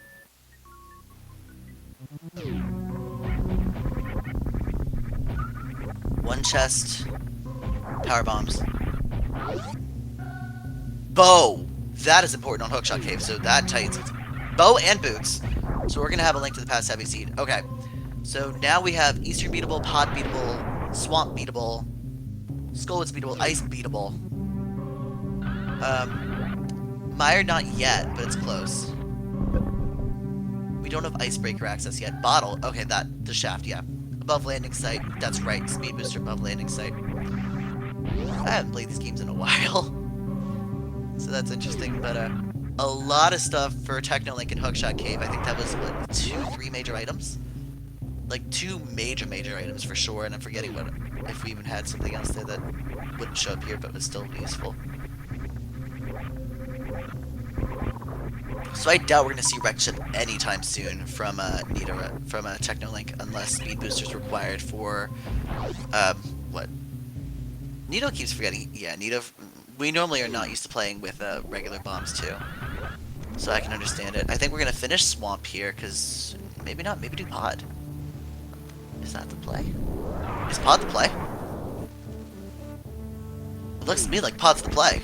One chest. Power bombs. Bow! That is important on Hookshot Cave, so that tightens it. Bow and boots. So we're gonna have a Link to the Past heavy seed. Okay. So now we have Eastern beatable, Pod beatable, Swamp beatable, Skullwoods beatable, Ice beatable. Mire not yet, but it's close. We don't have Icebreaker access yet. Bottle, okay, the shaft, yeah. Above landing site, that's right, speed booster above landing site. I haven't played these games in a while. So that's interesting, but a lot of stuff for Technolink and Hookshot Cave. I think that was, what, 2-3 major items? Like 2 major items for sure, and I'm forgetting what, if we even had something else there that wouldn't show up here but was still useful. So I doubt we're going to see Wreck Ship anytime soon from Technolink, unless speed boosters required for, what? Nito keeps forgetting, yeah, Nito, we normally are not used to playing with regular bombs too. So I can understand it. I think we're going to finish Swamp here, because maybe not, maybe do Pod. Is that the play? Is Pod the play? It looks to me like Pod's the play.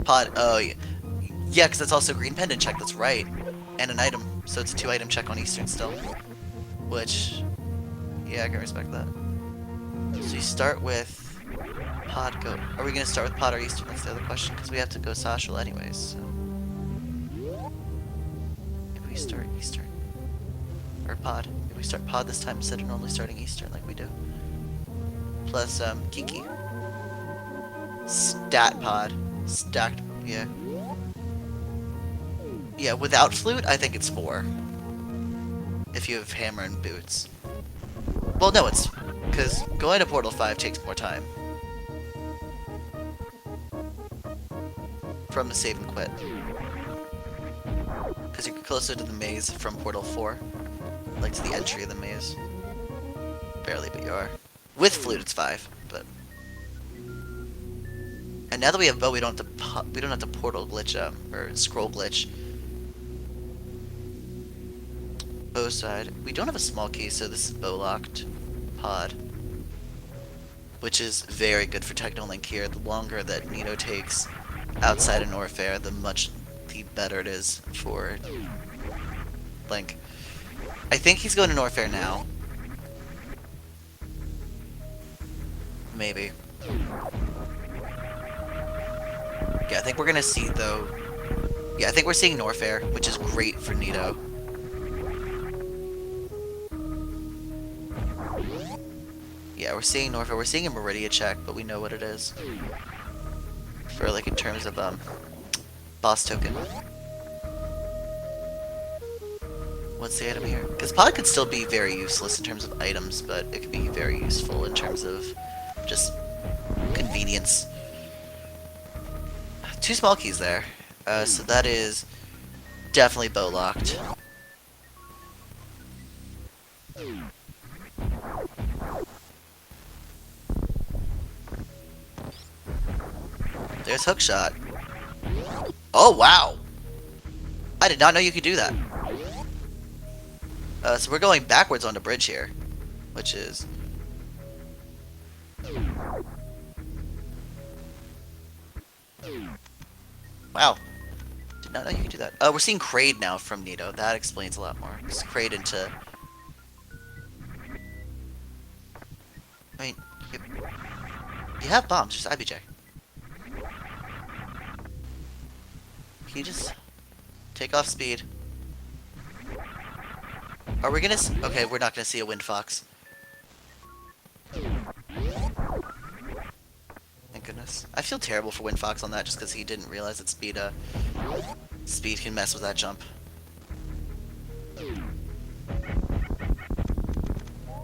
Pod, oh yeah. Yeah, because that's also a green pendant check, that's right. And an item, so it's a 2-item check on Eastern still. Which, yeah, I can respect that. So you start with Pod, go. Are we going to start with Pod or Eastern? That's the other question, because we have to go Social anyways, so. Maybe we start Eastern. Or Pod. Maybe we start Pod this time instead of normally starting Eastern like we do. Plus, Kiki. Stat Pod. Stacked, yeah. Yeah, without Flute, I think it's 4. If you have Hammer and Boots. Well, no, it's... because going to Portal 5 takes more time. From the save and quit. Because you're closer to the maze from Portal 4. Like to the entry of the maze. Barely, but you are. With Flute, it's 5, but... And now that we have Bow, we don't have to portal glitch, or scroll glitch. Bow side. We don't have a small key, so this is bow locked. Pod. Which is very good for Technolink here. The longer that Nito takes outside of Norfair, the better it is for Link. I think he's going to Norfair now. Maybe. Yeah, I think we're gonna see, though... Yeah, I think we're seeing Norfair, which is great for Nito. Yeah, we're seeing Norfair. We're seeing a Meridia check, but we know what it is. For, like, in terms of, boss token. What's the item here? Because Pod could still be very useless in terms of items, but it could be very useful in terms of just convenience. 2 small keys there. So that is definitely bow locked. There's Hookshot. Oh, wow! I did not know you could do that. So we're going backwards on the bridge here, which is... Wow. Did not know you could do that. We're seeing Craid now from Nito. That explains a lot more. It's Craid into... I mean, you have bombs, just IBJ. Can you just take off speed? Are we gonna... Okay, we're not gonna see a Wind Fox. Thank goodness. I feel terrible for Wind Fox on that just because he didn't realize that speed can mess with that jump.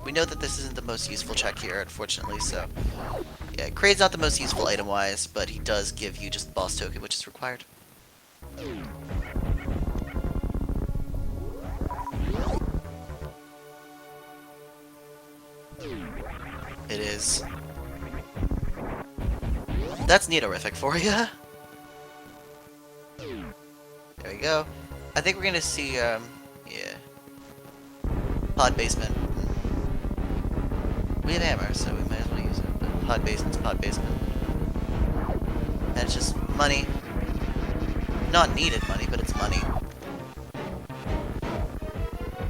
We know that this isn't the most useful check here, unfortunately, so... Yeah, Craid's not the most useful item-wise, but he does give you just boss token, which is required. It is. That's Nidorific for you. There you go. I think we're gonna see, yeah. Pod basement. We have hammer, so we might as well use it. But pod basement's pod basement. And it's just money. Not needed money, but it's money.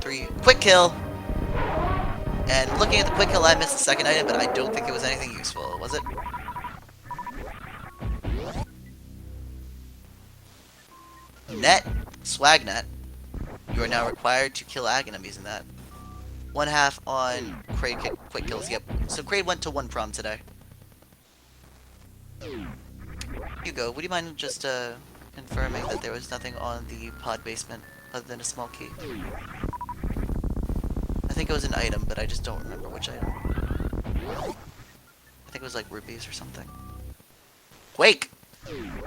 3. Quick kill! And looking at the quick kill, I missed the second item, but I don't think it was anything useful, was it? Net. Swag net. You are now required to kill Aghanim using that. 1/2 on Craid quick kills, yep. So Craid went to 1 prom today. Hugo, would you mind just confirming that there was nothing on the pod basement other than a small key? I think it was an item, but I just don't remember which item. I think it was like rupees or something. Quake!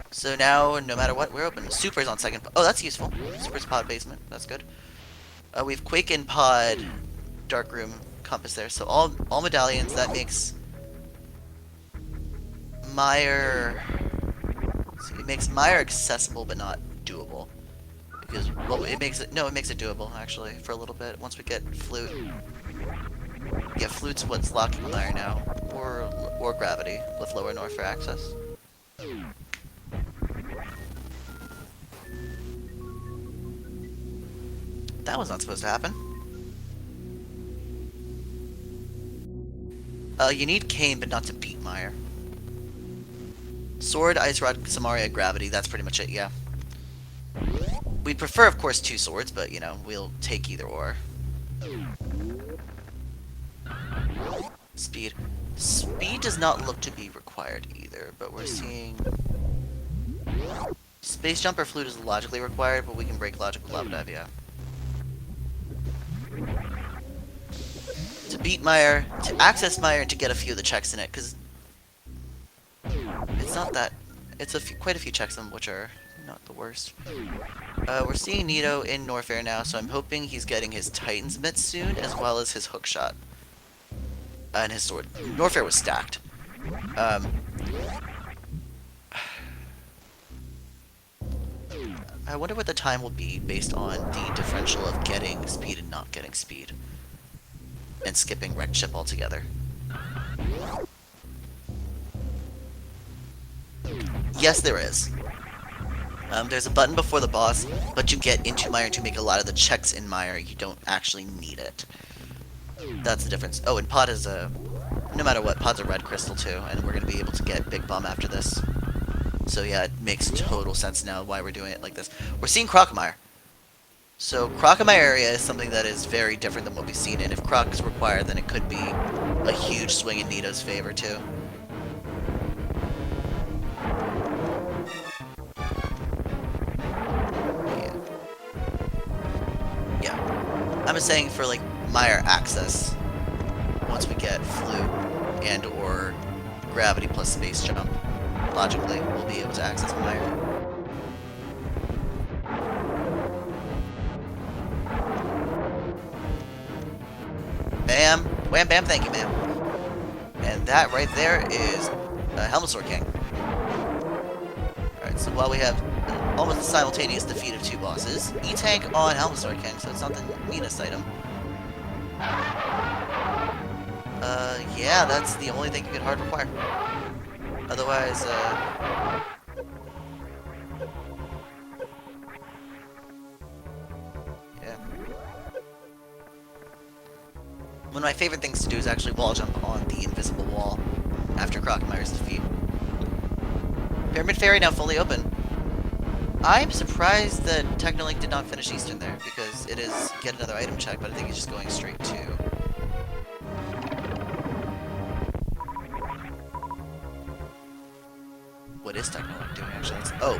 So now, no matter what, we're open. Super's on second. Oh, that's useful. Super's pod basement. That's good. We have Quake and pod dark room compass there. So all medallions. That makes Mire. So it makes Mire accessible but not doable. Because well, it makes it doable actually for a little bit. Once we get Flute. Yeah, Flute's what's locking Mire now, or Gravity with lower Norfair access. That was not supposed to happen. You need Cane, but not to beat Mire. Sword, Ice Rod, Samaria, Gravity. That's pretty much it, yeah. We'd prefer, of course, 2 swords, but, you know, we'll take either or. Speed. Speed does not look to be required either, but we're seeing... Space Jump or Flute is logically required, but we can break Logical Lava Dive, yeah. To beat Mire, to access Mire, and to get a few of the checks in it, because it's not that... It's quite a few checks in which are not the worst. We're seeing Nito in Norfair now, so I'm hoping he's getting his Titan's Mitt soon, as well as his Hookshot. And his sword. Norfair was stacked. I wonder what the time will be based on the differential of getting speed and not getting speed. And skipping wrecked ship altogether. Yes, there is. There's a button before the boss, but you get into Mire to make a lot of the checks in Mire. You don't actually need it. That's the difference. Oh, and Pod is a... No matter what, Pod's a red crystal too, and we're going to be able to get Big Bomb after this. So yeah, it makes total sense now why we're doing it like this. We're seeing Crocomire. So Crocomire area is something that is very different than what we've seen, and if Croc is required, then it could be a huge swing in Nito's favor too. Yeah. I'm just saying for like Mire access, once we get Flute and or Gravity plus Space Jump, logically we'll be able to access Mire. Bam! Wham bam, thank you, ma'am. And that right there is Helmet Sword King. Alright, so while we have almost a simultaneous defeat of 2 bosses, E-Tank on Helmsword King, so it's not the meanest item. Yeah, that's the only thing you can hard require. Otherwise, yeah. One of my favorite things to do is actually wall jump on the invisible wall after Croc and Mire's defeat. Pyramid Fairy now fully open. I'm surprised that Technolink did not finish Eastern there, because it is get another item check, but I think he's just going straight to... What is Technolink doing, actually? Oh,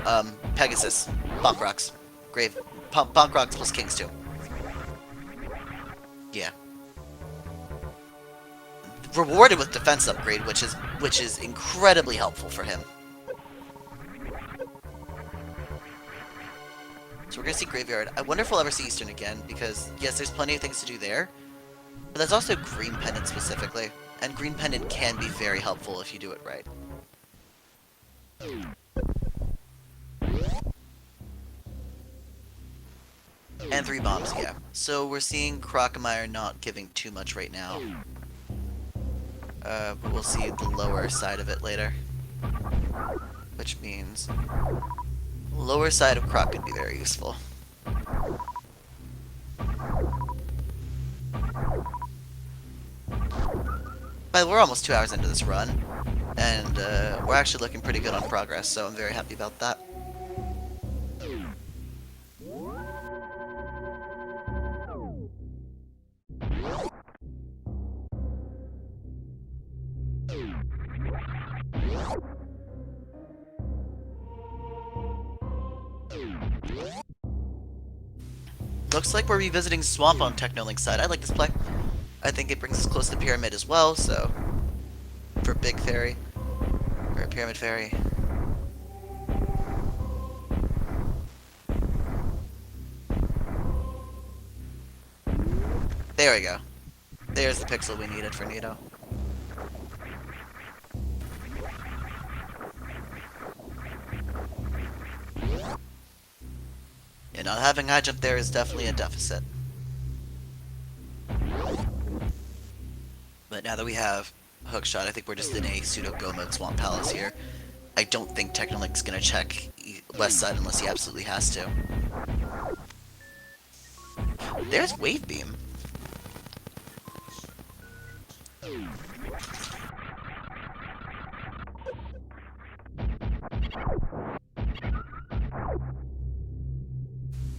Pegasus. Bonk Rocks. Grave. Bonk Rocks plus Kings, too. Yeah. Rewarded with defense upgrade, which is incredibly helpful for him. So we're gonna see Graveyard. I wonder if we'll ever see Eastern again, because yes, there's plenty of things to do there, but there's also Green Pendant specifically, and Green Pendant can be very helpful if you do it right. And 3 bombs, yeah. So we're seeing Croc and Mire not giving too much right now. But we'll see the lower side of it later. Which means... lower side of Croc could be very useful. But we're almost 2 hours into this run, and we're actually looking pretty good on progress, so I'm very happy about that. Looks like we're revisiting Swamp on Technolink's side. I like this play. I think it brings us close to Pyramid as well, so... for Big Fairy. Or Pyramid Fairy. There we go. There's the pixel we needed for Nito. Yeah, not having high jump there is definitely a deficit. But now that we have Hookshot, I think we're just in a pseudo-go mode Swamp Palace here. I don't think Technolink's gonna check west side unless he absolutely has to. There's Wave Beam.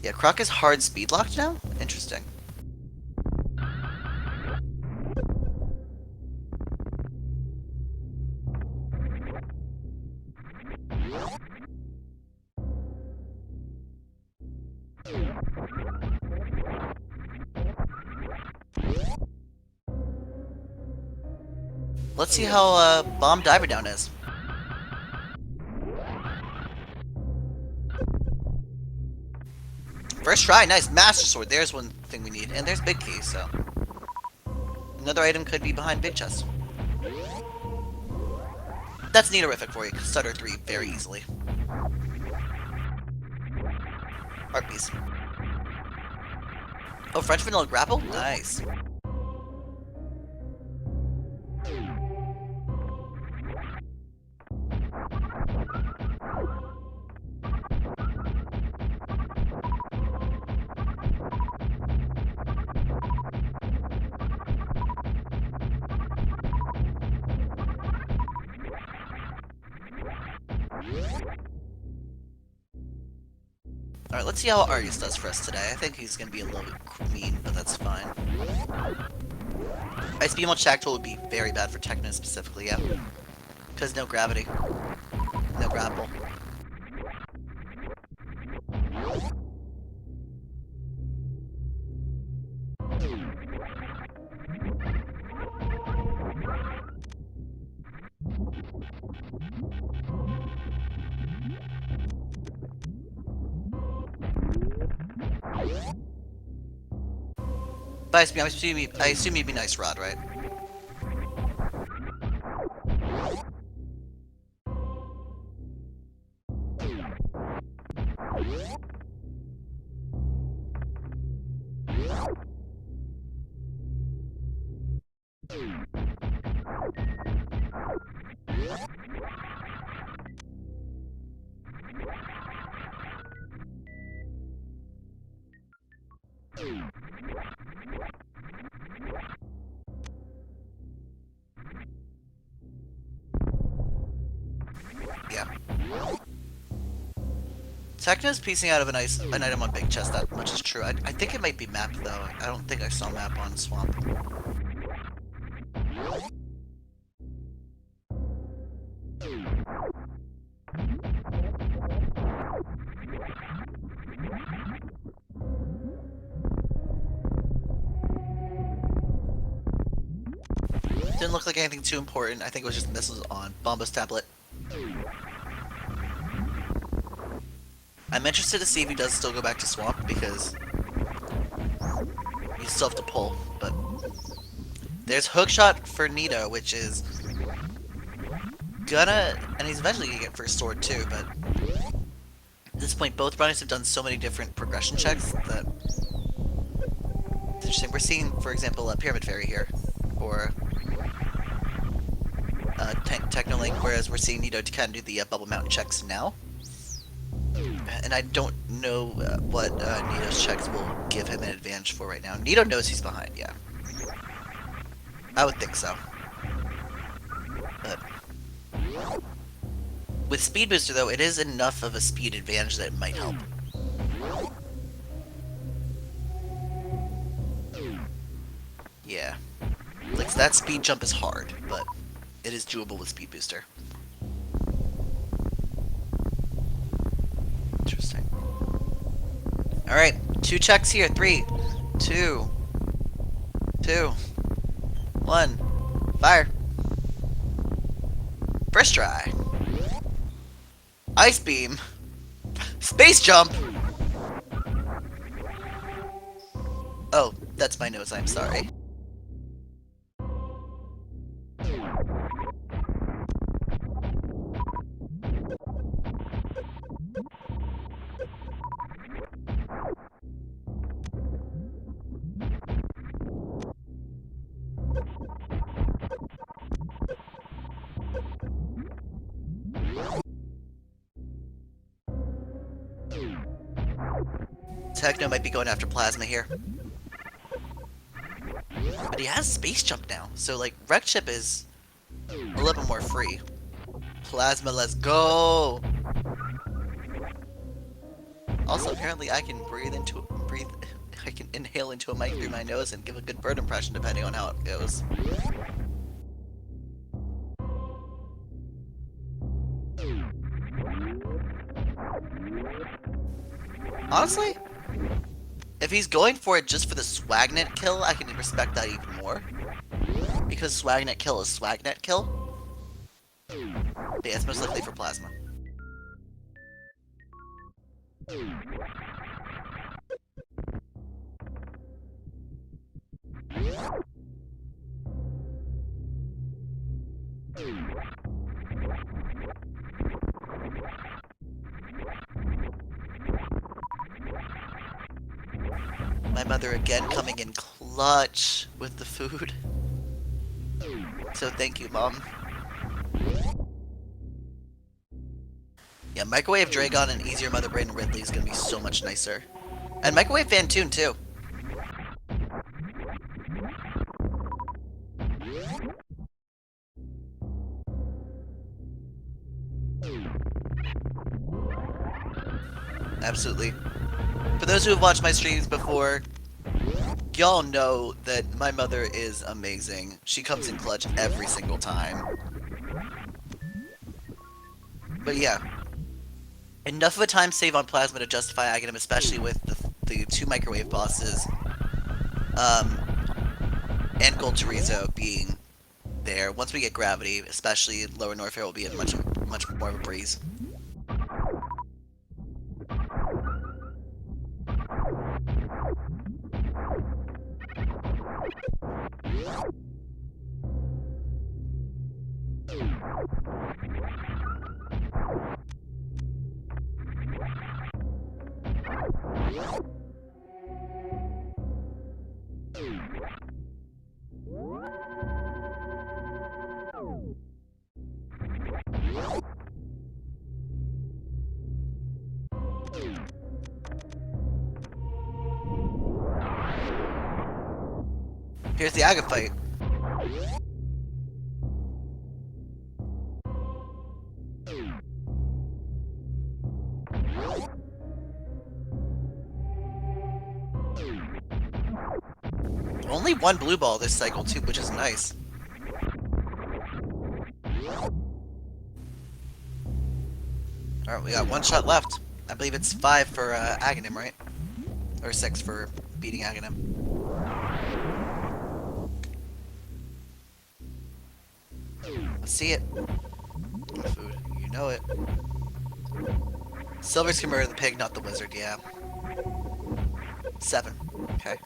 Yeah, Croc is hard speed locked now? Interesting. Let's see how Bomb Diver Down is. First try, nice. Master Sword, there's one thing we need. And there's Big Key, so... another item could be behind Big Chest. That's Nidorific for you. Stutter 3 very easily. Art Piece. Oh, French Vanilla Grapple? Nice. Alright, let's see how Argus does for us today. I think he's going to be a little bit mean, but that's fine. Ice Beam on Shackle would be very bad for Techno specifically, yeah. Because no gravity. No grapple. But I assume you'd be nice, Rod, right? Yeah. Techno's piecing out of an item on Big Chest, that much is true. I think it might be mapped though. I don't think I saw map on Swamp. Didn't look like anything too important. I think it was just missiles on Bomba's tablet. I'm interested to see if he does still go back to Swamp, because you still have to pull, but there's Hookshot for Nito, which is gonna, and he's eventually gonna get first sword too, but at this point both runners have done so many different progression checks that it's interesting. We're seeing, for example, a Pyramid Fairy here, or Technolink, whereas we're seeing Nito to kind of do the Bubble Mountain checks now. And I don't know what Nito's checks will give him an advantage for right now. Nito knows he's behind, yeah. I would think so. But with Speed Booster, though, it is enough of a speed advantage that it might help. Yeah. Like, that speed jump is hard, but it is doable with Speed Booster. Interesting. Alright, 2 checks here. 3, 2, 1. Fire. First try. Ice Beam. Space Jump! Oh, that's my nose, I'm sorry. Techno might be going after Plasma here. But he has Space Jump now, so like Wreck Chip is a little bit more free. Plasma, let's go! Also, apparently I can I can inhale into a mic through my nose and give a good bird impression depending on how it goes. Honestly, if he's going for it just for the Swagnet kill, I can respect that even more. Because Swagnet kill is Swagnet kill. But yeah, it's most likely for Plasma. My mother again coming in clutch with the food. So thank you, Mom. Yeah, Microwave Dragon and Easier Mother Brain and Ridley is gonna be so much nicer. And Microwave Phantoon too. Absolutely. For those who have watched my streams before, y'all know that my mother is amazing. She comes in clutch every single time. But yeah, enough of a time save on Plasma to justify Aghanim, especially with the 2 microwave bosses, and Gold Chorizo being there. Once we get Gravity, especially Lower Norfair will be a much more of a breeze. Here's the Aga fight. Only one blue ball this cycle too, which is nice. Alright, we got one shot left. I believe it's 5 for Aghanim, right? Or 6 for beating Aghanim. Let's see it. Food, you know it. Silver's can murder the pig, not the wizard, yeah. 7. Okay.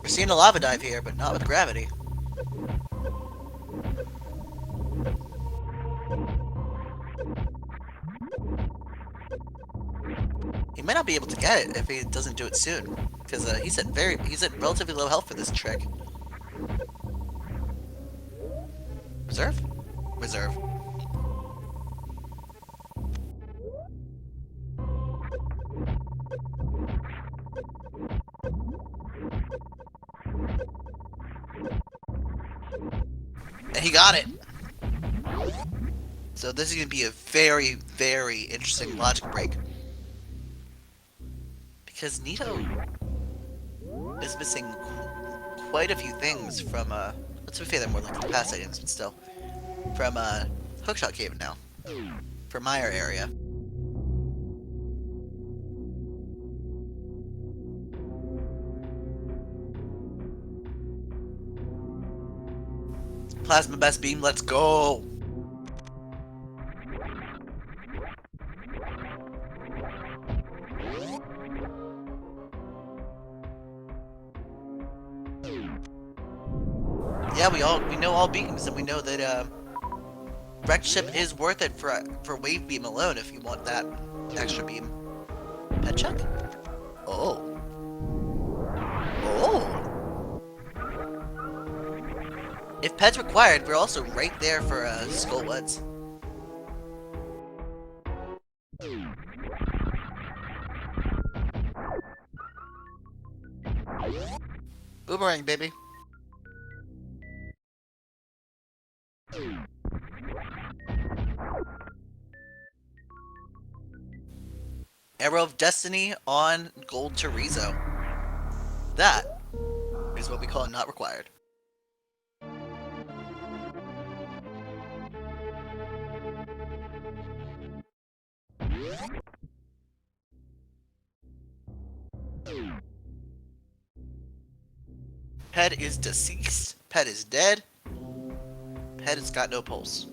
We're seeing a lava dive here, but not with gravity. He might not be able to get it if he doesn't do it soon, because he's at relatively low health for this trick. Reserve? Reserve. And he got it! So this is going to be a very, very interesting logic break. Because Nito is missing quite a few things from, let's be fair, they're more like the past items, but still. From, Hookshot Cave now. For Mire area. Plasma Best Beam, let's go! Yeah, we know all beams, and we know that wrecked ship is worth it for wave beam alone if you want that extra beam. Pet check? Oh. Oh. If pet's required, we're also right there for Skullwoods. Boomerang, baby. Arrow of Destiny on Gold Chorizo. That is what we call not required. Ped is deceased. Ped is dead. Ped has got no pulse.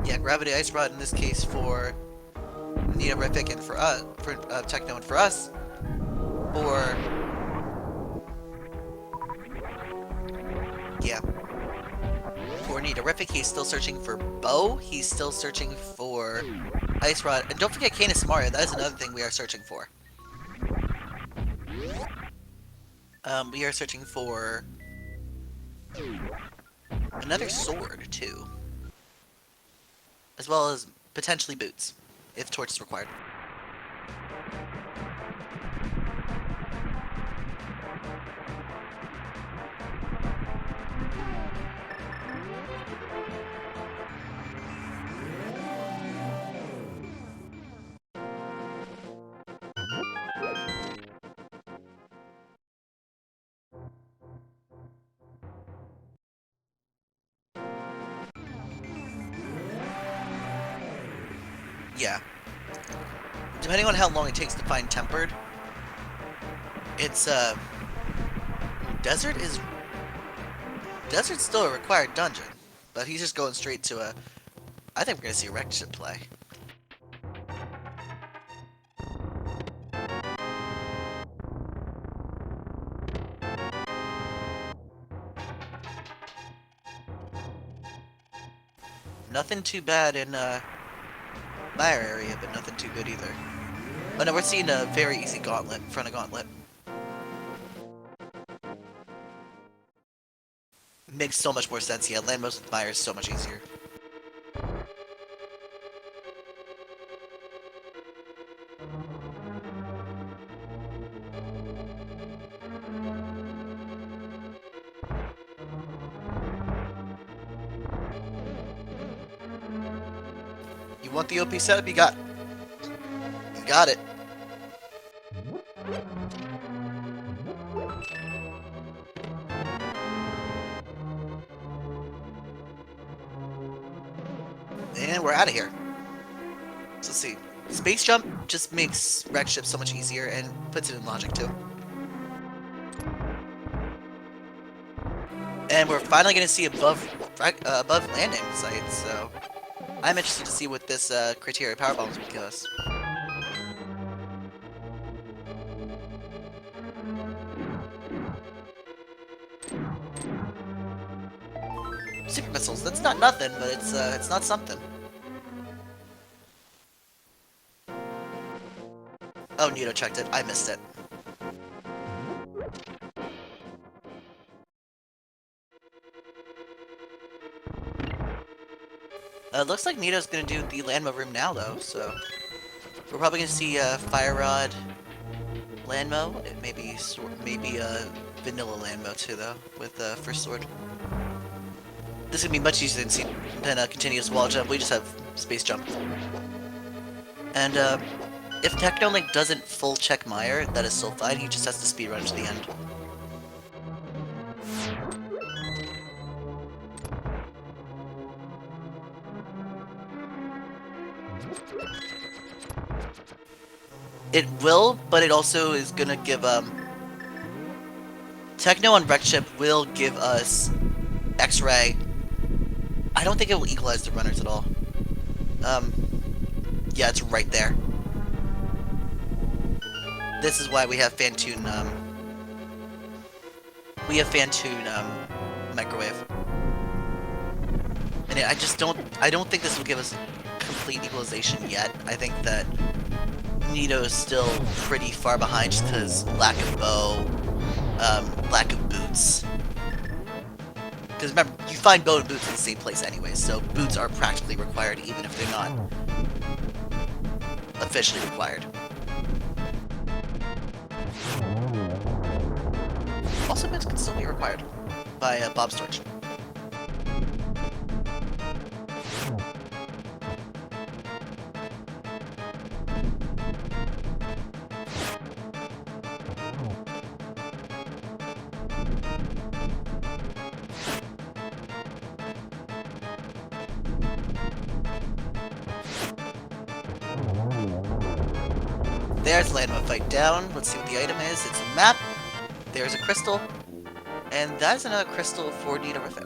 Yeah, Gravity Ice Rod in this case for Neorific and for Techno and for us. For Neorific, he's still searching for Bow. He's still searching for Ice Rod, and don't forget Cana Samaria. That is another thing we are searching for. We are searching for another sword too. As well as potentially boots, if torch is required. Yeah. depending on how long it takes to find Tempered, it's, Desert is... Desert's still a required dungeon, but he's just going straight to a... I think we're gonna see a wrecked ship play. Nothing too bad in, Mire area, but nothing too good either. But no, we're seeing a very easy Gauntlet, in front of Gauntlet. Makes so much more sense, yeah. Land most with Mire is so much easier. You want the OP setup? You got it. And we're out of here. So let's see. Space jump just makes wrecked ships so much easier and puts it in logic too. And we're finally going to see above landing sites, so I'm interested to see what this criteria power bombs will give us. Super missiles, that's not nothing, but it's not something. Oh, Nito checked it. I missed it. Looks like Nito's gonna do the Landmo room now, though, so... We're probably gonna see Fire Rod Landmo, maybe Vanilla Landmo too, though, with First Sword. This is gonna be much easier than a continuous wall jump. We just have space jump. And if Technolink doesn't full check Mire, that is still fine. He just has to speedrun to the end. It will, but it also is gonna give Techno on Wrecked Ship will give us X-Ray. I don't think it will equalize the runners at all. Yeah, it's right there. This is why we have Phantoon, microwave. And I don't think this will give us complete equalization yet. I think that Nito is still pretty far behind just because lack of bow, lack of boots. Because remember, you find bow and boots in the same place anyway, so boots are practically required even if they're not officially required. Also, boots can still be required by Bob Storch. There's Landmo Fight down. Let's see what the item is. It's a map. There's a crystal. And that's another crystal for Nidorific.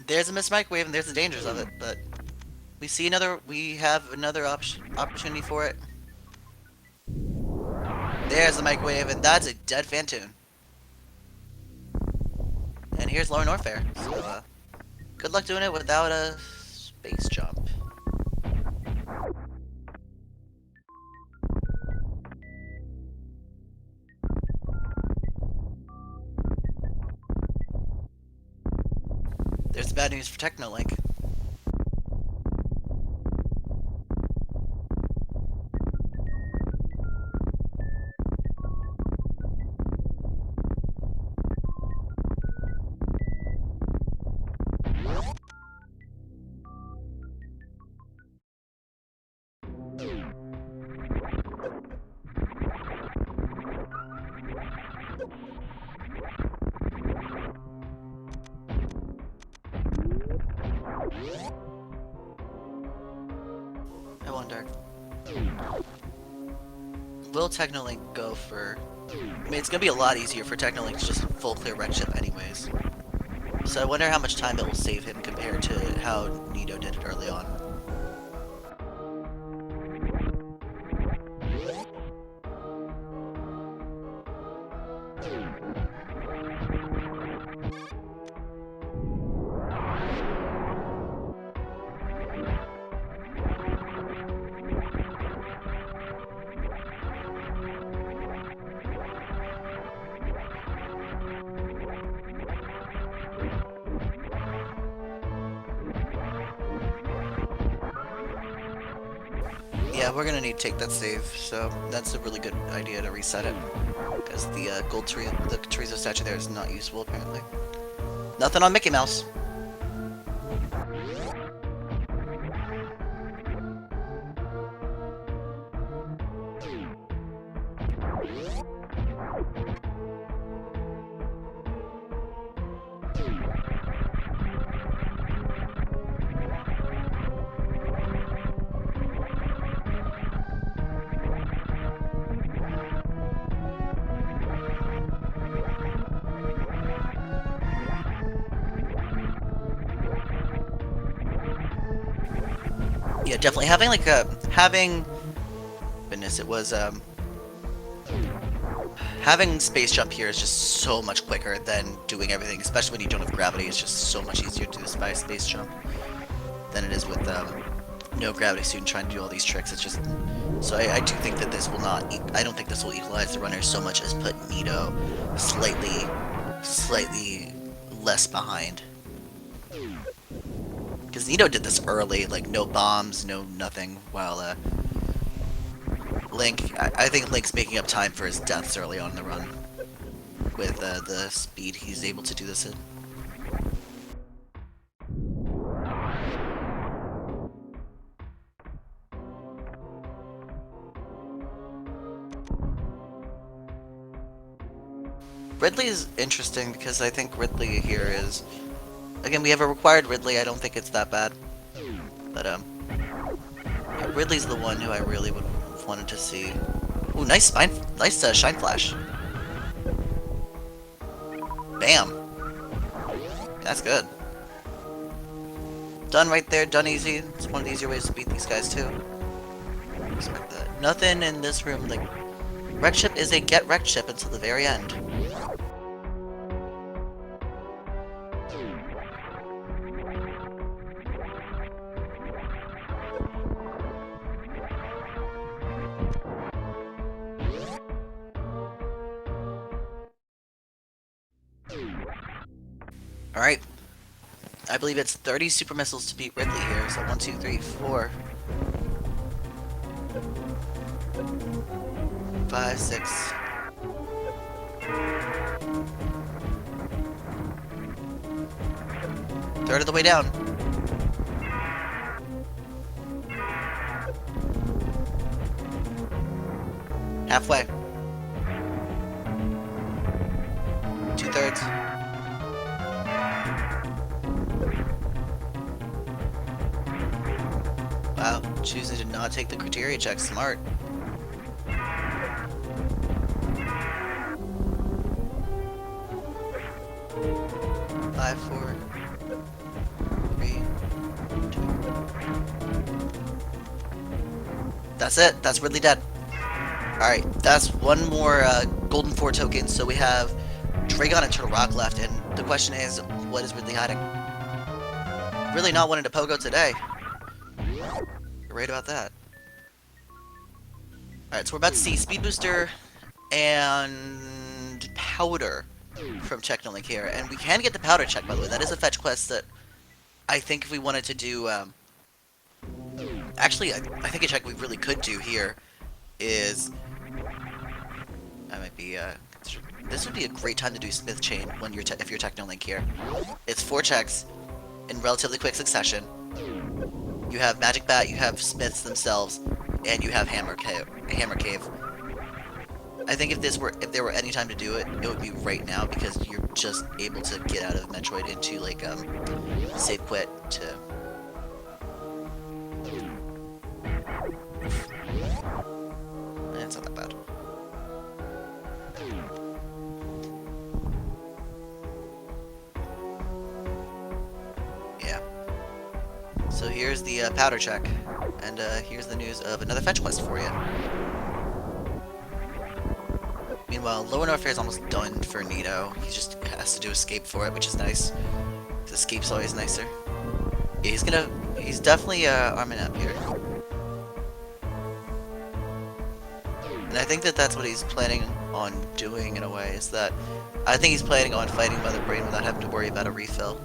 There's a missed microwave and there's the dangers of it, but we have another opportunity for it. There's the microwave, and that's a dead Phantoon. And here's Lower Norfair, so good luck doing it without a space jump. There's bad news for Technolink. I wonder. Will Technolink go for... I mean, it's gonna be a lot easier for Technolink to just full clear Red Chip anyways. So I wonder how much time it will save him compared to how Nito did it early on. Yeah, we're gonna need to take that save, so that's a really good idea to reset it. Because the gold tree, the Chorizo statue there is not useful apparently. Nothing on Mickey Mouse. Yeah, definitely having like goodness, it was having space jump here is just so much quicker than doing everything, especially when you don't have gravity. It's just so much easier to do this by space jump than it is with no gravity suit and trying to do all these tricks. It's just so I do think that this will not. I don't think this will equalize the runners so much as put Nito slightly less behind. Because Nito did this early, like no bombs, no nothing, while Link, I think Link's making up time for his deaths early on in the run with the speed he's able to do this in. Ridley is interesting because I think Ridley here is... Again, we have a required Ridley. I don't think it's that bad. But, Ridley's the one who I really would wanted to see. Ooh, nice Shine Flash. Bam. That's good. Done right there, done easy. It's one of the easier ways to beat these guys, too. Respect that. Nothing in this room, like... Wreck Chip is a get wrecked chip until the very end. Alright. I believe it's 30 super missiles to beat Ridley here. So 1, 2, 3, 4. 5, 6. Third of the way down. Halfway. 2/3. Wow, choosing to not take the criteria check, smart. 5, 4, 3, 2. That's it. That's Ridley dead. Alright, that's one more Golden 4 token, so we have Dragon and Turtle Rock left, and the question is, what is Ridley hiding? Really not wanting to Pogo today. You're right about that. Alright, so we're about to see Speed Booster and Powder from Technolink here, and we can get the Powder check, by the way. That is a fetch quest that I think if we wanted to do, actually, I think a check we really could do here is, I might be, this would be a great time to do Smith Chain when you're if you're Techno Link here. It's 4 checks in relatively quick succession. You have Magic Bat, you have Smiths themselves, and you have Hammer Cave. I think if there were any time to do it, it would be right now because you're just able to get out of Metroid into like save quit to. It's not that bad. Yeah. So here's the powder check, and here's the news of another fetch quest for you. Meanwhile, Lower Norfair is almost done for Nito. He just has to do escape for it, which is nice. Escape's always nicer. Yeah, he's definitely arming up here. And I think that's what he's planning on doing in a way, is that I think he's planning on fighting Mother Brain without having to worry about a refill.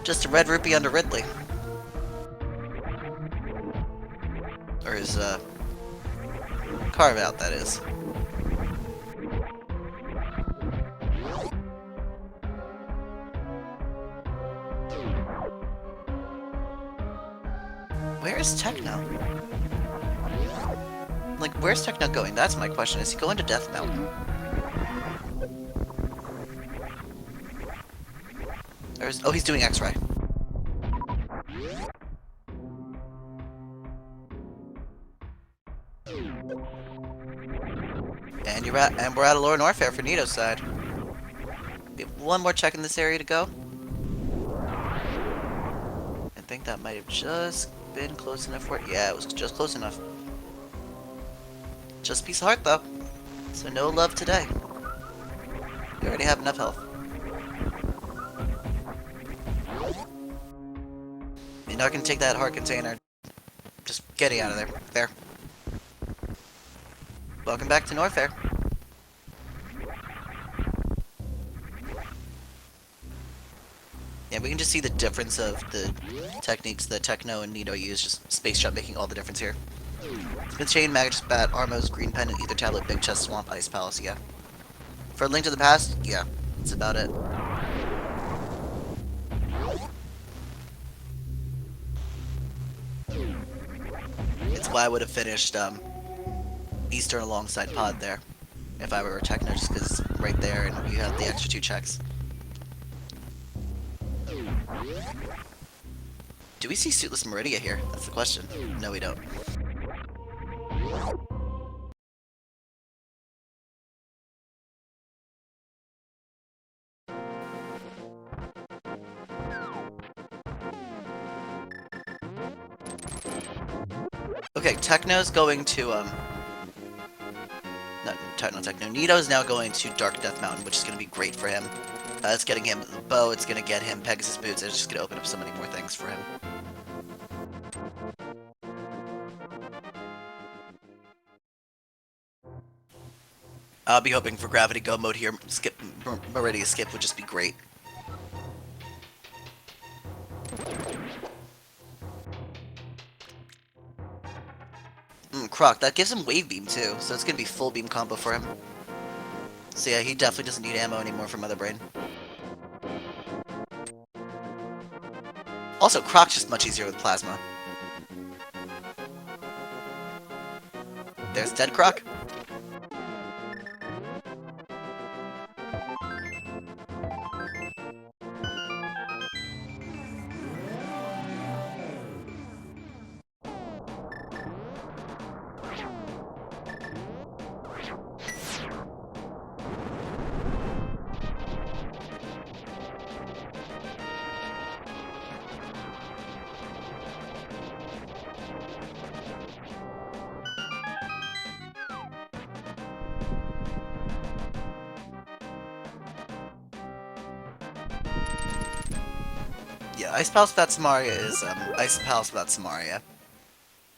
Just a red rupee under Ridley. Or his, carve out, that is. Where is Techno? Like, where's Techno going? That's my question. Is he going to Death Mountain? Oh, he's doing X-Ray. And we're at a Lower Norfair for Nito's side. We have one more check in this area to go. I think that might have just been close enough for it. Yeah, it was just close enough. Just a piece of heart though. So no love today. We already have enough health. You're not gonna take that heart container. Just getting out of there. There. Welcome back to Norfair. Yeah, we can just see the difference of the techniques that Techno and Nito use. Just Space Jump making all the difference here. Smith Chain, Magic Bat, Armos, Green Pendant, Ether Tablet, Big Chest, Swamp, Ice Palace, yeah. For a Link to the Past, yeah, that's about it. It's why I would have finished Eastern alongside Pod there, if I were a Techno, just because it's right there and you have the extra 2 checks. Do we see Suitless Meridia here? That's the question. No, we don't. Okay, Techno's going to, not Techno. Nito's now going to Dark Death Mountain, which is going to be great for him. It's getting him the bow, it's going to get him Pegasus Boots, and it's just going to open up so many more things for him. I'll be hoping for Gravity Go mode here. Skip Meridia skip would just be great. Croc, that gives him Wave Beam too, so it's gonna be full beam combo for him. So yeah, he definitely doesn't need ammo anymore from Mother Brain. Also, Croc's just much easier with Plasma. There's dead Croc. Yeah, Ice Palace without Samaria is Ice Palace without Samaria.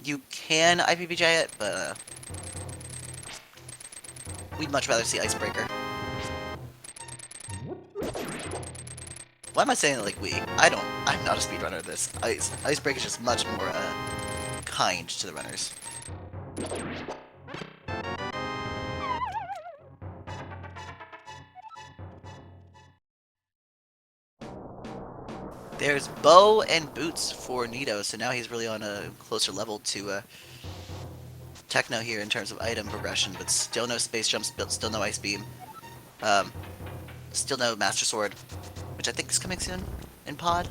You can IPBJ it, but we'd much rather see Icebreaker. Why am I saying it like we? I'm not a speedrunner of this. Icebreaker is just much more kind to the runners. There's bow and boots for Nito, so now he's really on a closer level to Techno here in terms of item progression, but still no space jumps, still no ice beam, still no master sword, which I think is coming soon in pod.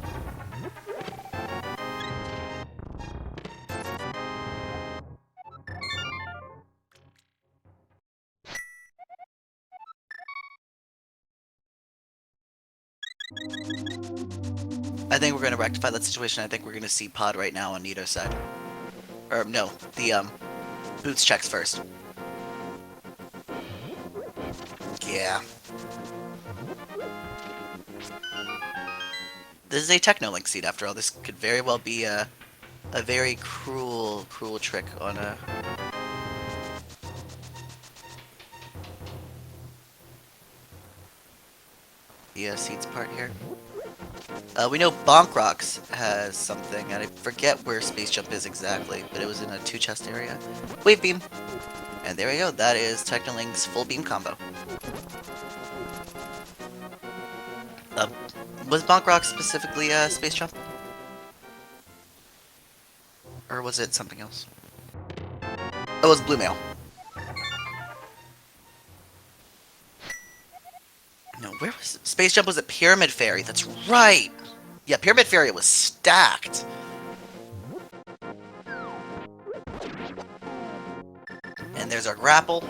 I think we're going to rectify that situation. I think we're going to see pod right now on Nito's side. Or, no, the boots checks first. Yeah. This is a Technolink seed after all. This could very well be a very cruel trick on a... the seeds part here. We know Bonk Rocks has something, and I forget where Space Jump is exactly, but it was in a 2-chest area. Wave Beam! And there we go, that is Technolink's full beam combo. Was Bonk Rocks specifically Space Jump? Or was it something else? Oh, it was Blue Mail. No, where was it? Space Jump was at Pyramid Fairy, that's right! Yeah, Pyramid Fairy was stacked. And there's our grapple.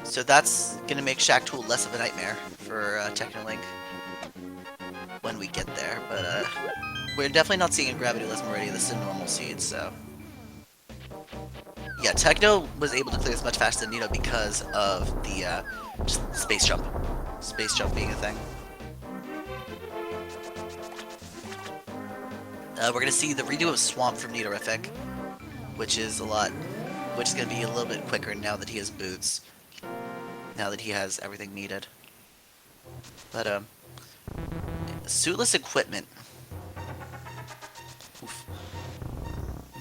So that's gonna make Shack Tool less of a nightmare for Technolink when we get there. But we're definitely not seeing a Gravity-less Meridian. This is a normal seed, so... Yeah, Techno was able to clear this much faster than Nito because of the just Space Jump. Space Jump being a thing. We're gonna see the redo of Swamp from Nitorific, which is gonna be a little bit quicker now that he has boots. Now that he has everything needed. But suitless equipment. Oof.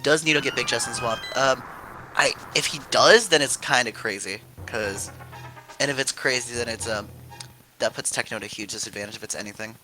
Does Nito get Big Chest in Swamp? If he does, then it's kind of crazy, and if it's crazy, then it's that puts Techno at a huge disadvantage if it's anything.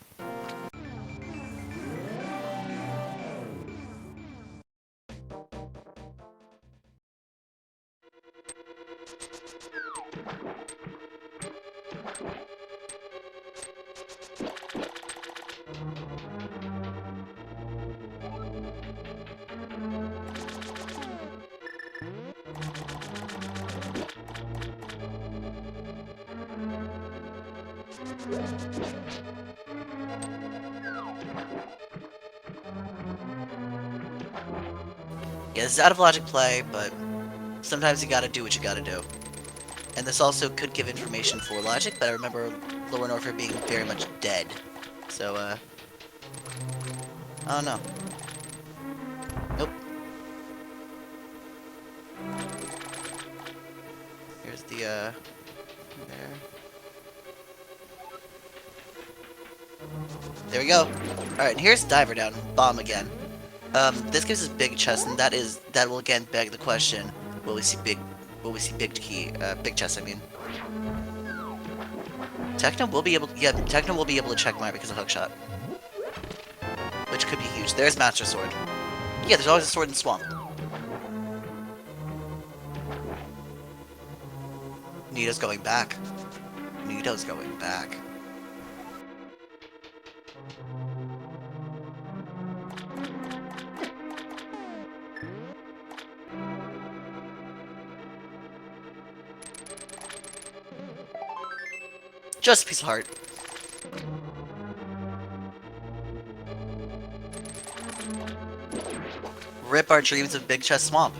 Yeah, this is out of logic play, but sometimes you gotta do what you gotta do. And this also could give information for logic, but I remember Lower Norfair being very much dead. So, I don't know. Nope. Here's the, there. There we go. Alright, and here's Diver Down. Bomb again. This gives us big chest, and that will again beg the question: will we see big chest? I mean, Techno will be able to check Mire because of Hookshot, which could be huge. There's Master Sword. Yeah, there's always a sword in Swamp. Nito's going back. Nito's going back. Just a piece of heart. Rip our dreams of Big Chest Swamp.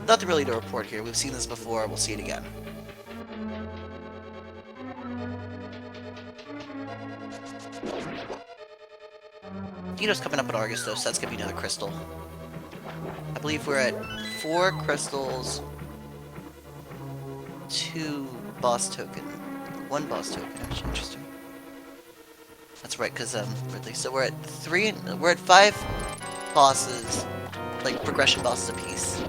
Nothing really to report here. We've seen this before. We'll see it again. Nito's coming up at Argus, though, so that's going to be another crystal. I believe we're at 4 crystals, 2 boss token, 1 boss token. Actually, interesting. That's right, because Ridley. So we're at 5 bosses, like progression bosses apiece.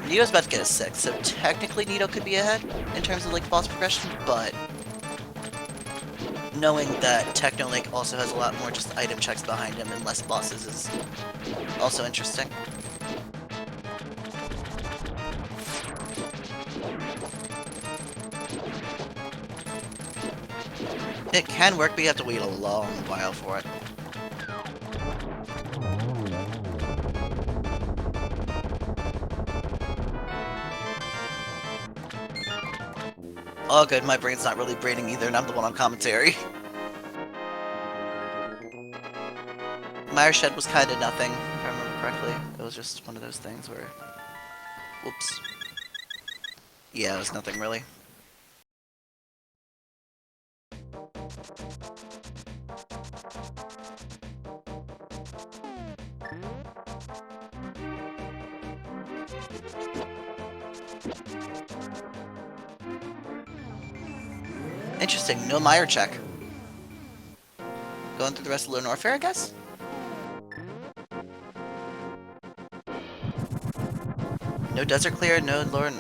Nito's about to get a 6, so technically Nito could be ahead in terms of like boss progression, but knowing that Techno Link also has a lot more just item checks behind him and less bosses is also interesting. It can work, but you have to wait a long while for it. Oh good, my brain's not really braining either, and I'm the one on commentary. Mire Shed was kinda nothing, if I remember correctly. It was just one of those things where... Whoops. Yeah, it was nothing really. Interesting, no Mire check. Going through the rest of the Norfair, I guess? No desert clear, no Lord.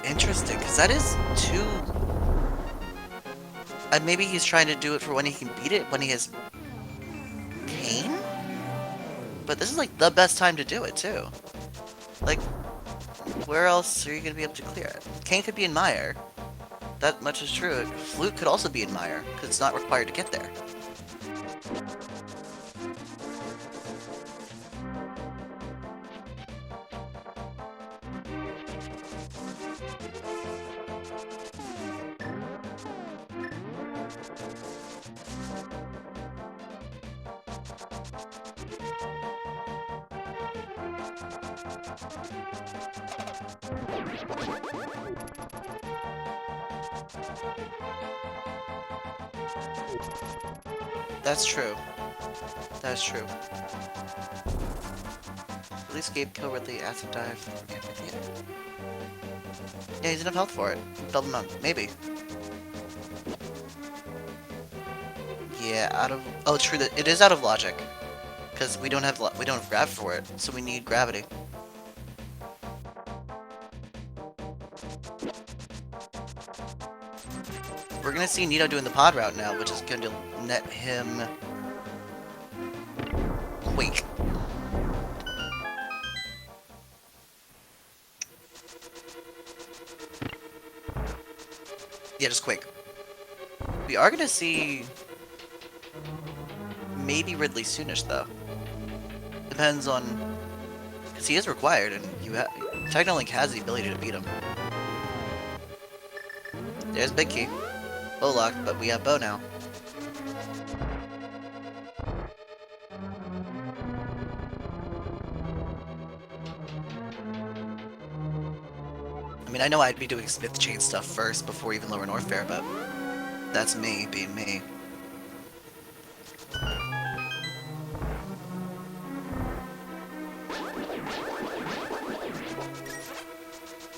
Interesting, because that is too... maybe he's trying to do it for when he can beat it, when he has... Kane? But this is like the best time to do it, too. Like, where else are you going to be able to clear it? Kane could be in Mire. That much is true. Flute could also be in Mire, because it's not required to get there. That's true. That's true. At least Gabe kill Ridley, acid dive. Yeah, he's enough health for it. Double him up. Maybe. Yeah, out of... Oh, true. That it is out of logic. Because we don't have grav for it, so we need gravity. We're gonna see Nito doing the pod route now, which is going to net him... Quake. Yeah, just Quake. We are gonna see... maybe Ridley soonish, though. Depends on... because he is required, and Technolink has the ability to beat him. There's Big Key. Bow lock, but we have bow now. I mean, I know I'd be doing Smith Chain stuff first before even Lower Norfair, but that's me being me.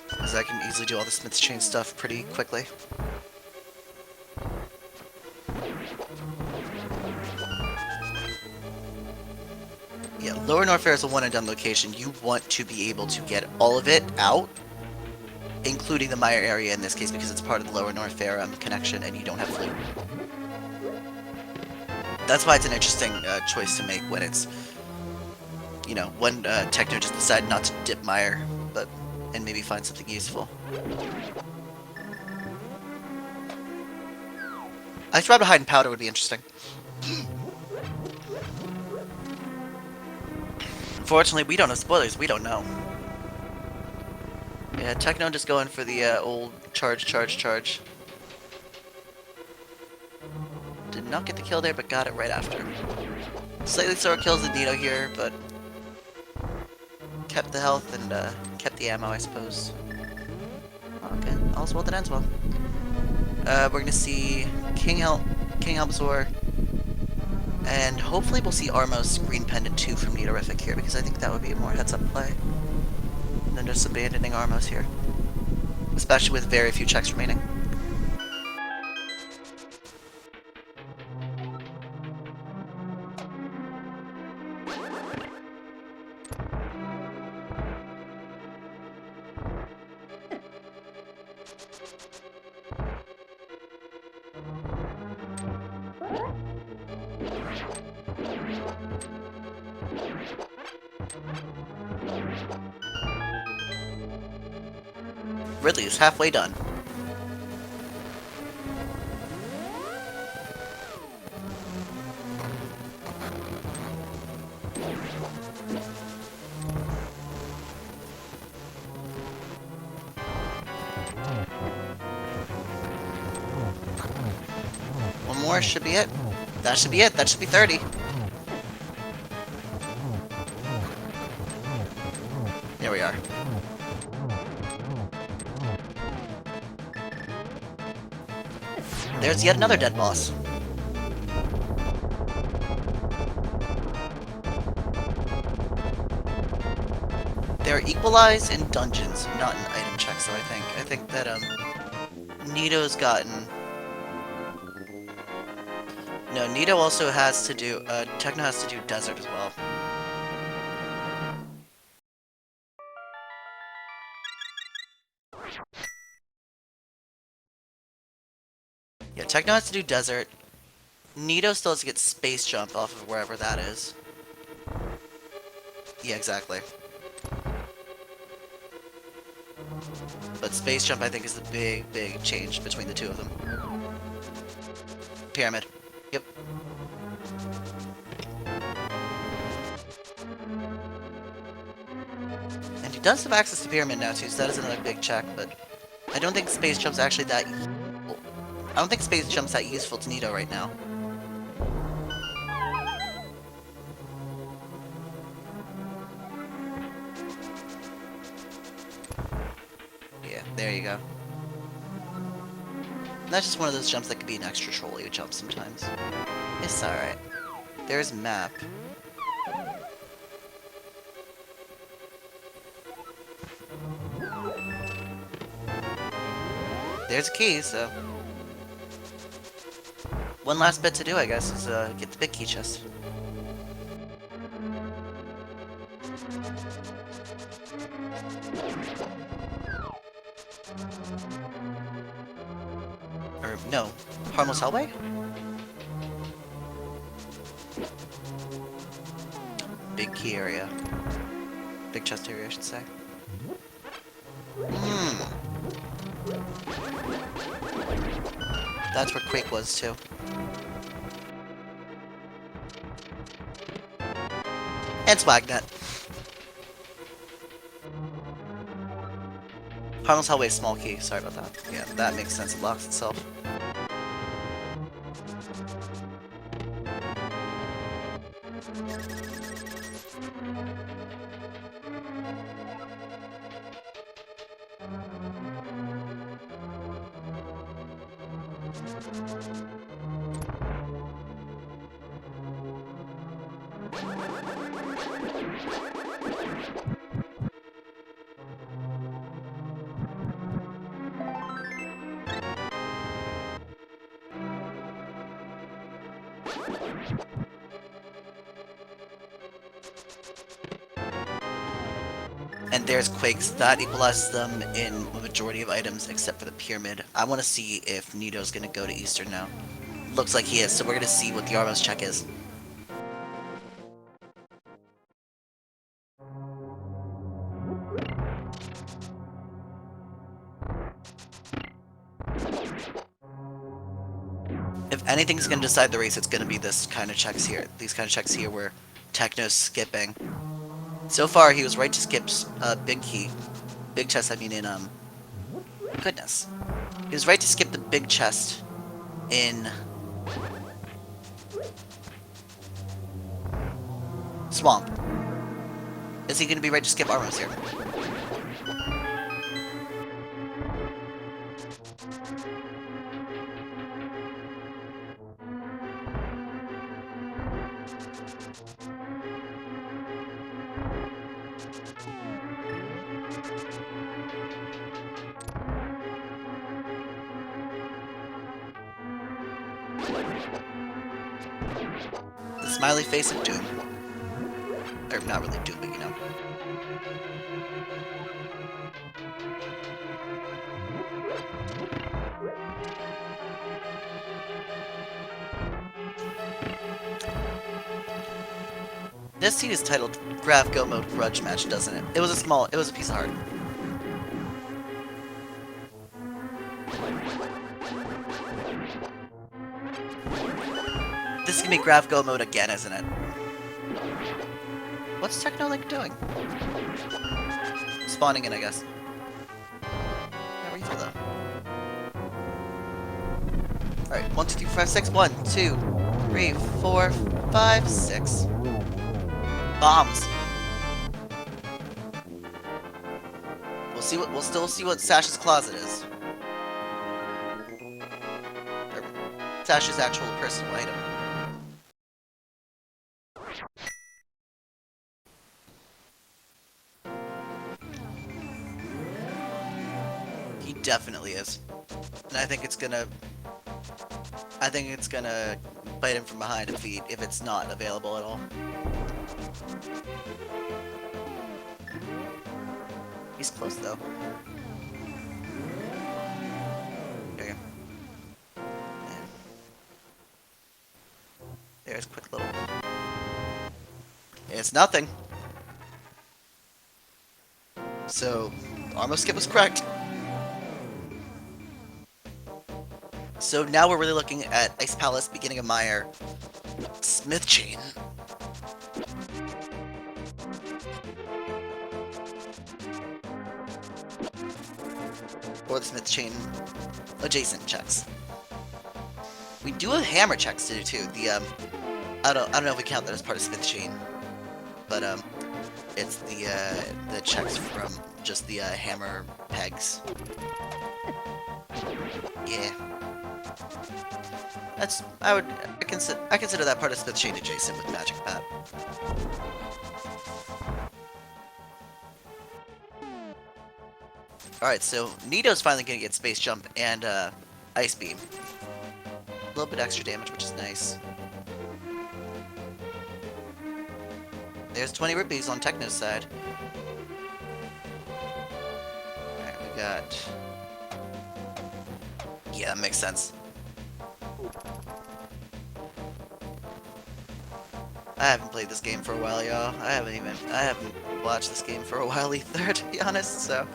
Because I can easily do all the Smith Chain stuff pretty quickly. Yeah, Lower Norfair is a one-and-done location. You want to be able to get all of it out, including the Mire area in this case, because it's part of the Lower Norfair connection, and you don't have Flute. That's why it's an interesting choice to make when it's, you know, when Techno just decided not to dip Mire, and maybe find something useful. I thought hide and powder would be interesting. Unfortunately, we don't have spoilers. We don't know. Yeah, Techno just going for the old charge. Did not get the kill there, but got it right after. Slightly slower kills than Nito here, but kept the health and kept the ammo, I suppose. Okay, all's well that ends well. We're gonna see King Helmsor, and hopefully we'll see Armos Green Pendant 2 from Nitorific here, because I think that would be a more heads-up play than just abandoning Armos here. Especially with very few checks remaining. Ridley is halfway done. One more should be it. That should be it. That should be 30. There we are. There's yet another dead boss. They're equalized in dungeons, not in item checks, though, I think. I think that, Nito's gotten... No, Nito also has to do, Techno has to do Desert as well. Yeah, Techno has to do Desert. Nito still has to get Space Jump off of wherever that is. Yeah, exactly. But Space Jump, I think, is the big change between the two of them. Pyramid. Yep. And he does have access to Pyramid now, too, so that is another big check, but I don't think Space Jump's actually that... I don't think Space Jump's that useful to Nito right now. Yeah, there you go. And that's just one of those jumps that could be an extra trolley jump sometimes. It's alright. There's map. There's a key, so... One last bit to do, I guess, is get the big key chest. Or, no. Harmless Hellway? Big key area. Big chest area, I should say. That's where Quake was, too. And Swagnet. Harmless Hellway, small key. Sorry about that. Yeah, that makes sense. It locks itself. And there's Quakes. That equalizes them in the majority of items except for the Pyramid. I want to see if Nito's going to go to Eastern now. Looks like he is, so we're going to see what the Armos check is. If anything's going to decide the race, it's going to be this kind of checks here. These kind of checks here where Techno's skipping. So far, he was right to skip big key. Big chest, I mean in, goodness. He was right to skip the big chest in Swamp. Is he going to be ready to skip Armos here? The smiley face of doom. Or not really doom, but you know. This scene is titled Graph Go Mode Grudge Match, doesn't it? It was a piece of heart. This is gonna be Graph Go Mode again, isn't it? What's Technolink doing? Spawning in, I guess. Yeah, refill though. Alright, 1, 2, 3, 4, 5, 6. 1, 2, 3, 4, 5, 6. Bombs. We'll still see what Sash's closet is. Or Sash's actual personal item. He definitely is. And I think it's gonna bite him from behind if it's not available at all. He's close though. There you go. There's a quick little. It's nothing. So, Armos skip was correct. So now we're really looking at Ice Palace, beginning of Mire, Smith Chain. Or the Smith Chain adjacent checks. We do have hammer checks to do too. The I don't know if we count that as part of Smith Chain, but it's the checks from just the hammer pegs. Yeah. I consider that part of Smith Chain adjacent with Magic Pat. Alright, so Nito's finally gonna get Space Jump and Ice Beam. A little bit extra damage, which is nice. There's 20 rupees on Techno's side. Alright, we got... Yeah, that makes sense. I haven't played this game for a while, y'all. I haven't watched this game for a while either, to be honest, so...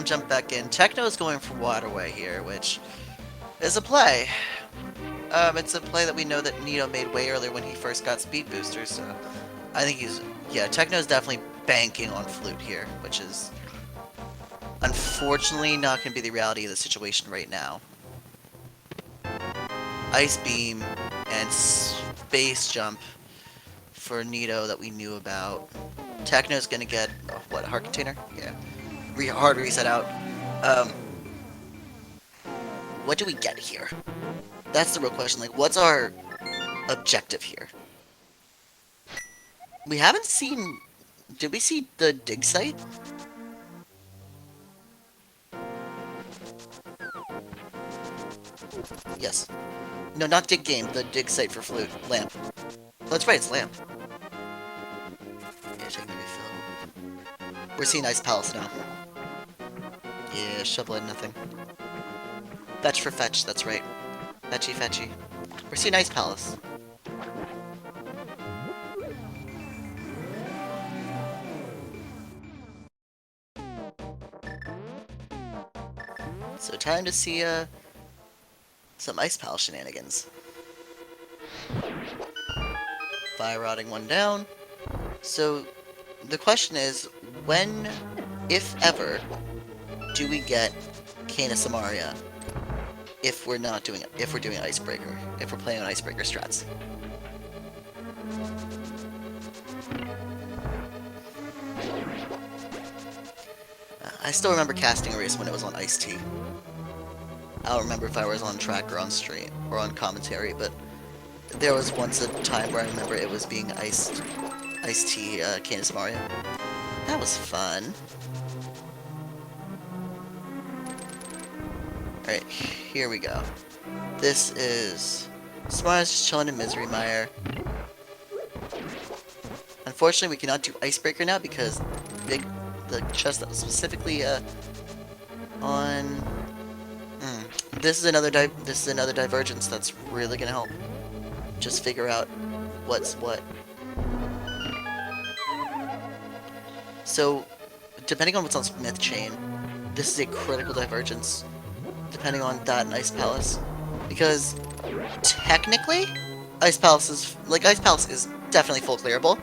jump back in. Techno's going for Waterway here, which is a play. It's a play that we know that Nito made way earlier when he first got speed boosters, so... I think Techno's definitely banking on Flute here, which is... unfortunately not going to be the reality of the situation right now. Ice Beam and Space Jump for Nito that we knew about. Techno's gonna get, what, a heart container? Yeah. Hard reset out. What do we get here? That's the real question. Like, what's our objective here? We haven't seen... Did we see the dig site? Yes. No, not dig game. The dig site for Flute. Lamp. That's right, it's Lamp. Yeah, check the refill. We're seeing Ice Palace now. Yeah, shovel in nothing. Fetch for fetch, that's right. Fetchy fetchy. We're seeing Ice Palace. So time to see some Ice Palace shenanigans. Fire rotting one down. So the question is, when, if ever, do we get Cana Samaria? If we're doing Icebreaker, if we're playing on Icebreaker strats. I still remember casting a race when it was on Ice Tea. I don't remember if I was on track or on stream or on commentary, but there was once a time where I remember it was being Ice Tea, Cana Samaria. That was fun. Alright, here we go. This is... Samaria's just chilling in Misery Mire. Unfortunately, we cannot do Icebreaker now because the chest that was specifically on... This is another divergence that's really gonna help. Just figure out what's what. So, depending on what's on Smith Chain, this is a critical divergence. Depending on that and Ice Palace, because technically, Ice Palace is definitely full clearable.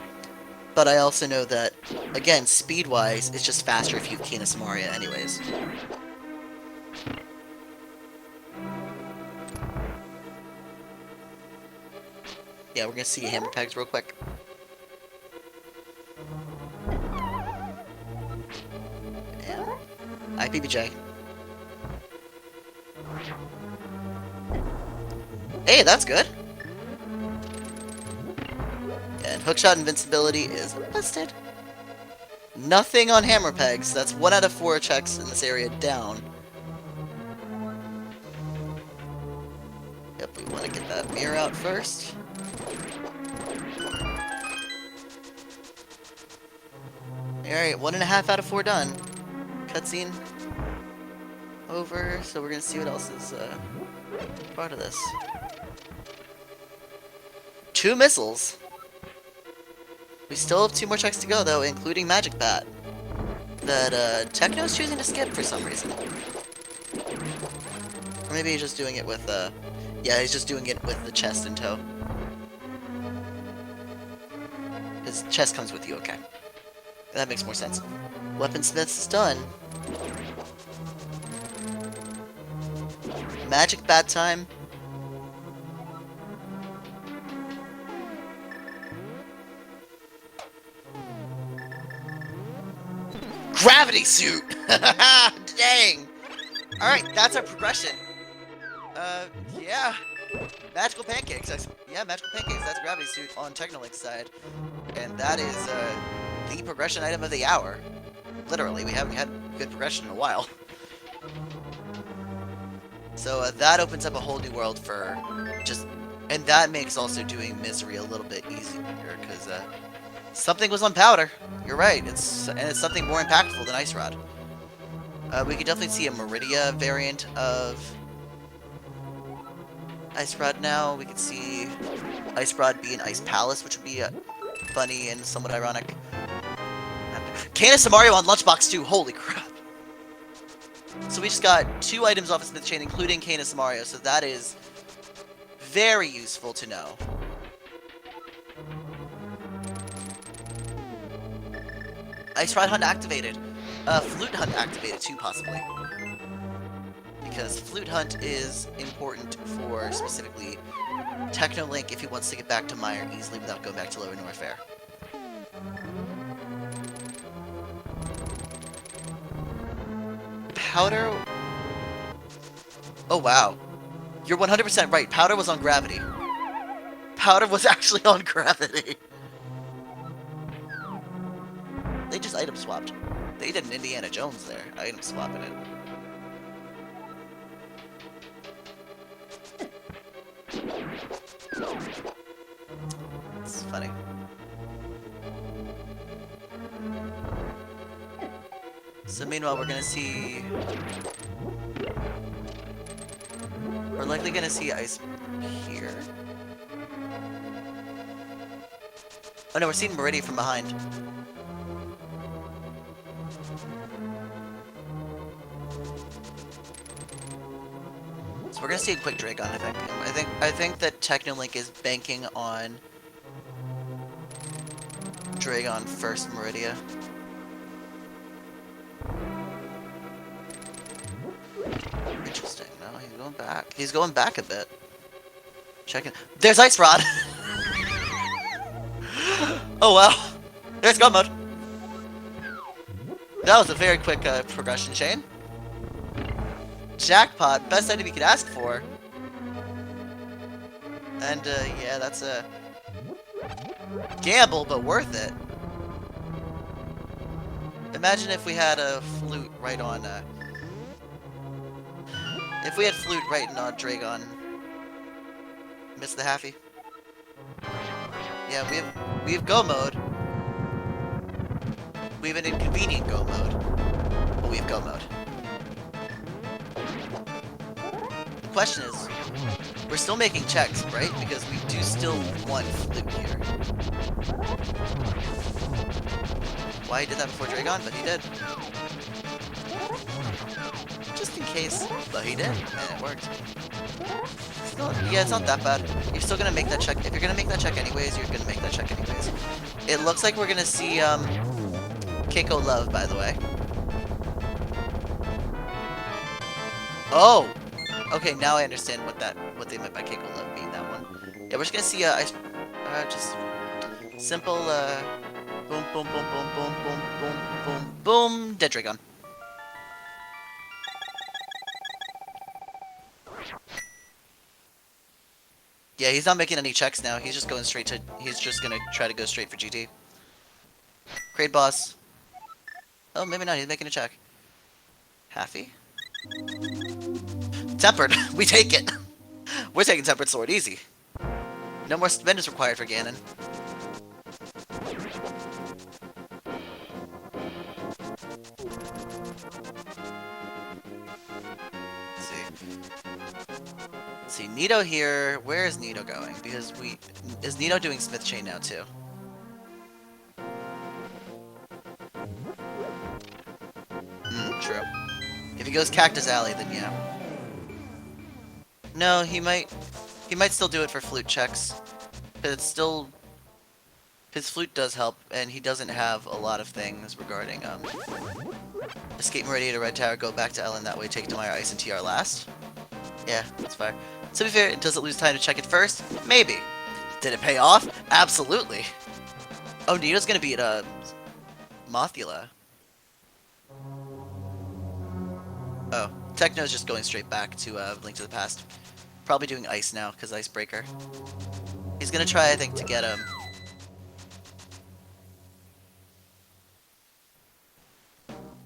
But I also know that, again, speed-wise, it's just faster if you have Cana Samaria anyways. Yeah, we're gonna see hammer pegs real quick. And IPBJ. Hey, that's good. And hookshot invincibility is listed. Nothing on hammer pegs. That's 1 out of 4 checks in this area down. Yep, we want to get that Mire out first. Alright, 1.5 out of 4 done. Cutscene over, so we're gonna see what else is part of this. 2 missiles. We still have 2 more checks to go though, including Magic Bat. That Techno's choosing to skip for some reason. Or maybe he's just doing it with yeah, he's just doing it with the chest in tow. His chest comes with you, okay. That makes more sense. Weaponsmith's done. Magic Bat time. Gravity suit! Dang! Alright, that's our progression. Yeah. Magical pancakes. Yeah, magical pancakes. That's gravity suit on Technolink's side. And that is, the progression item of the hour. Literally, we haven't had good progression in a while. So that opens up a whole new world for just... And that makes also doing Misery a little bit easier, because something was on powder. You're right, and it's something more impactful than Ice Rod. We could definitely see a Meridia variant of Ice Rod now. We could see Ice Rod be an Ice Palace, which would be funny and somewhat ironic. Cana Samaria on Lunchbox too, holy crap. So we just got 2 items off of Smith Chain, including Cana Samaria, so that is very useful to know. Ice Rod Hunt activated. Flute Hunt activated too, possibly. Because Flute Hunt is important for, specifically, Technolink if he wants to get back to Mire easily without going back to Lower Norfair. Powder... Oh, wow. You're 100% right. Powder was on Gravity. Powder was actually on Gravity. They just item swapped. They did an Indiana Jones there. Item swapping it. It's funny. So meanwhile, we're gonna see... We're likely gonna see ice here. Oh no, we're seeing Meridia from behind. So we're gonna see a quick Dragon, I think. I think that Technolink is banking on Dragon first Meridia. Interesting. No, he's going back. He's going back a bit. Checking. There's Ice Rod! Oh wow. There's God mode. That was a very quick progression chain. Jackpot, best item you could ask for. And yeah, that's a gamble, but worth it. Imagine if we had a flute right on. If we had flute right on Dragon. Miss the Haffy. Yeah, we have go mode. We have an inconvenient go mode. But we have go mode. The question is, we're still making checks, right? Because we do still want flute here. Why he did that before Dragon, but he did. Just in case. But he did, and it worked. Yeah, it's not that bad. You're still gonna make that check. If you're gonna make that check anyways, you're gonna make that check anyways. It looks like we're gonna see Keiko Love, by the way. Oh! Okay, now I understand what they meant by Keiko Love being that one. Yeah, we're just gonna see just simple boom boom boom boom boom boom boom boom boom dead Dragon. Yeah, he's not making any checks now. He's just going straight to. He's just gonna try to go straight for GT. Craid boss. Oh, maybe not. He's making a check. Haffy. Tempered. We take it. We're taking Tempered Sword easy. No more spin is required for Ganon. Let's see, Nito here. Where is Nito going? Because is Nito doing Smith Chain now too? True. If he goes Cactus Alley, then yeah. No, he might still do it for flute checks, but it's still his flute does help, and he doesn't have a lot of things regarding escape Meridian to Red Tower, go back to Ellen that way, take to Mire Ice and TR last. Yeah, that's fair. To be fair, does it lose time to check it first? Maybe. Did it pay off? Absolutely. Oh, Nito's gonna be at Mothula. Oh, Techno's just going straight back to Link to the Past. Probably doing Ice now, because Icebreaker. He's gonna try, I think, to get him.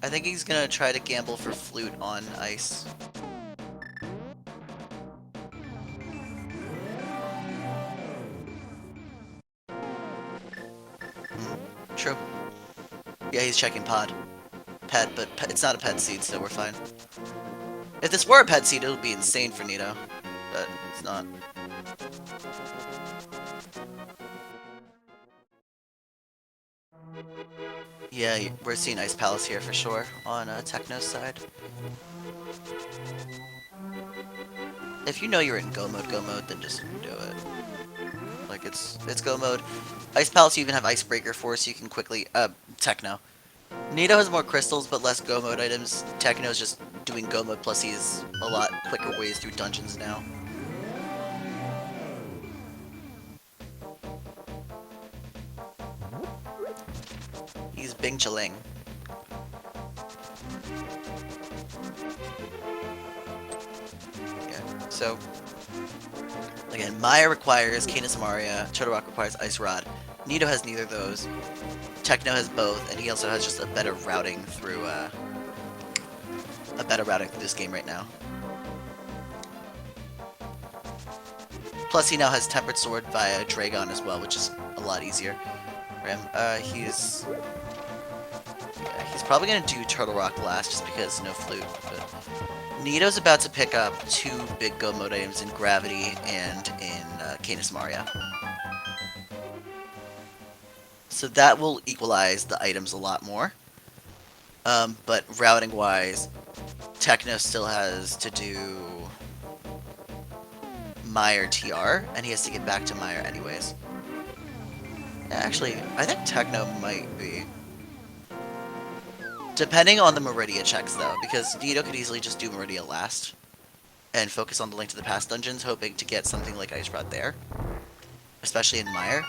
I think he's gonna try to gamble for Flute on Ice. True. Yeah, he's checking Pod. Pet, but it's not a pet seed, so we're fine. If this were a pet seed, it would be insane for Nito. But it's not. Yeah, we're seeing Ice Palace here for sure on Techno's side. If you know you're in go mode, then just do it. Like it's go mode. Ice Palace you even have Icebreaker for, so you can quickly Techno. Nito has more crystals but less go mode items. Techno's just doing go mode, plus he's a lot quicker ways through dungeons now. He's Bing Chiling. Yeah, so again, Mire requires Cana Samaria, Turtle Rock requires Ice Rod. Nito has neither of those. Techno has both, and he also has just a better routing through this game right now. Plus, he now has Tempered Sword via Dragon as well, which is a lot easier for him. He's probably gonna do Turtle Rock last, just because no flute. But Nito's about to pick up 2 big go mode items in Gravity and in Cana Samaria. So that will equalize the items a lot more. But routing-wise, Techno still has to do Mire TR, and he has to get back to Mire anyways. Actually, I think Techno might be. Depending on the Meridia checks, though, because Nito could easily just do Meridia last and focus on the Link to the Past dungeons, hoping to get something like Ice Rod there, especially in Mire.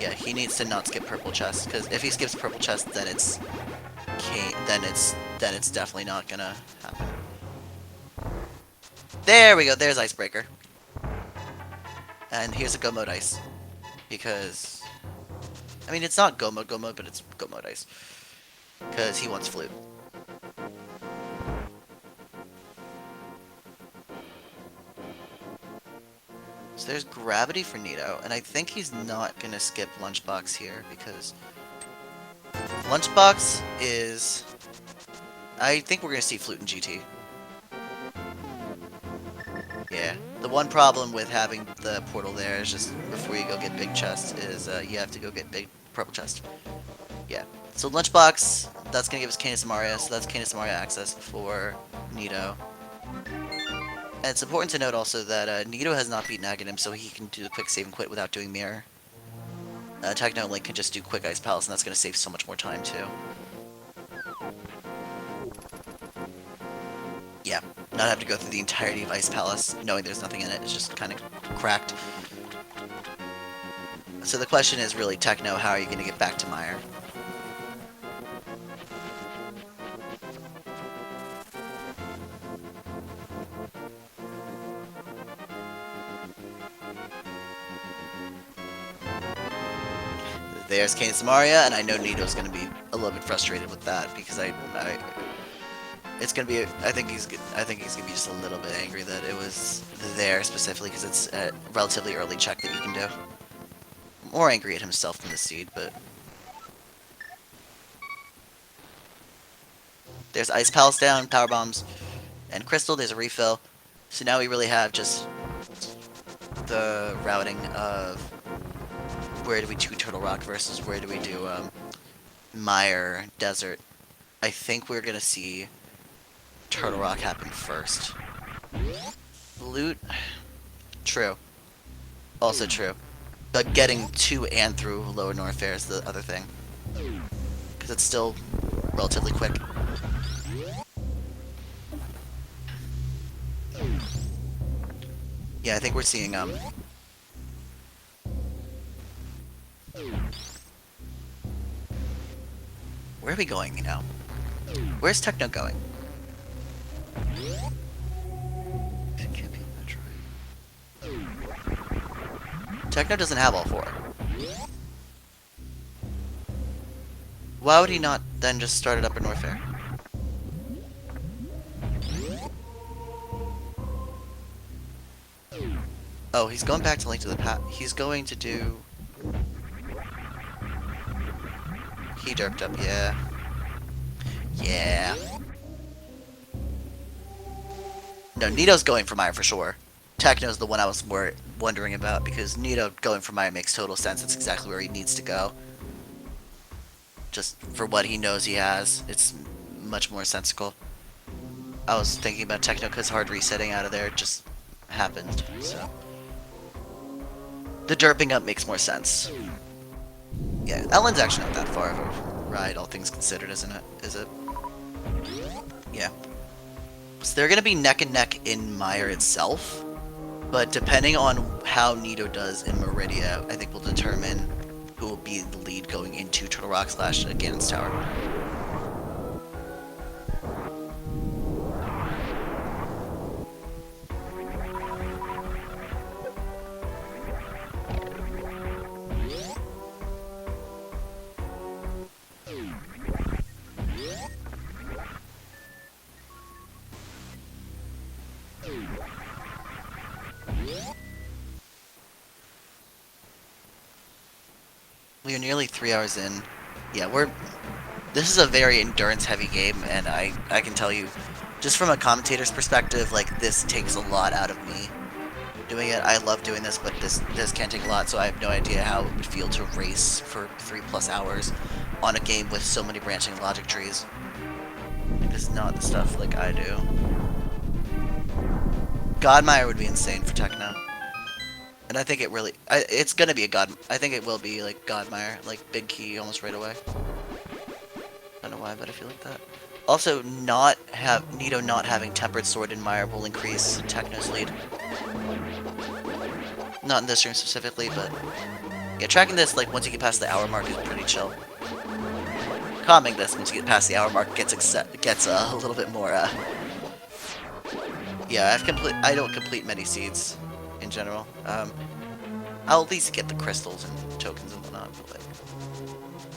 Yeah, he needs to not skip purple chest, because if he skips purple chest, then it's then it's definitely not gonna happen. There we go. There's Icebreaker. And here's a Go Mode Ice, because I mean it's not Go Mode, but it's Go Mode Ice, because he wants Flute. So there's Gravity for Nito, and I think he's not gonna skip Lunchbox here, because Lunchbox is... I think we're gonna see Flute and GT. Yeah. The one problem with having the portal there is just before you go get big chest is you have to go get big purple chest. Yeah. So Lunchbox, that's gonna give us Cana Samaria, so that's Cana Samaria access for Nito. And it's important to note also that Nito has not beaten Aghanim, so he can do the quick save and quit without doing Mire. Techno Link can just do quick Ice Palace, and that's going to save so much more time, too. Yeah, not have to go through the entirety of Ice Palace, knowing there's nothing in it, it's just kind of cracked. So the question is really, Techno, how are you going to get back to Mire? There's Cana Samaria, and I know Nito's going to be a little bit frustrated with that, because it's going to be, I think he's going to be just a little bit angry that it was there specifically, because it's a relatively early check that you can do. More angry at himself than the seed, but... There's Ice Palace down, Power Bombs, and Crystal, there's a refill. So now we really have just the routing of where do we do Turtle Rock versus where do we do Mire, Desert. I think we're going to see Turtle Rock happen first. Loot, true. Also true. But getting to and through Lower Norfair is the other thing. Because it's still relatively quick. Yeah, I think we're seeing, where are we going now? Where's Techno going? It can't be Metroid. Techno doesn't have all four. Why would he not then just start it up in Norfair? Oh, he's going back to Link to the Past. He's going to do... He derped up, yeah. Yeah. No, Nito's going for Mire for sure. Techno's the one I was more wondering about, because Nito going for Mire makes total sense. It's exactly where he needs to go. Just for what he knows he has, it's much more sensical. I was thinking about Techno because hard resetting out of there just happened, so... The derping up makes more sense. Yeah, Ellen's actually not that far of a ride, all things considered, isn't it? Is it? Yeah. So they're gonna be neck and neck in Mire itself, but depending on how Nito does in Meridia, I think will determine who will be the lead going into Turtle Rock / Ganon's Tower. We are nearly 3 hours in. Yeah, this is a very endurance-heavy game, and I can tell you, just from a commentator's perspective, like, this takes a lot out of me doing it. I love doing this, but this can take a lot, so I have no idea how it would feel to race for 3+ hours on a game with so many branching logic trees. This is not the stuff like I do. Godmire would be insane for Techno. And I think it really... it's gonna be a God... I think it will be, like, Godmire. Like, big key almost right away. I don't know why, but I feel like that. Also, Nito not having Tempered Sword in Mire will increase Techno's lead. Not in this room specifically, but... Yeah, tracking this, like, once you get past the hour mark is pretty chill. Calming this once you get past the hour mark gets a little bit more, yeah, I don't complete many seeds in general. I'll at least get the crystals and tokens and whatnot, but, like,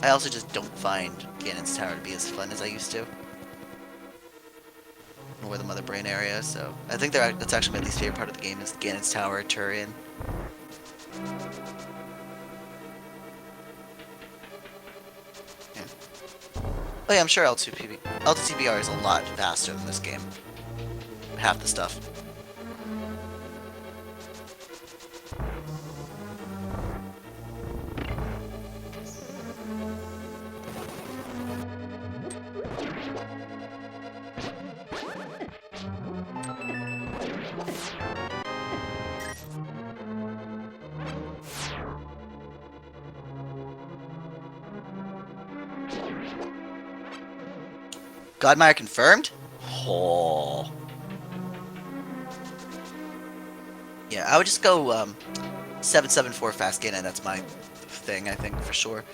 I also just don't find Ganon's Tower to be as fun as I used to. Nor the Mother Brain area, so I think that's actually my least favorite part of the game is Ganon's Tower, Turian. Yeah. Oh yeah, I'm sure L2CBR is a lot faster than this game. Half the stuff. Godmire confirmed? Oh. Yeah, I would just go 774 fast Ganon. That's my thing, I think, for sure.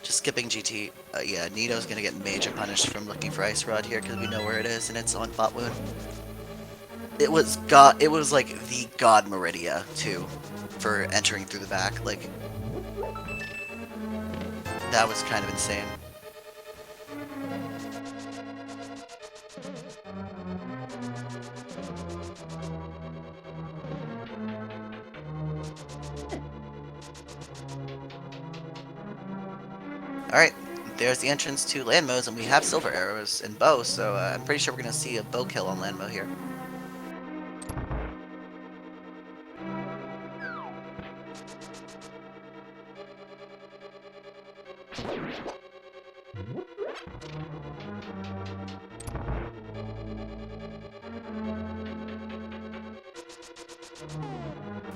Just skipping GT. Yeah, Nito's gonna get major punished from looking for Ice Rod here because we know where it is and it's on Bot Wound. It was like the God Meridia too, for entering through the back. Like that was kind of insane. Alright, there's the entrance to Landmo's, and we have silver arrows and bow, so I'm pretty sure we're going to see a bow kill on Landmo here.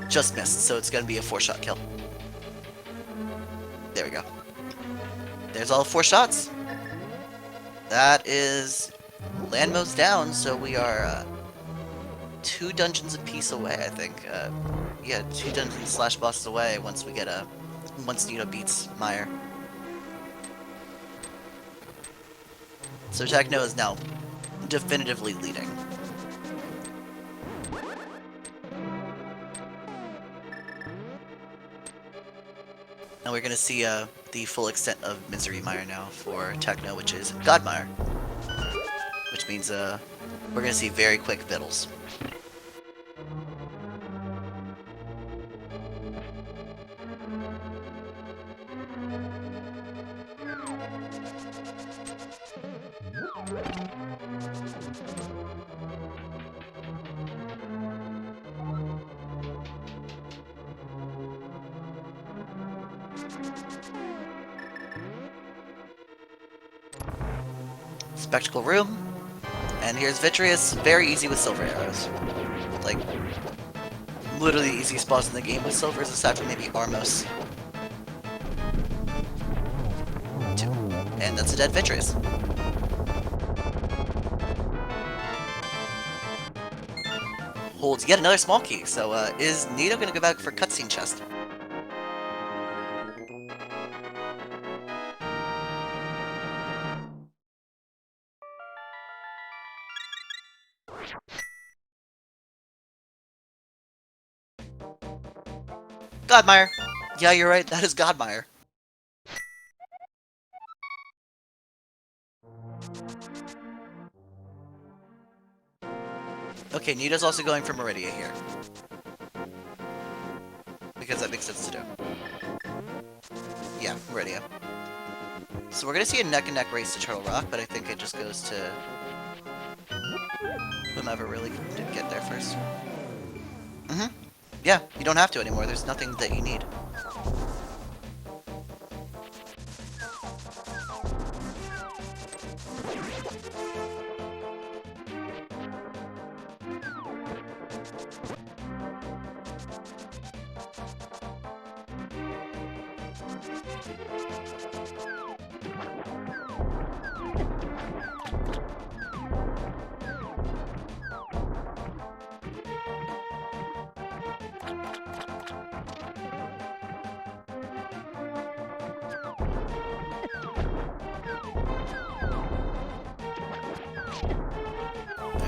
Just missed, so it's going to be a 4-shot kill. There we go. There's all 4 shots. That is Landmo's down, so we are 2 dungeons apiece away, I think. Yeah, 2 dungeons slash bosses away once we get once Nito beats Mire. So Techno is now definitively leading. And we're going to see the full extent of Misery Mire now for Techno, which is God Mire. Which means we're going to see very quick vittles. Spectacle Room, and here's Vitreous, very easy with silver arrows. Like, literally the easiest boss in the game with silvers, aside from maybe Armos. 2. And that's a dead Vitreous. Holds yet another small key, so is Nito gonna go back for cutscene chest? Godmire! Yeah, you're right, that is Godmire. Okay, Nito's also going for Meridia here. Because that makes sense to do. Yeah, Meridia. So we're gonna see a neck-and-neck race to Turtle Rock, but I think it just goes to whomever really did get there first. Mm-hmm. Yeah, you don't have to anymore. There's nothing that you need.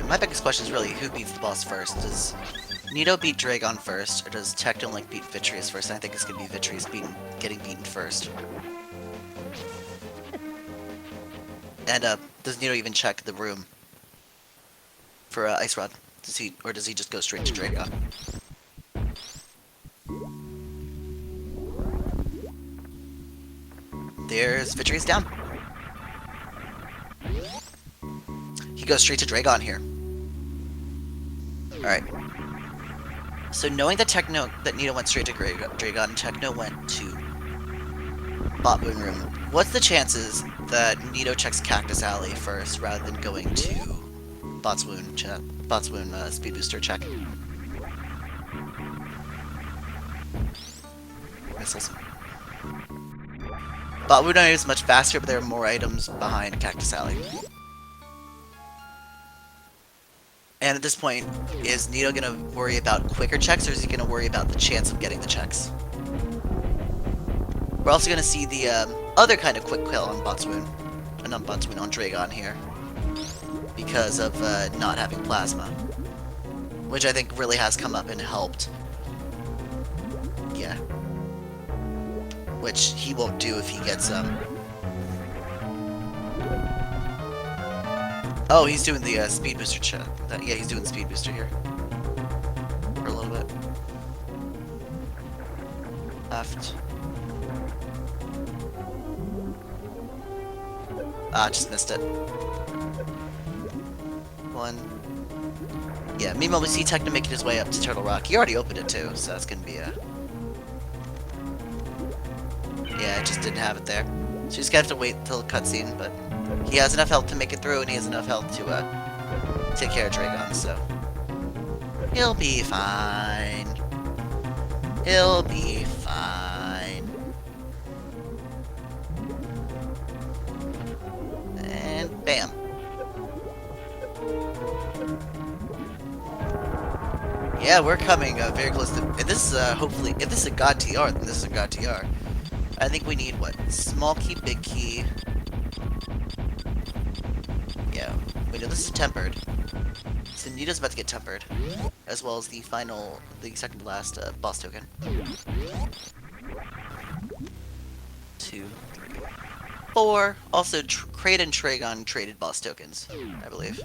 my biggest question is really who beats the boss first. Does Nito beat Dragon first, or does Technolink beat Vitreous first? And I think it's gonna be Vitreous getting beaten first. And does Nito even check the room for Ice Rod? Does he just go straight to Dragon? There's Vitreous down. He goes straight to Dragon here. Alright. So knowing that Nito went straight to Dragon and Techno went to Bot Moon Room, what's the chances that Nito checks Cactus Alley first rather than going to Bot's Wound Speed Booster check? Missiles. Bot Wound is much faster, but there are more items behind Cactus Alley. And at this point, is Nito gonna worry about quicker checks, or is he gonna worry about the chance of getting the checks? We're also gonna see the other kind of quick kill on Botswoon, not Botswoon, on Dragon here, because of not having plasma, which I think really has come up and helped. Yeah, which he won't do if he gets Oh, he's doing the speed booster check. Yeah, he's doing the speed booster here for a little bit. Left. Ah, just missed it. One. Yeah, meanwhile we see Techno making his way up to Turtle Rock. He already opened it too, so that's gonna be a... Yeah, I just didn't have it there. So he's gonna have to wait until the cutscene, but he has enough health to make it through, and he has enough health to take care of Dragon, so... He'll be fine. He'll be fine. And bam. Yeah, we're coming very close to... If this is, hopefully... If this is a God TR, then this is a God TR. I think we need, what? Small key, big key... Yeah, wait, no, this is tempered. So Nito's about to get tempered, as well as the second to last boss token. 2, 3, 4. Also, Craid and Dragon traded boss tokens, I believe.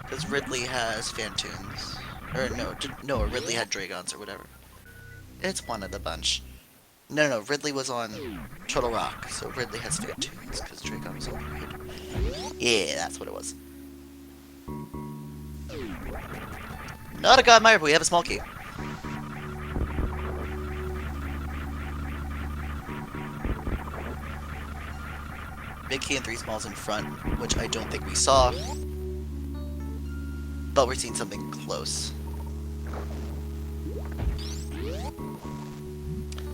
Because Ridley has Phantoons. Or no, Ridley had Dragons or whatever. It's one of the bunch. No, Ridley was on Turtle Rock, so Ridley has Phantoons, because Dragon was on Raid. Yeah, that's what it was. Not a God Mire, but we have a small key. Big key and 3 smalls in front, which I don't think we saw. But we're seeing something close.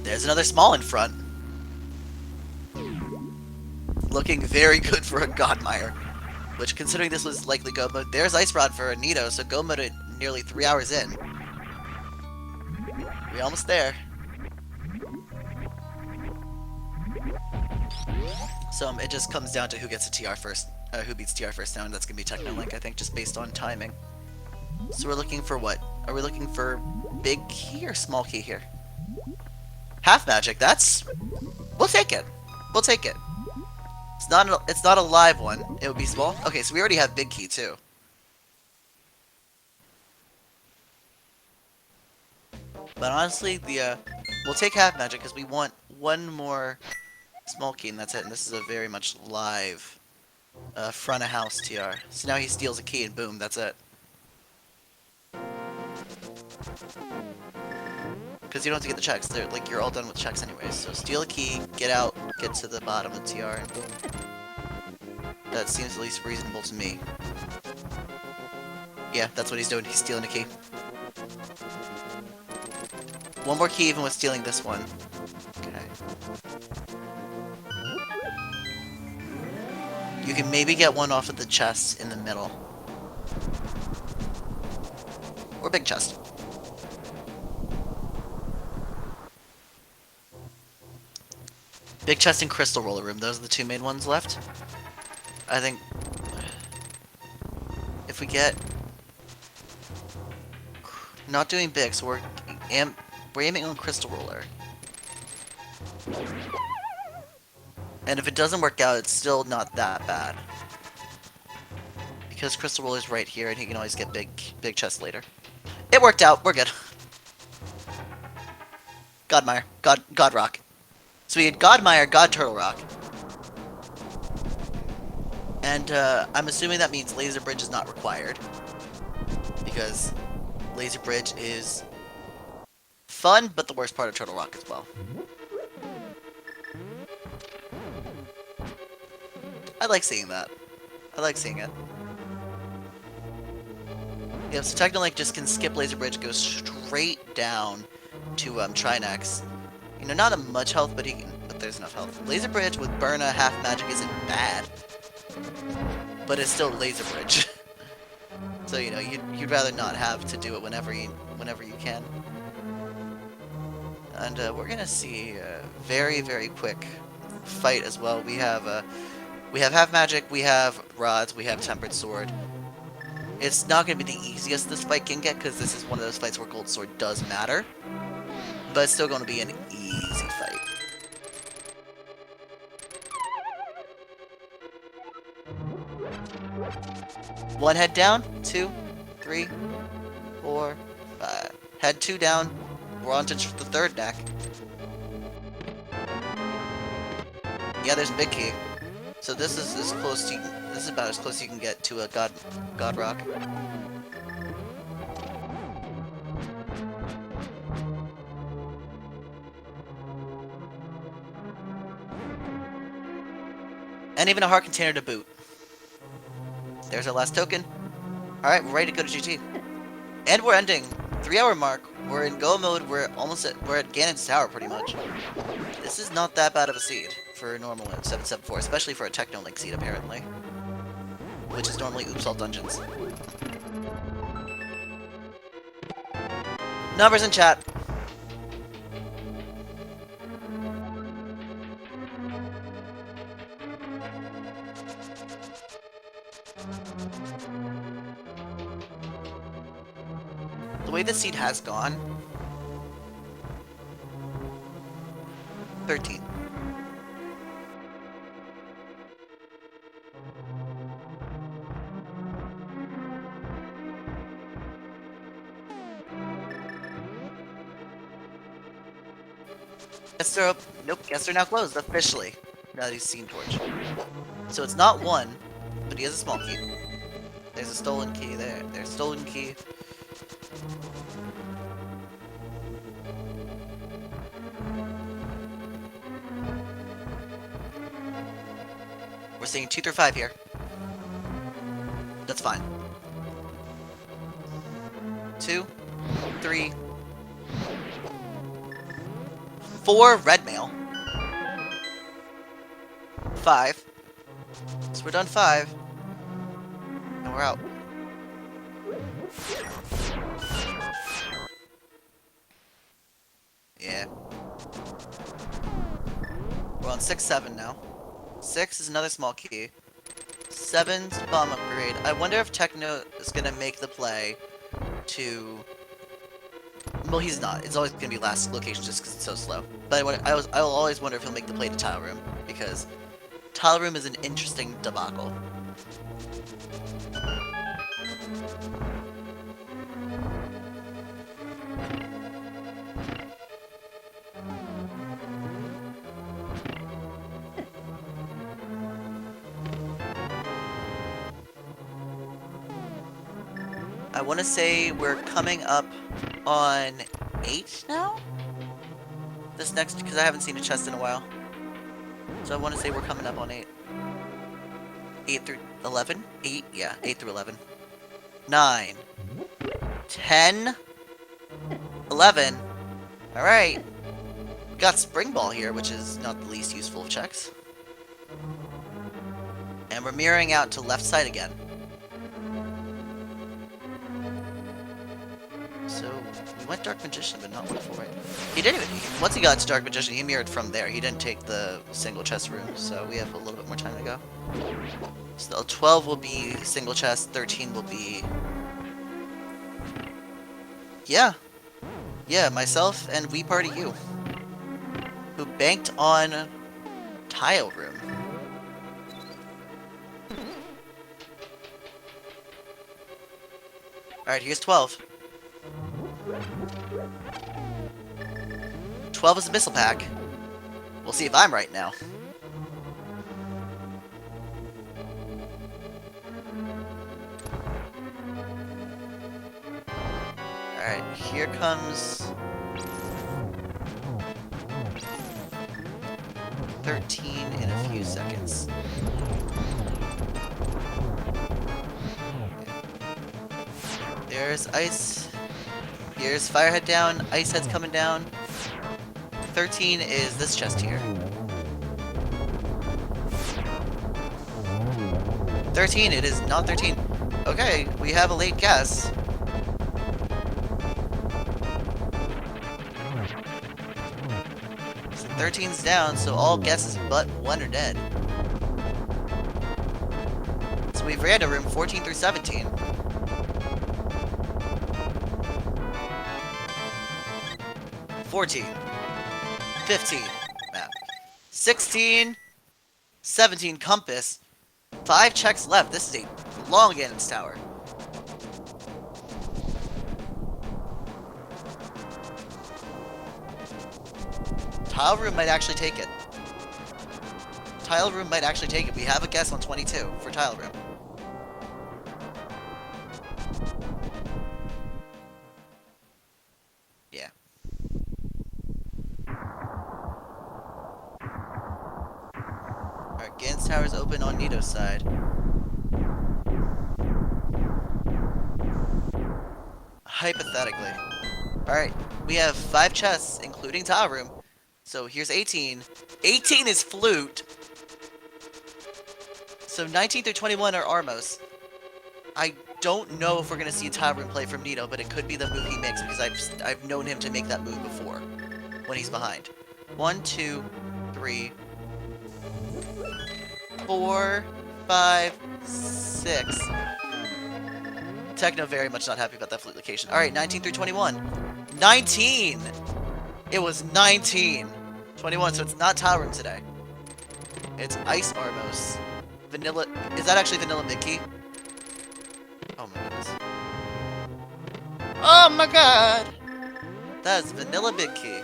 There's another small in front. Looking very good for a God Mire. Which, considering this was likely go mode, there's Ice Rod for a Nito, so go mode at nearly 3 hours in. We're almost there. So it just comes down to who gets a TR first, who beats TR first now, and that's gonna be Technolink, I think, just based on timing. So we're looking for what? Are we looking for big key or small key here? Half magic, that's... We'll take it. We'll take it. It's not a live one. It would be small. Okay, so we already have big key too. But honestly, we'll take half magic because we want one more small key, and that's it. And this is a very much live front of house TR. So now he steals a key, and boom, that's it. Because you don't have to get the checks. They're like you're all done with checks anyways. So steal a key, get out, get to the bottom of TR, and boom. That seems at least reasonable to me. Yeah, that's what he's doing. He's stealing a key. One more key even with stealing this one. Okay. You can maybe get one off of the chest in the middle. Or big chest. Big chest and crystal roller room. Those are the two main ones left. I think... if we get... Not doing big, so we're aiming on Crystal Roller. And if it doesn't work out, it's still not that bad. Because Crystal Roller's right here, and he can always get big chests later. It worked out. We're good. God Mire. God Rock. So we had God Mire, God Turtle Rock. And I'm assuming that means Laser Bridge is not required. Because Laser Bridge is fun, but the worst part of Turtle Rock as well. I like seeing that. I like seeing it. Yeah, so Technolink just can skip Laser Bridge, go straight down to Trinex. You know, not much health, but there's enough health. Laser Bridge with Burna half magic isn't bad, but it's still Laser Bridge. So you know, you'd rather not have to do it whenever you can. And we're gonna see a very quick fight as well. We have half magic, we have rods, we have tempered sword. It's not going to be the easiest this fight can get, because this is one of those fights where Gold Sword does matter. But it's still going to be an easy fight. One head down, 2, 3, 4, 5. Head 2 down, we're on to the third neck. Yeah, there's Big Key. So this is as close to this is about as close as you can get to a God Rock. And even a heart container to boot. There's our last token. Alright, we're ready to go to GG. And we're ending. 3-hour mark. We're in go mode. We're at Ganon's Tower pretty much. This is not that bad of a seed for a normal 774, especially for a Technolink seed apparently. Which is normally Oops All Dungeons. Numbers in chat. The way this seed has gone... 13. Guess they're nope, guess they're now closed officially. Now that he's seen Torch. So it's not one, but he has a small key. There's a stolen key there. There's a stolen key. We're seeing 2 through 5 here. That's fine. 2, 3, 4 red mail. 5. So we're done 5. And we're out. Yeah. We're on 6, 7 now. 6 is another small key. 7's bomb upgrade. I wonder if Techno is gonna make the play to... Well, he's not. It's always gonna be last location just because it's so slow. But I will always wonder if he'll make the play to Tile Room, because Tile Room is an interesting debacle. I want to say we're coming up on 8 now? This next, because I haven't seen a chest in a while. So I want to say we're coming up on 8. 8 through 11? 8? Yeah, 8 through 11. 9. 10. 11. Alright. We got Spring Ball here, which is not the least useful of checks. And we're mirroring out to left side again. So, we went Dark Magician, but not Wonderful, right? He didn't even... Once he got to Dark Magician, he mirrored from there. He didn't take the single chest room, so we have a little bit more time to go. So 12 will be single chest, 13 will be... Yeah. Yeah, myself and We Party You. Who banked on Tile Room. Alright, here's 12. 12 is a missile pack. We'll see if I'm right now. Alright, here comes 13 in a few seconds. There's ice. Here's Firehead down. Ice Head's coming down. 13 is this chest here. 13, it is not 13. Okay, we have a late guess. So 13's down, so all guesses but one are dead. So we've random room 14 through 17. 14. 15. Map. 16. 17. Compass. 5 checks left. This is a long Ganon's Tower. Tile Room might actually take it. Tile Room might actually take it. We have a guess on 22 for Tile Room. Yeah. Alright, Ganon's Tower is open on Nito's side. Hypothetically. Alright, we have 5 chests, including Tile Room. So here's 18. 18 is Flute. So 19 through 21 are Armos. I don't know if we're going to see a Tile Room play from Nito, but it could be the move he makes because I've known him to make that move before when he's behind. 1, 2, 3, 4, 5, 6. Techno very much not happy about that flute location. Alright, 19 through 21. 19! It was 19. 21, so it's not Tile Room today. It's Ice Armos. Vanilla... Is that actually Vanilla Vicky? Oh my goodness. Oh my god! That is Vanilla Vicky.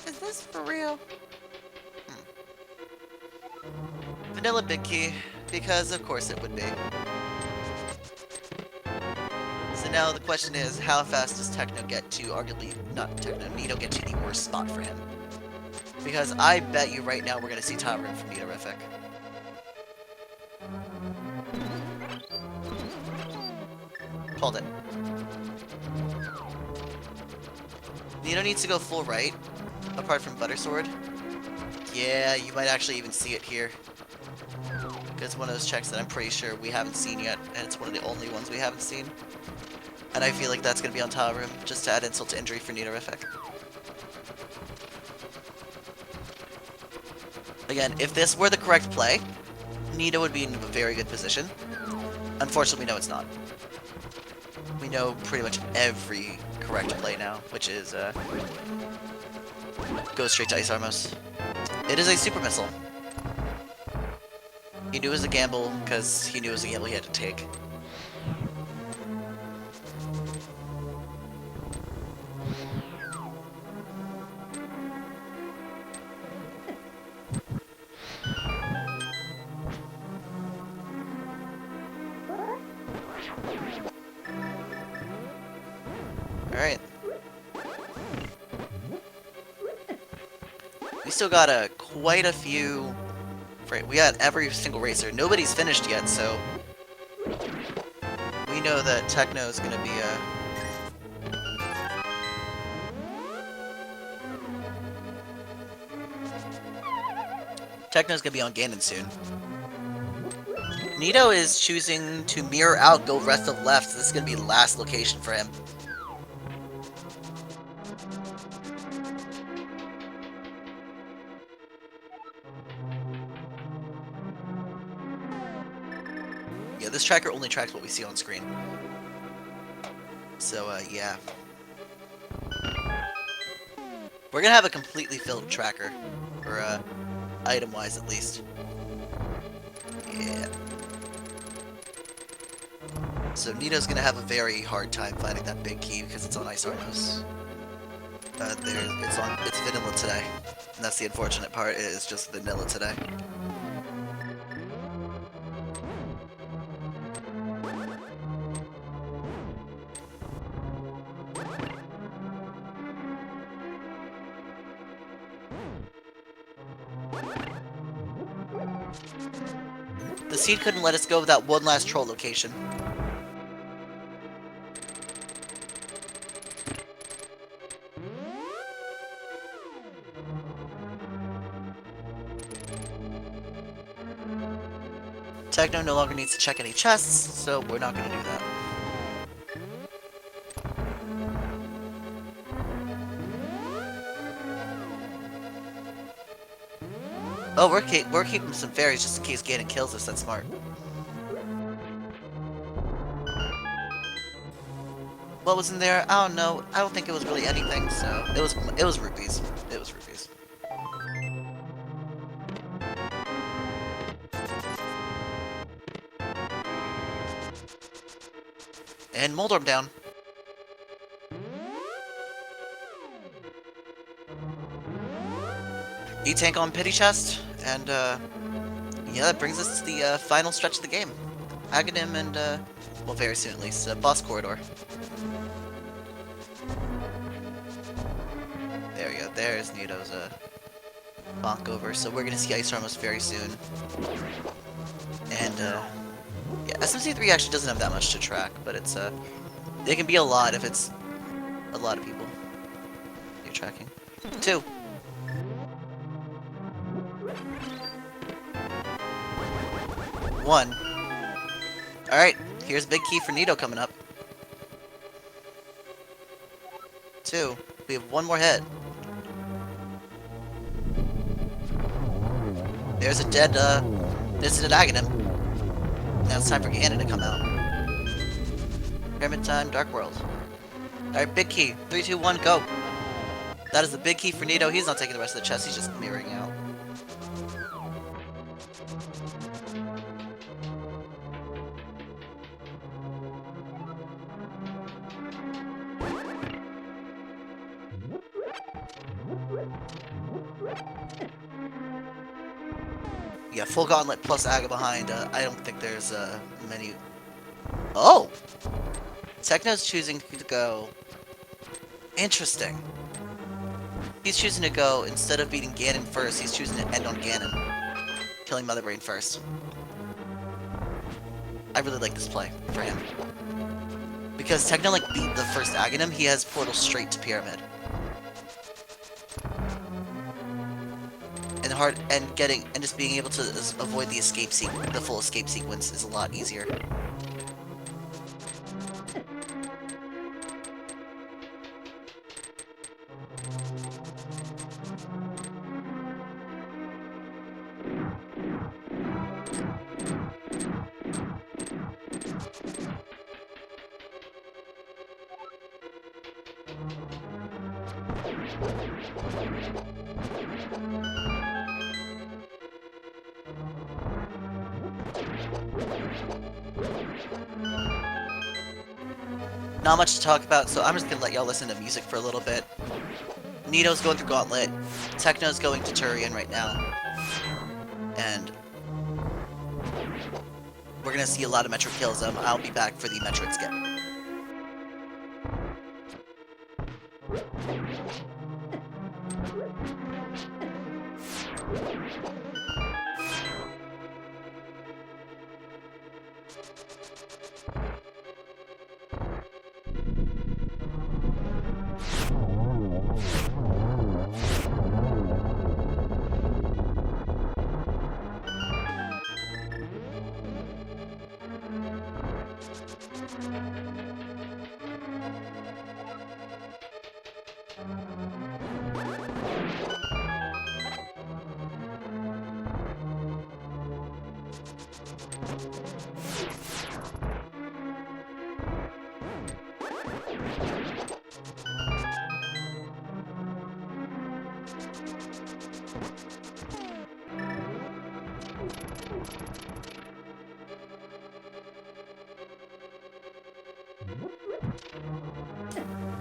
Is this for real? Vanilla Vicky, because of course it would be. So now the question is, how fast does Techno get to, arguably, not Techno, Nito get to the worst spot for him? Because I bet you right now we're going to see Tile Room from Nitorific. Hold it. Nito needs to go full right, apart from Buttersword. Yeah, you might actually even see it here. It's one of those checks that I'm pretty sure we haven't seen yet, and it's one of the only ones we haven't seen. And I feel like that's going to be on Tile Room, just to add insult to injury for Nitorific. Again, if this were the correct play, Nito would be in a very good position. Unfortunately, we know it's not. We know pretty much every correct play now, which is, go straight to Ice Armos. It is a super missile. He knew it was a gamble, because he knew it was a gamble he had to take. Alright. We still got quite a few... Right, we got every single racer. Nobody's finished yet, so... we know that Techno is going to be Techno's going to be on Ganon soon. Nito is choosing to mirror out, go rest of left, so this is going to be the last location for him. Yeah, this tracker only tracks what we see on screen. So, yeah. We're gonna have a completely filled tracker. Or, item-wise, at least. Yeah. So, Nito's gonna have a very hard time finding that big key because it's on Ice Armos. It's vanilla today. And that's the unfortunate part, it is just vanilla today. The seed couldn't let us go without one last troll location. Techno no longer needs to check any chests, so we're not going to do that. Oh, we're keeping some fairies just in case Ganon kills us. That's smart. What was in there? I don't know. I don't think it was really anything. So it was rupees. It was rupees. And Moldorm down. E-Tank on Pity Chest, and yeah, that brings us to the final stretch of the game. Aghanim and, well, very soon at least, Boss Corridor. There we go, there's Nito's bonk over, so we're gonna see Ice Armos very soon. And, yeah, SMZ3 actually doesn't have that much to track, but it's, it can be a lot if it's a lot of people you're tracking. 2. One. Alright, here's big key for Nito coming up. 2. We have one more hit. There's a dead Aghanim. Now it's time for Ganon to come out. Pyramid time, Dark World. Alright, big key. 3, 2, 1, go! That is the big key for Nito. He's not taking the rest of the chest, he's just mirroring out. Yeah, full Gauntlet plus Aga behind. I don't think there's many... Oh! Techno's choosing to go... Interesting. He's choosing to go, instead of beating Ganon first, he's choosing to end on Ganon. Killing Mother Brain first. I really like this play for him. Because Techno, like, beat the first Aghanim, he has portal straight to Pyramid. And just being able to avoid the full escape sequence is a lot easier. Not much to talk about, so I'm just gonna let y'all listen to music for a little bit. Nito's going through Gauntlet, Techno's going to Turian right now, and we're gonna see a lot of Metroid kills. I'll be back for the Metroid skip.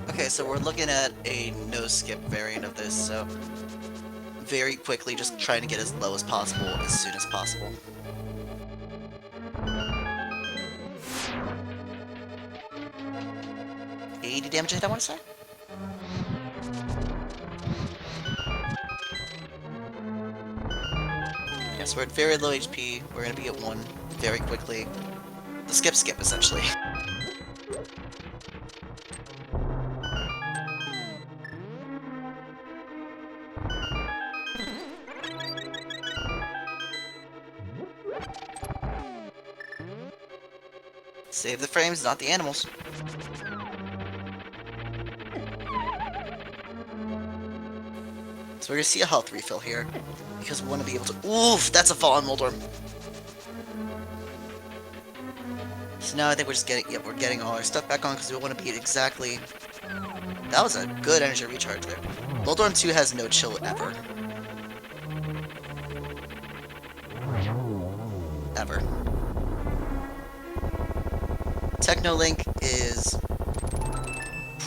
Okay, so we're looking at a no-skip variant of this, so very quickly just trying to get as low as possible as soon as possible. $80 damage a hit, I want to say? Yes, we're at very low HP. We're going to be at 1 very quickly. The skip, essentially. Save the frames, not the animals. So we're gonna see a health refill here, because we want to be able to— oof, that's a fall on Moldorm. So now I think we're just getting— yep, we're getting all our stuff back on, because we want to be at exactly— that was a good energy recharge there. Moldorm 2 has no chill ever. Ever. Techno Link is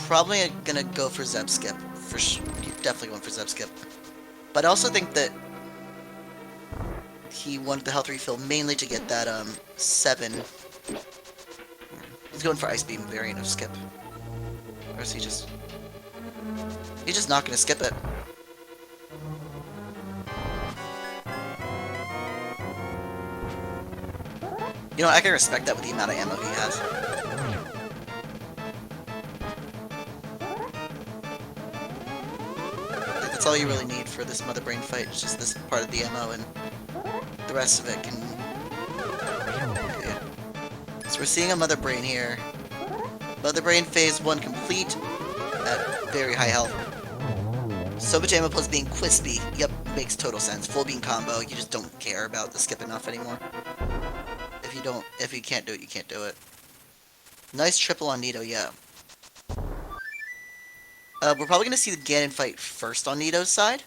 probably gonna go for Zeb Skip. For sure. Definitely going for Zeb Skip. But I also think that he wanted the health refill mainly to get that 7. He's going for Ice Beam variant of Skip. Or is he just— he's just not gonna skip it. You know, I can respect that with the amount of ammo he has. That's all you really need for this Mother Brain fight. It's just this part of the ammo, and the rest of it can— okay. So we're seeing a Mother Brain here. Mother Brain phase 1 complete at very high health. So much ammo plus being crispy. Yep, makes total sense. Full beam combo. You just don't care about the skip enough anymore. If you can't do it, you can't do it. Nice triple on Nito, yeah. We're probably gonna see the Ganon fight first on Nito's side.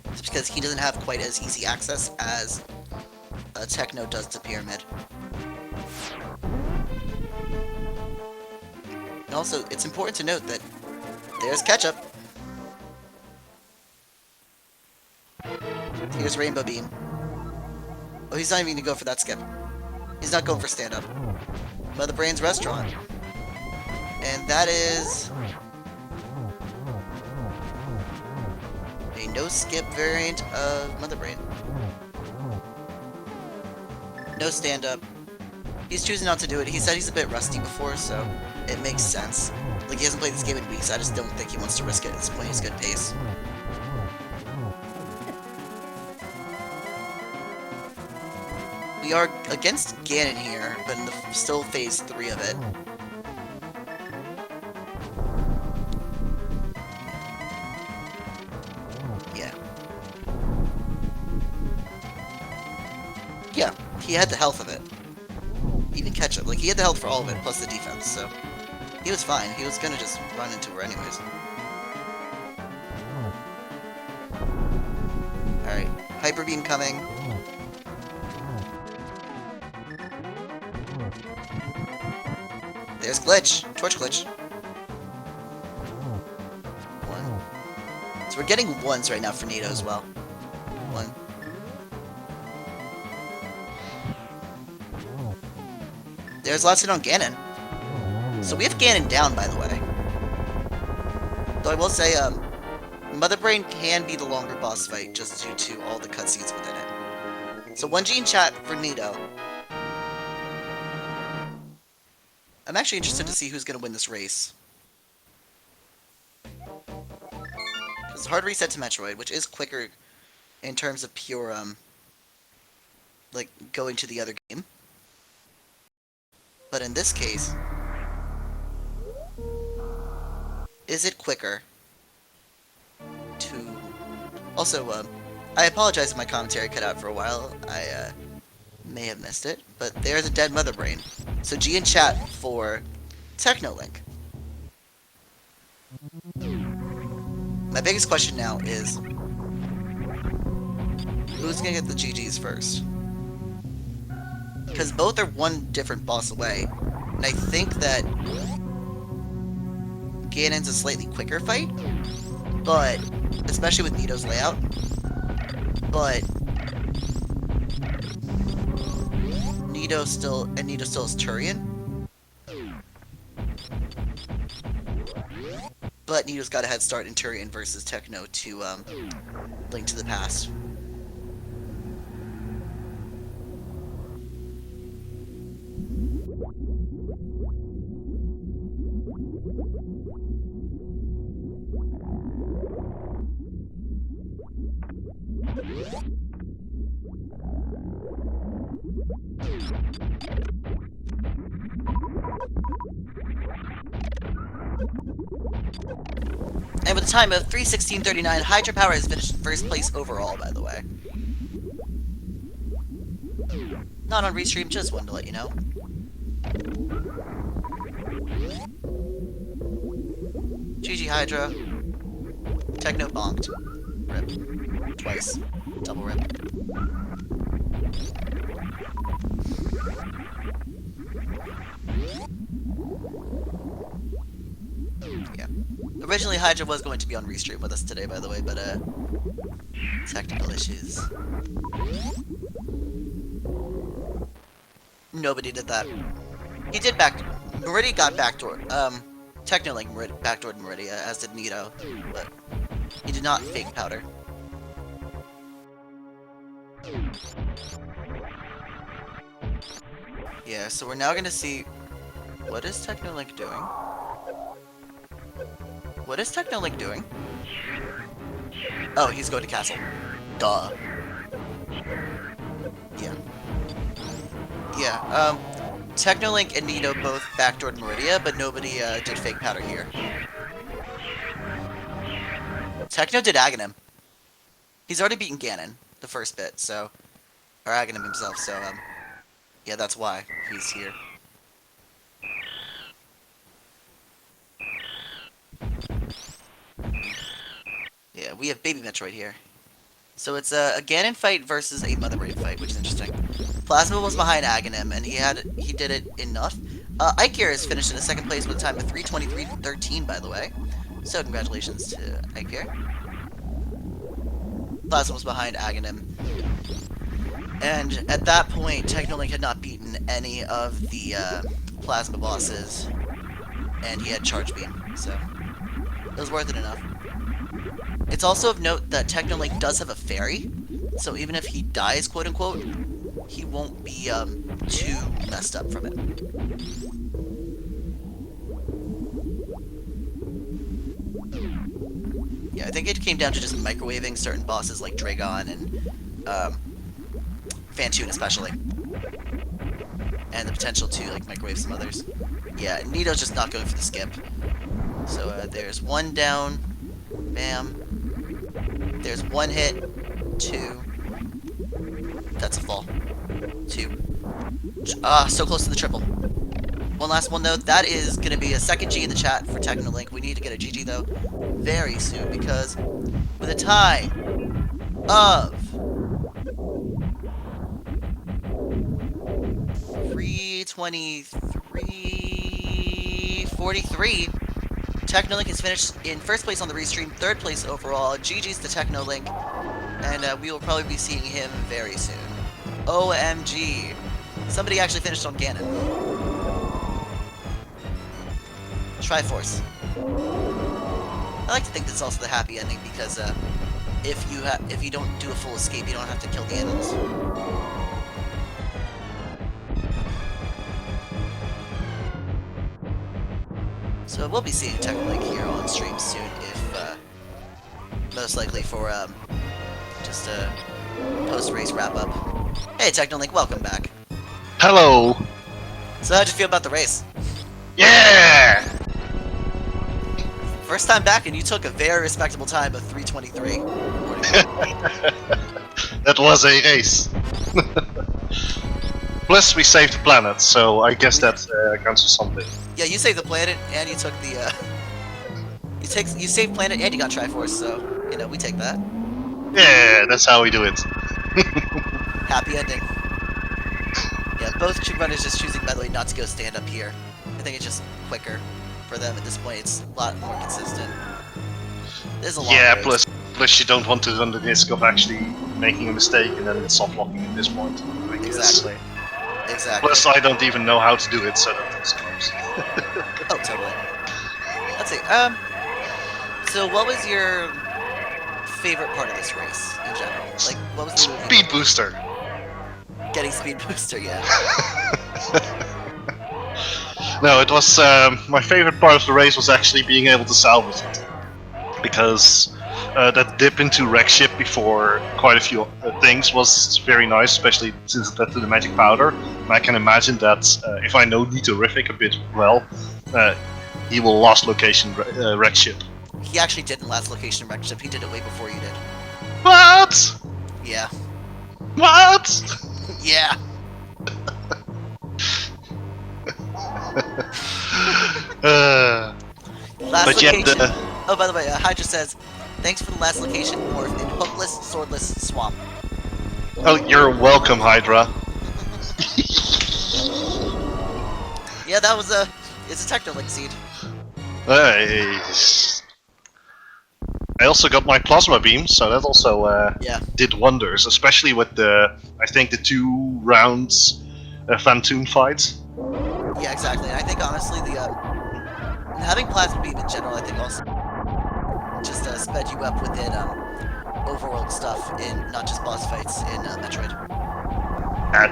Just because he doesn't have quite as easy access as Techno does to Pyramid. And also, it's important to note that there's Ketchup. Here's Rainbow Beam. Oh, he's not even gonna go for that skip. He's not going for stand-up. Mother Brain's Restaurant. And that is a no-skip variant of Mother Brain. No stand-up. He's choosing not to do it. He said he's a bit rusty before, so it makes sense. Like, he hasn't played this game in weeks. I just don't think he wants to risk it at this point. He's good pace. We are against Ganon here, but in the still phase 3 of it. Yeah. Yeah, he had the health of it. Even Ketchup. Like, he had the health for all of it, plus the defense, so he was fine. He was gonna just run into her anyways. Alright, Hyper Beam coming. There's Glitch. Torch Glitch. 1. So we're getting 1s right now for Nito as well. 1. There's lots hit on Ganon. So we have Ganon down, by the way. Though I will say, Mother Brain can be the longer boss fight just due to all the cutscenes within it. So 1G in chat for Nito. I'm actually interested to see who's going to win this race. Because it's hard reset to Metroid, which is quicker in terms of pure, like, going to the other game. But in this case, is it quicker to— also, I apologize if my commentary cut out for a while. I may have missed it, but there's a dead Mother Brain. So G in chat for Technolink. My biggest question now is, who's gonna get the GGs first? because both are one different boss away. And I think that Ganon's a slightly quicker fight, but especially with Nito's layout. But Nito still is Turian. But Nito's got a head start in Turian versus Techno to Link to the Past. And with a time of 3:16:39, Hydra Power has finished in first place overall, by the way. Not on Restream, just wanted to let you know. GG Hydra. Techno bonked. Rip. Twice. Double rip. Yeah. Originally, Hydra was going to be on Restream with us today, by the way, but, technical issues. Nobody did that. He did Meridia got backdoor. Technolink backdoored Meridia, as did Nito, but he did not fake powder. Yeah, so we're now gonna see... What is Technolink doing? What is Technolink doing? Oh, he's going to castle. Duh. Yeah. Yeah, Technolink and Nito both backdoored Meridia, but nobody did fake powder here. Techno did Aghanim. He's already beaten Ganon, the first bit, so... Or Aghanim himself, so, yeah, that's why he's here. Yeah, we have Baby Metroid here. So it's a Ganon fight versus a Mother Brain fight, which is interesting. Plasma was behind Aghanim, and he did it enough. Ikir is finished in a second place with a time of 3:23:13, by the way. So congratulations to Ikir. Plasma was behind Aghanim. And at that point, Technolink had not beaten any of the Plasma bosses, and he had Charge Beam, so it was worth it enough. It's also of note that Technolink does have a fairy, so even if he dies, quote-unquote, he won't be too messed up from it. Yeah, I think it came down to just microwaving certain bosses like Dragon and Phantoon especially. And the potential to like microwave some others. Yeah, Nito's just not going for the skip. So there's one down. Bam. There's one hit. Two. That's a fall. Two. So close to the triple. One last one though. That is going to be a second G in the chat for Technolink. We need to get a GG though very soon because with a tie of 3:23:43, Technolink is finished in first place on the restream, third place overall. GG's to Technolink, and we will probably be seeing him very soon. OMG. Somebody actually finished on Ganon. Triforce. I like to think that's also the happy ending because if you don't do a full escape, you don't have to kill the animals. So we'll be seeing Technolink here on stream soon, if most likely for just a post-race wrap-up. Hey Technolink, welcome back. Hello. So how'd you feel about the race? Yeah. First time back, and you took a very respectable time of 3:23. That was a race. Plus, we saved the planet, so I guess that counts for something. Yeah, you saved the planet, and you took the you saved planet, and you got Triforce. So you know we take that. Yeah, that's how we do it. Happy ending. Yeah, both runners just choosing, by the way, not to go stand up here. I think it's just quicker for them at this point. It's a lot more consistent. There's a long Yeah, road. plus you don't want to run the risk of actually making a mistake and then soft locking at this point. I guess. Exactly. Exactly. Plus, I don't even know how to do it, so that's close. Oh, totally. Let's see. So what was your favorite part of this race in general? Like, what was the move you Speed booster. getting speed booster? Yeah. No, it was my favorite part of the race was actually being able to salvage it, because that dip into wreck ship before quite a few things was very nice, especially since it led to the magic powder. And I can imagine that if I know Nitorific a bit well, he will last location wreck ship. He actually didn't last location wreck ship. He did it way before you did. What? Yeah. What? Yeah. Last But location. yet, Oh, by the way, Hydra says, thanks for the last location, Morph in hookless, swordless swamp. oh, you're welcome, Hydra. Yeah, that was it's a Technolink seed. I also got my plasma beam, so that also Yeah. did wonders, especially with I think the 2 rounds Phantoon Fight. Yeah, exactly. And I think honestly, the having plasma beam in general, I think also just sped you up within overworld stuff in not just boss fights in Metroid.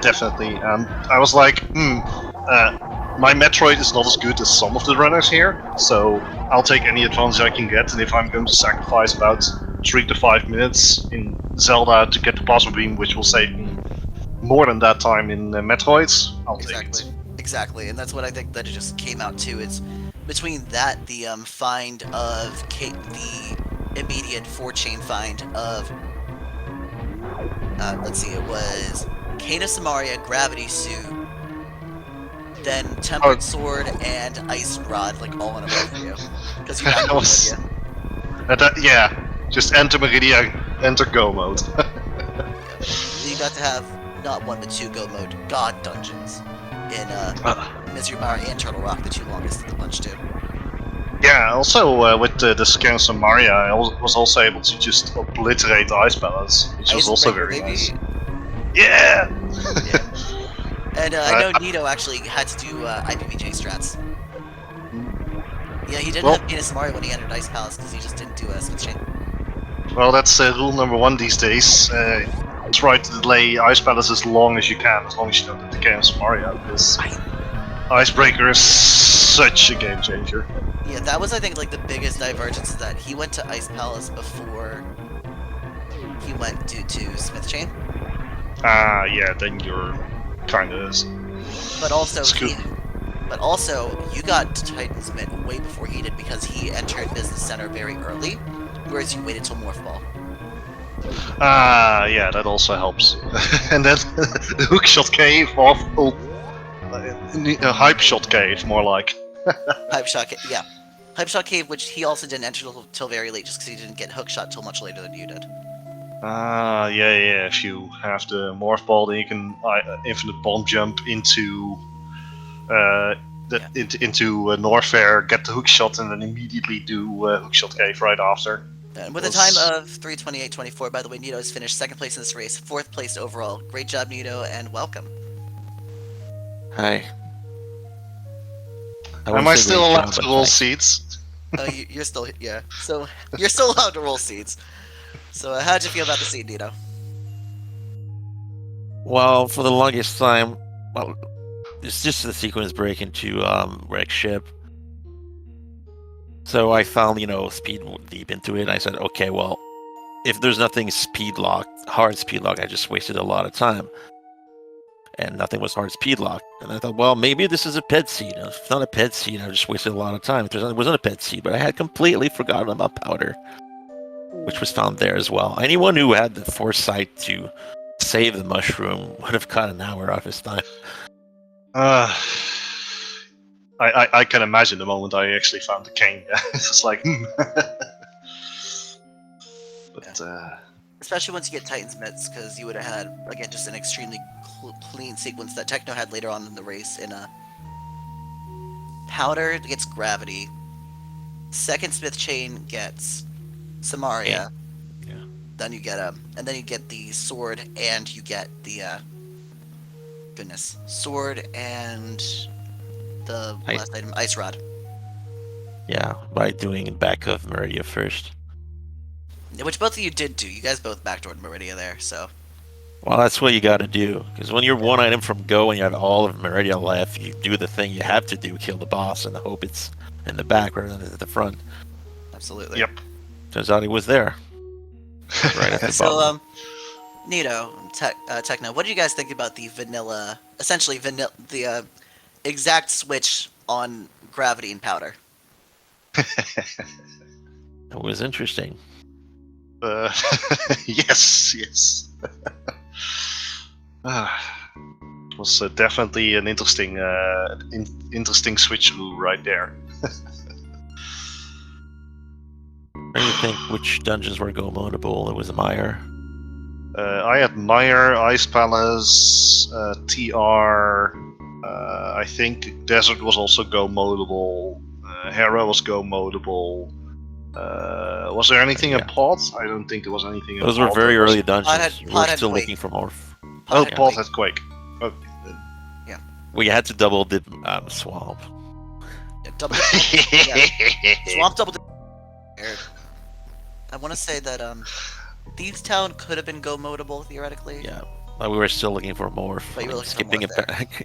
Definitely. I was like, my Metroid is not as good as some of the runners here, so I'll take any advantage I can get, and if I'm going to sacrifice about 3 to 5 minutes in Zelda to get the plasma beam, which will save me more than that time in Metroids, I'll take it. Exactly, and that's what I think that it just came out to. It's between that, the find of the immediate 4-chain find of, let's see, it was Cana, Samaria, Gravity Suit, then Tempered Sword and Ice Rod, like all in a row for you. Because you got was, you. yeah, just enter Meridia, enter go mode. You got to have not 1 but 2 go mode God dungeons in Misery Mire and Turtle Rock, the 2 longest in the bunch too. Yeah, also with the scan of Samaria, I was also able to just obliterate the ice palace, which was also very nice. Yeah! And I know Nito actually had to do IPVJ strats. Yeah, he didn't have Venus Samaria when he entered Ice Palace because he just didn't do a Smith Chain. Well, that's rule number 1 these days. Try to delay Ice Palace as long as you can, as long as you don't have the Ganon Samaria, because Icebreaker is such a game changer. Yeah, that was, I think, like the biggest divergence, is that he went to Ice Palace before he went to Smith Chain. Yeah, then you're kind of. But also, you got to Titan's Mint way before he did because he entered Business Center very early, whereas you waited till Morph Ball. Yeah, that also helps. And then the Hookshot Cave off. Hype Shot Cave, more like. Hype Shot Cave, yeah. Hype Shot Cave, which he also didn't enter till very late, just because he didn't get Hookshot till much later than you did. Yeah. If you have the Morph Ball, then you can infinite bomb jump into into Norfair, get the Hookshot, and then immediately do Hookshot Cave right after. And with a time of 3:28.24, by the way, Nito has finished 2nd place in this race, 4th place overall. Great job, Nito, and welcome. Hi. Am I still allowed to roll seeds? Oh, you're still, yeah. So, you're still allowed to roll seeds. So, how'd you feel about the seed, Nito? Well, for the longest time, well, it's just the sequence break into wreck ship. So I found, speed deep into it, and I said, okay, well, if there's nothing hard speed locked, I just wasted a lot of time. And nothing was hard speed locked. And I thought, well, maybe this is a ped seed. If it's not a ped seed, I just wasted a lot of time. It wasn't a ped seed, but I had completely forgotten about powder, which was found there as well. Anyone who had the foresight to save the mushroom would have cut an hour off his time. I can imagine the moment I actually found the cane. It's just like, but Especially once you get Titan's Mitts, because you would have had, again, just an extremely clean sequence that Techno had later on in the race. In a Powder gets Gravity. Second Smith Chain gets Samaria. Yeah. Then you get and then you get the sword, and you get the sword and the last item, Ice Rod. Yeah, by doing back of Meridia first. Which both of you did do. You guys both backdoored Meridia there, so. Well, that's what you got to do. Because when you're one item from go and you have all of Meridia left, you do the thing you have to do, kill the boss, and hope it's in the back rather than at the front. Absolutely. Yep. Turns out he was there. Right at the So, bottom. Nito, Techno, what do you guys think about the essentially the exact switch on Gravity and Powder? It was interesting. Yes. It was definitely an interesting, interesting switcheroo right there. Where do you think which dungeons were go modable? It was Mire. I had Mire, Ice Palace, TR. I think Desert was also go modable. Hera was go modable. Was there anything in Pod? I don't think there was anything in Pod. Those were very early dungeons. Pod had We're still Quake. looking for Morph. Pod had Quake. Okay. Yeah. We had to double dip Swamp. Yeah, double dip. Yeah. Swamp double dip. I want to say that Thieves Town could have been go modable theoretically. Yeah. But we were still looking for Morph. But you were looking skipping for Morph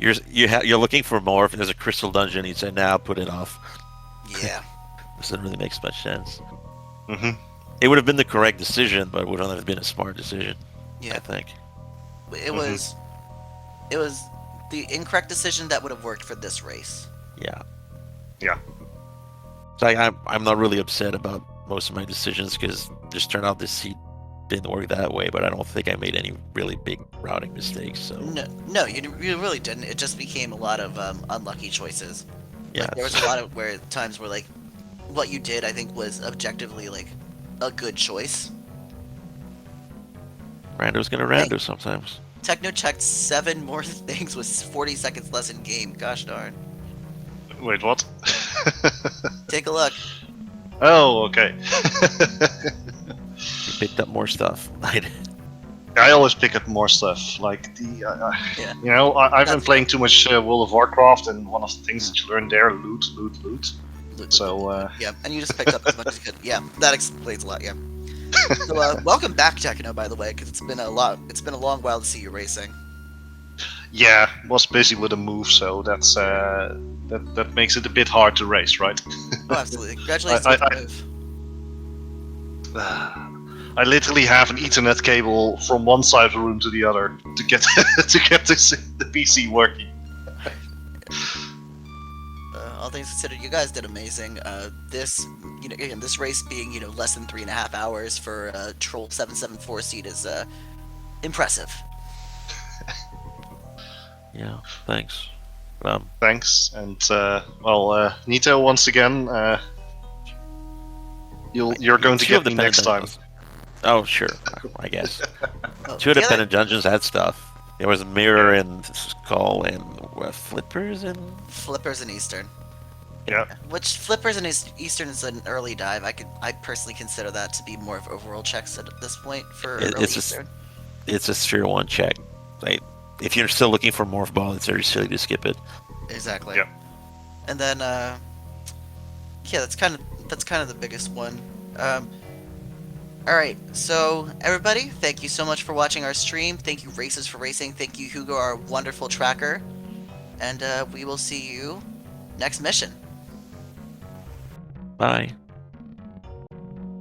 it. You're looking for Morph, and there's a crystal dungeon. You say, "Now put it off." Yeah. Doesn't really make much sense. Mm-hmm. It would have been the correct decision, but it would not have been a smart decision. Yeah. I think. It was the incorrect decision that would have worked for this race. Yeah. Yeah. So I'm not really upset about most of my decisions because just turned out this seat didn't work that way, but I don't think I made any really big routing mistakes. So No, you really didn't. It just became a lot of unlucky choices. yeah, Like, there was a lot of times where like what you did, I think, was objectively like a good choice. Rando's gonna rando sometimes. Techno checked 7 more things with 40 seconds less in game. Gosh darn. Wait, what? Take a look. Oh, okay. You picked up more stuff. I always pick up more stuff. Like the, Yeah. you know, I've been playing too much World of Warcraft, and one of the things that you learn there, loot. So yeah, and you just picked up as much as you could. Yeah, that explains a lot. Yeah. So welcome back, Techno, by the way, because it's been a long while to see you racing. yeah, was busy with a move, so that's that makes it a bit hard to race, right? Oh, absolutely. Congratulations on the move. I literally have an Ethernet cable from one side of the room to the other to get the PC working. All things considered, you guys did amazing. This race being less than 3.5 hours for a Troll 774 seat is impressive. Yeah, thanks. Thanks, and Nito, once again, you're going to get me next time. Oh, sure, I guess. Oh, Two independent dungeons had stuff. There was Mirror and Skull and Flippers and Eastern. Yeah. Which Flippers and Eastern is an early dive. I personally consider that to be more of overall checks at this point for early Eastern. It's a Sphere 1 check. Like, if you're still looking for Morph Ball, it's very silly to skip it. Exactly. Yeah. And then that's kind of the biggest one. Alright, so everybody, thank you so much for watching our stream. Thank you, Races for Racing. Thank you, Hugo, our wonderful tracker. And we will see you next mission. Bye.